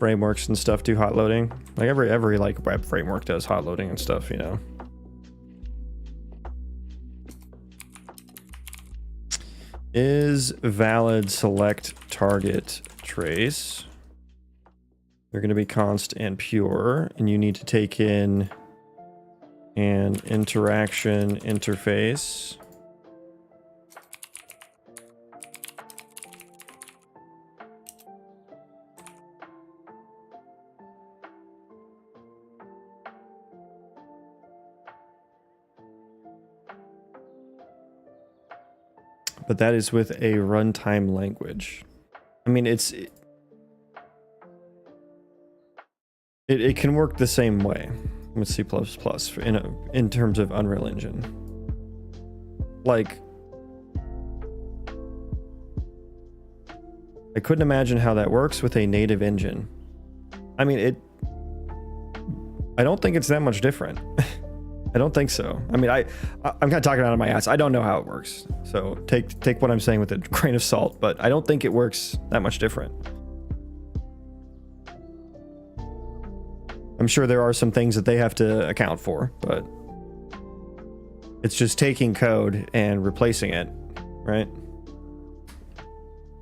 frameworks and stuff do hot loading. Like every like web framework does hot loading and stuff, you know. Is valid select target trace. They're going to be const and pure, and you need to take in an interaction interface. But that is with a runtime language. I mean, it can work the same way with C++ in terms of Unreal Engine. Like, I couldn't imagine how that works with a native engine. I mean, I don't think it's that much different. I don't think so. I mean, I'm kind of talking out of my ass. I don't know how it works. So take what I'm saying with a grain of salt, but I don't think it works that much different. I'm sure there are some things that they have to account for, but it's just taking code and replacing it, right?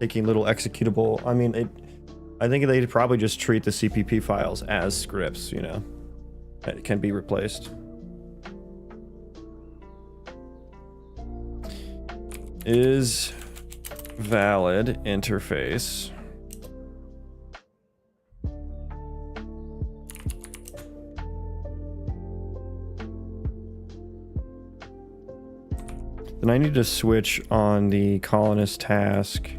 Taking little executable. I mean, I think they'd probably just treat the CPP files as scripts, you know, that can be replaced. Is valid interface. Then I need to switch on the colonist task.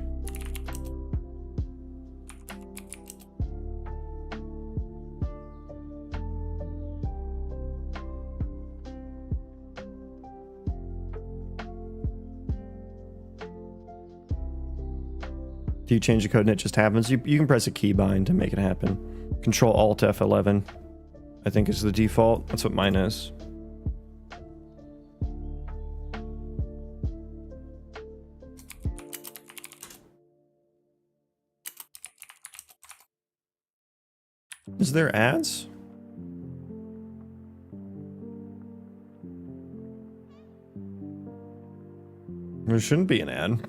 Do you change the code and it just happens? You can press a keybind to make it happen. Control Alt F11, I think is the default. That's what mine is. Is there ads? There shouldn't be an ad.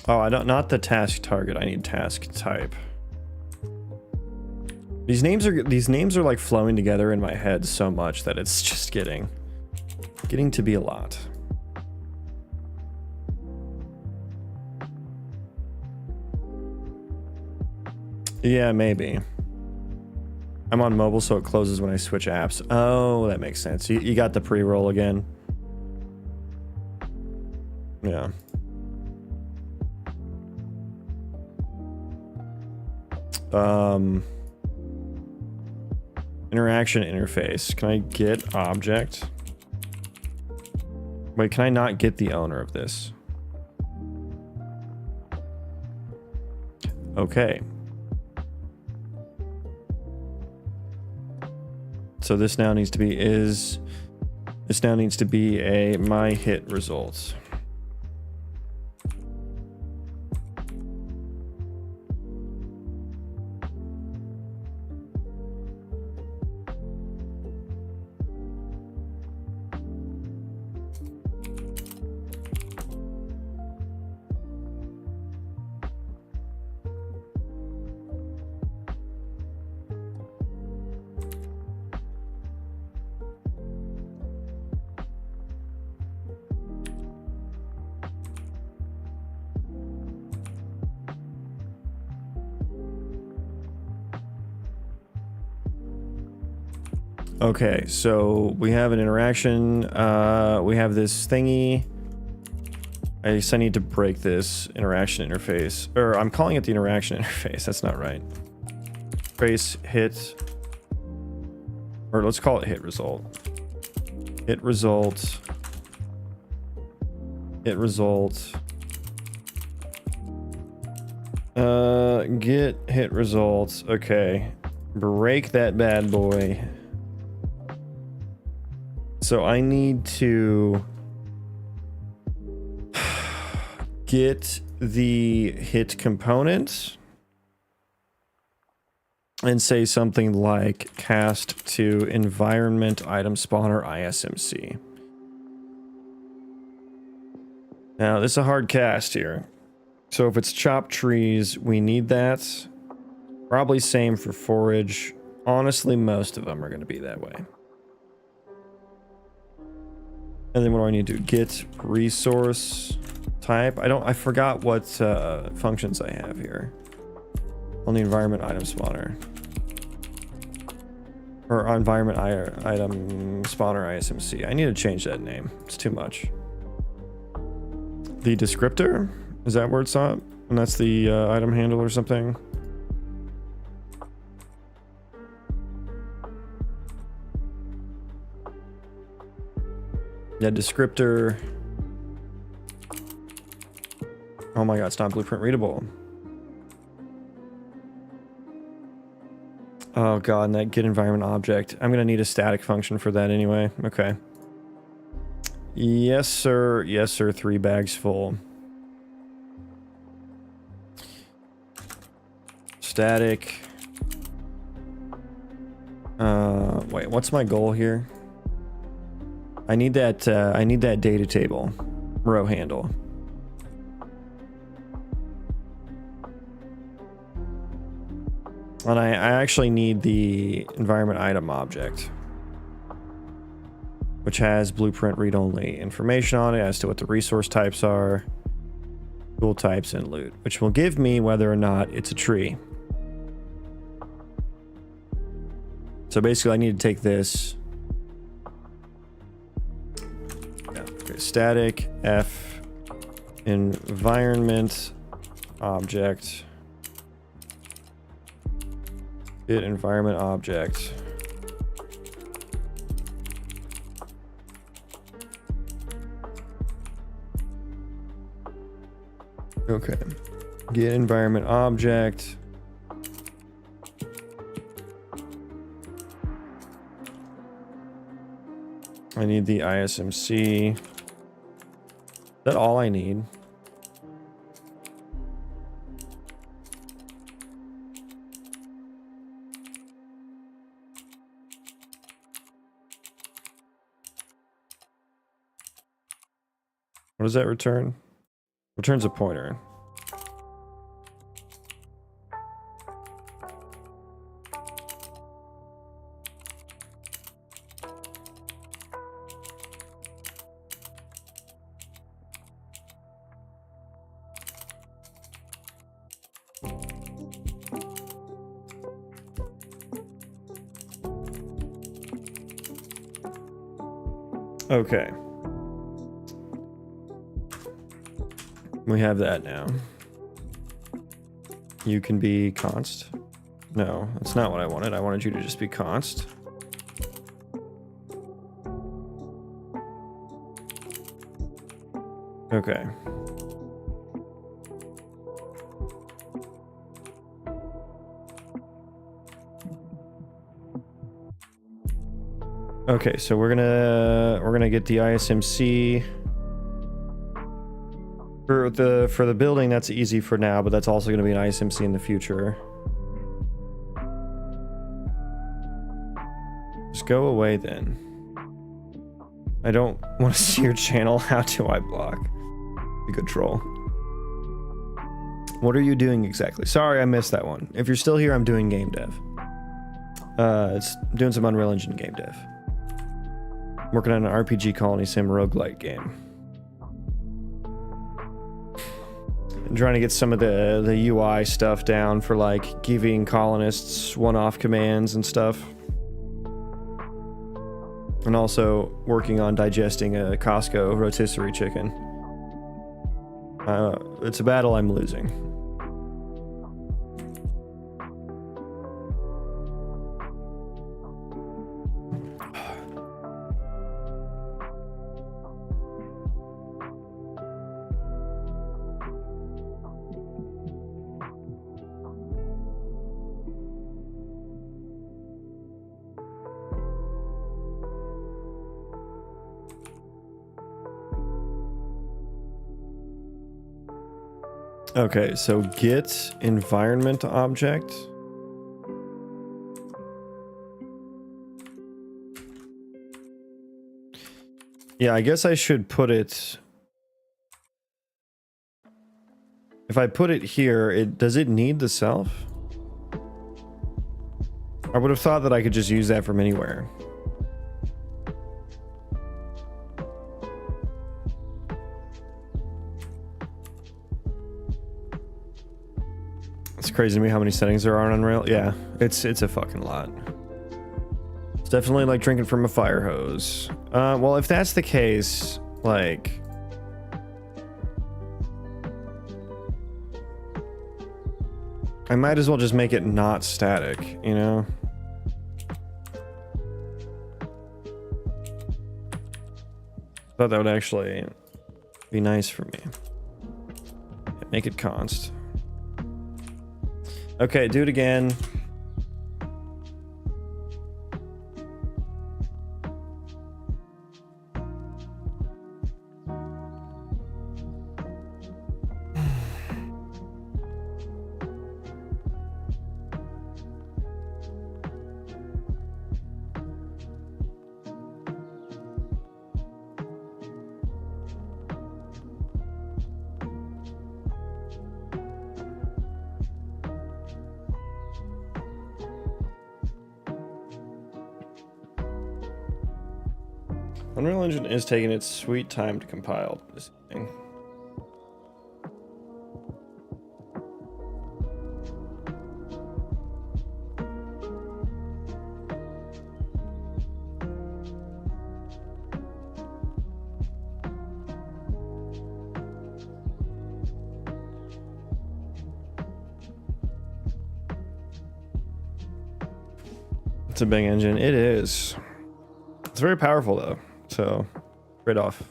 Oh, I don't, not the task target. I need task type. These names are like flowing together in my head so much that it's just getting to be a lot. Yeah, maybe. I'm on mobile, so it closes when I switch apps. Oh, that makes sense. You got the pre-roll again. Yeah. Interaction interface. Can I get object? Wait, can I not get the owner of this? Okay. So this now needs to be a my hit results. Okay, so we have an interaction. We have this thingy. I guess I need to break this interaction interface. Or I'm calling it the interaction interface. That's not right. Trace hit. Or let's call it hit result. Hit result. Hit result. Get hit results. Okay. Break that bad boy. So I need to get the hit component and say something like cast to environment item spawner ISMC. Now this is a hard cast here. So if it's chop trees, we need that. Probably same for forage. Honestly, most of them are going to be that way. And then what do I need to do? Get resource type. I forgot what functions I have here. On the environment item spawner. Or environment item spawner ISMC. I need to change that name. It's too much. The descriptor? Is that where it's at? And that's the item handle or something? Yeah, descriptor. Oh my god, it's not blueprint readable. Oh god, and that get environment object. I'm gonna need a static function for that anyway. Okay. Yes, sir. Yes, sir. 3 bags full. Static. Wait, what's my goal here? I need that data table row handle. And I actually need the environment item object, which has blueprint read-only information on it as to what the resource types are, tool types, and loot, which will give me whether or not it's a tree. So basically I need to take this. Okay, static F environment object. Get environment object. Okay. Get environment object. I need the ISMC. Is that all I need? What does that return? Returns a pointer. Okay. We have that now. You can be const. No, that's not what I wanted. I wanted you to just be const. Okay. Okay, so we're gonna get the ISMC for the building. That's easy for now, but that's also gonna be an ISMC in the future. Just go away then. I don't want to see your channel. How do I block? Be good troll. What are you doing exactly? Sorry, I missed that one. If you're still here, I'm doing game dev. It's doing some Unreal Engine game dev. Working on an RPG Colony Sim Roguelite game. I'm trying to get some of the UI stuff down for like giving colonists one-off commands and stuff. And also working on digesting a Costco rotisserie chicken. It's a battle I'm losing. Okay, so get environment object. Yeah, I guess I should put it... If I put it here, does it need the self? I would have thought that I could just use that from anywhere. It's crazy to me how many settings there are on Unreal. Yeah, it's a fucking lot. It's definitely like drinking from a fire hose. Well, if that's the case, like... I might as well just make it not static, you know? Thought that would actually be nice for me. Make it const. Okay, do it again. Unreal Engine is taking its sweet time to compile this thing. It's a big engine. It is. It's very powerful though. So, right off.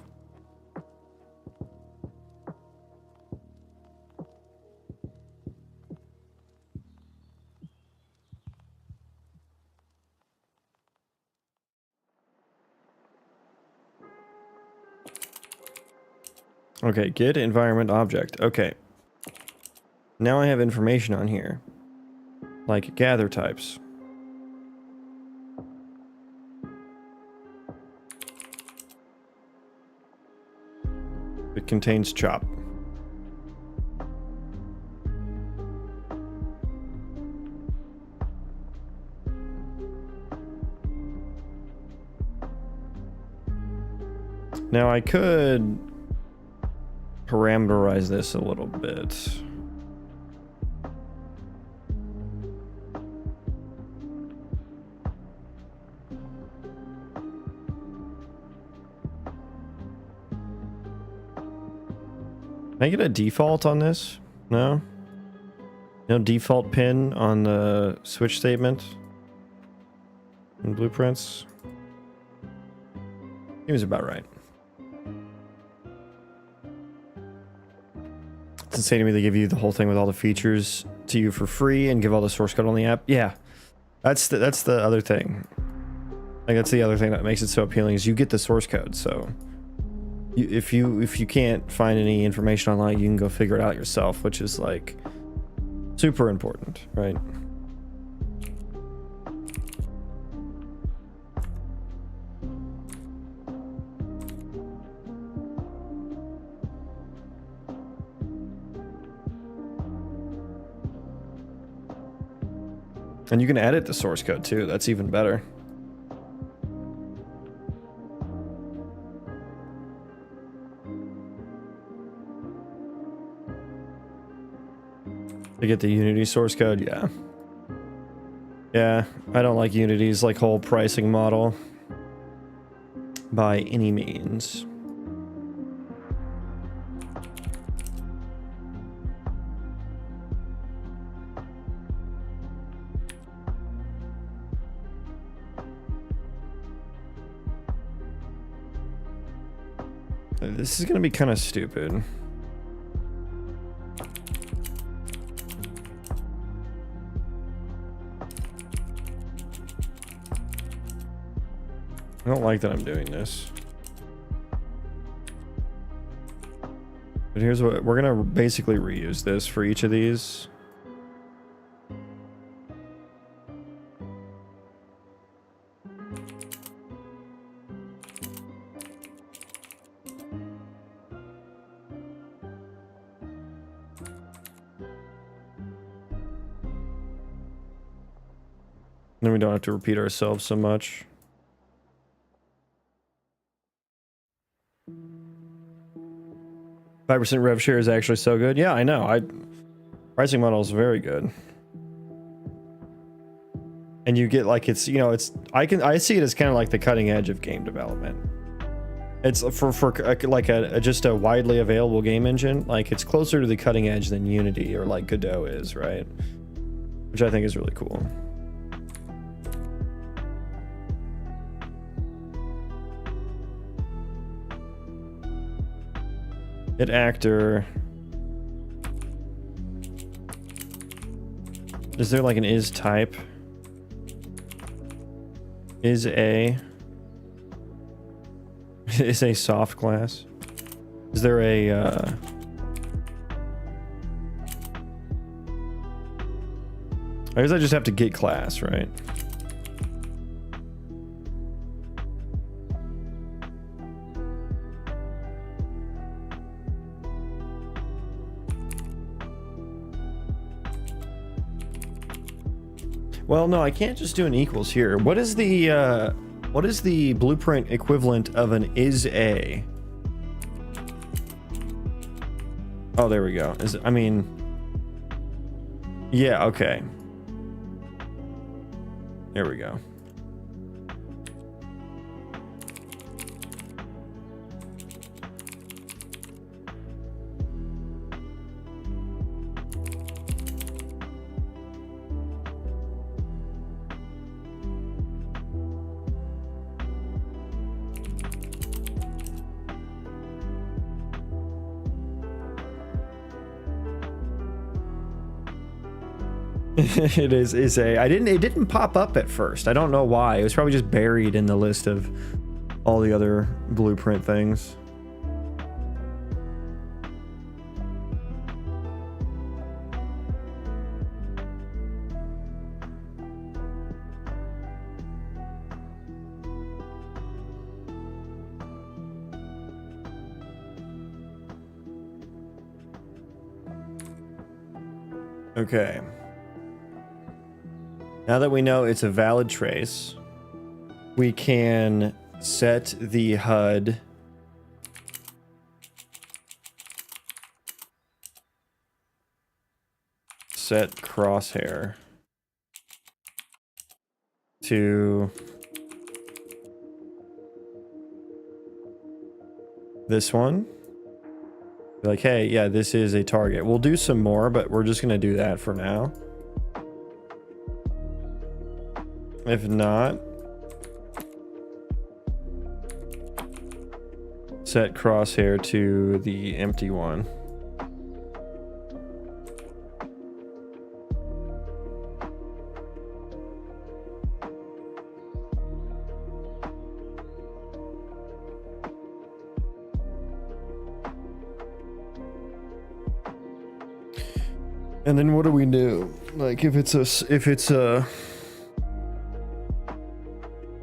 Okay, get environment object. Okay. Now I have information on here. Like gather types. It contains chop. Now I could parameterize this a little bit. Can I get a default on this? No? No default pin on the switch statement in blueprints? Seems about right. It's insane to me they give you the whole thing with all the features to you for free and give all the source code on the app. Yeah, that's the other thing. Like that's the other thing that makes it so appealing is you get the source code. So if you can't find any information online, you can go figure it out yourself, which is like super important, right? And you can edit the source code too. That's even better. To get the Unity source code, yeah. Yeah, I don't like Unity's like whole pricing model by any means. This is gonna be kind of stupid. I don't like that I'm doing this. But here's what we're gonna basically reuse this for each of these. Then we don't have to repeat ourselves so much. %5 rev share is actually so good. Yeah, I know. Pricing model is very good. And you get like it's, you know, it's I see it as kind of like the cutting edge of game development. It's for like just a widely available game engine. Like it's closer to the cutting edge than Unity or like Godot is, right? Which I think is really cool. Hit actor. Is there like an is type? Is a soft class? Is there a I guess I just have to get class, right? Well, no, I can't just do an equals here. What is the blueprint equivalent of an is a? Oh, there we go. I mean, yeah, okay. There we go. It is a. It didn't pop up at first. I don't know why. It was probably just buried in the list of all the other blueprint things. Okay. Now that we know it's a valid trace, we can set the HUD set crosshair to this one. Be like, hey, yeah, this is a target. We'll do some more, but we're just gonna do that for now. If not, set crosshair to the empty one. And then what do we do? Like if it's a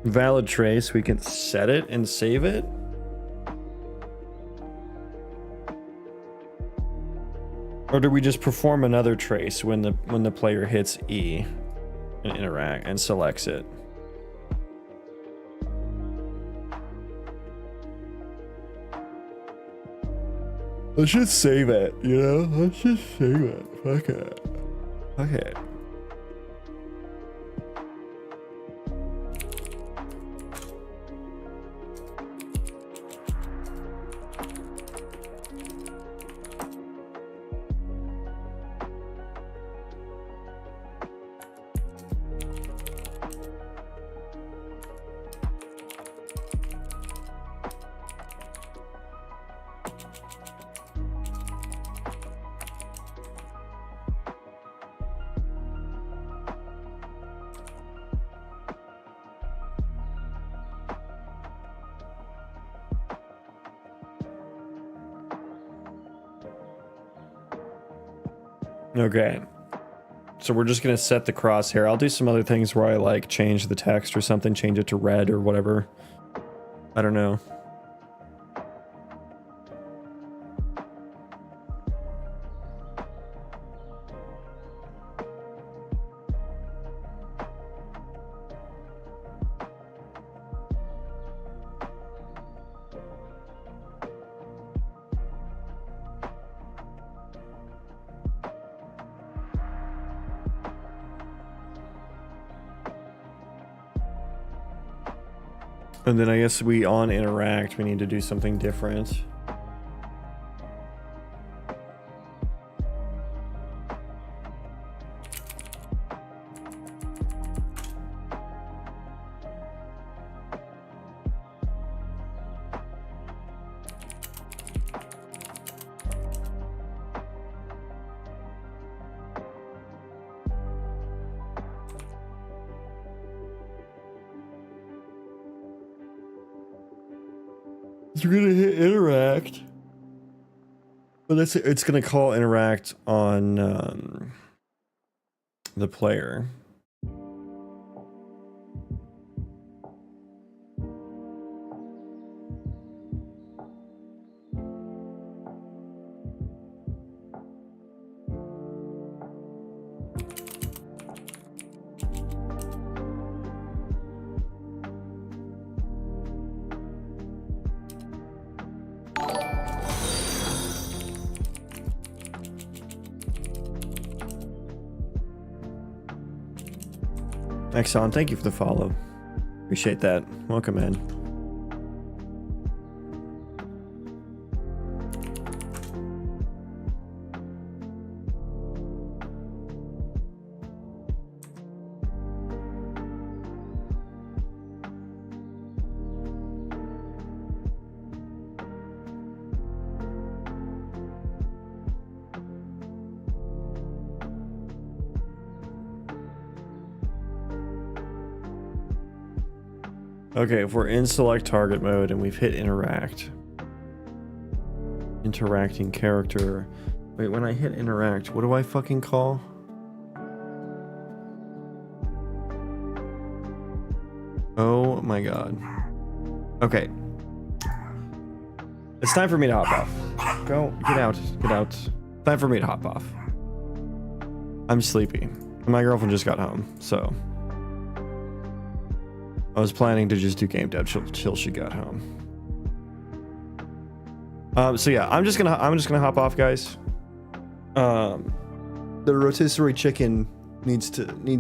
valid trace, we can set it and save it. Or do we just perform another trace when the player hits E and interact and selects it? Let's just save it, you know? Let's just save it. Fuck it. Fuck it. Okay, so we're just gonna set the crosshair. I'll do some other things where I like change the text or something, change it to red or whatever. I don't know. And then I guess on interact, we need to do something different. You're gonna hit interact, but it's gonna call interact on the player. Exxon, thank you for the follow. Appreciate that. Welcome in. Okay, if we're in select target mode and we've hit interact. Interacting character. Wait, when I hit interact, what do I fucking call? Oh my god. Okay. It's time for me to hop off. Go, get out, get out. Time for me to hop off. I'm sleepy. My girlfriend just got home, so I was planning to just do game dev till she got home. So yeah, I'm just gonna hop off, guys. The rotisserie chicken needs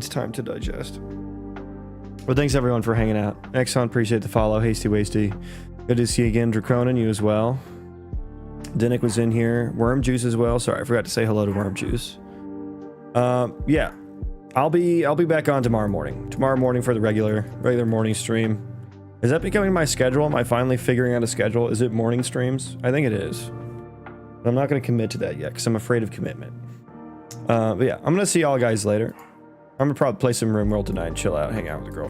time to digest. Well, thanks everyone for hanging out. Exxon, appreciate the follow. Hasty Wasty, good to see you again. Draconin, you as well. Dinnick was in here. Worm Juice as well. Sorry, I forgot to say hello to Worm Juice. Yeah, I'll be back on tomorrow morning. Tomorrow morning for the regular morning stream. Is that becoming my schedule? Am I finally figuring out a schedule? Is it morning streams? I think it is. But I'm not going to commit to that yet because I'm afraid of commitment. But yeah, I'm going to see y'all guys later. I'm going to probably play some RimWorld tonight and chill out, hang out with the girl.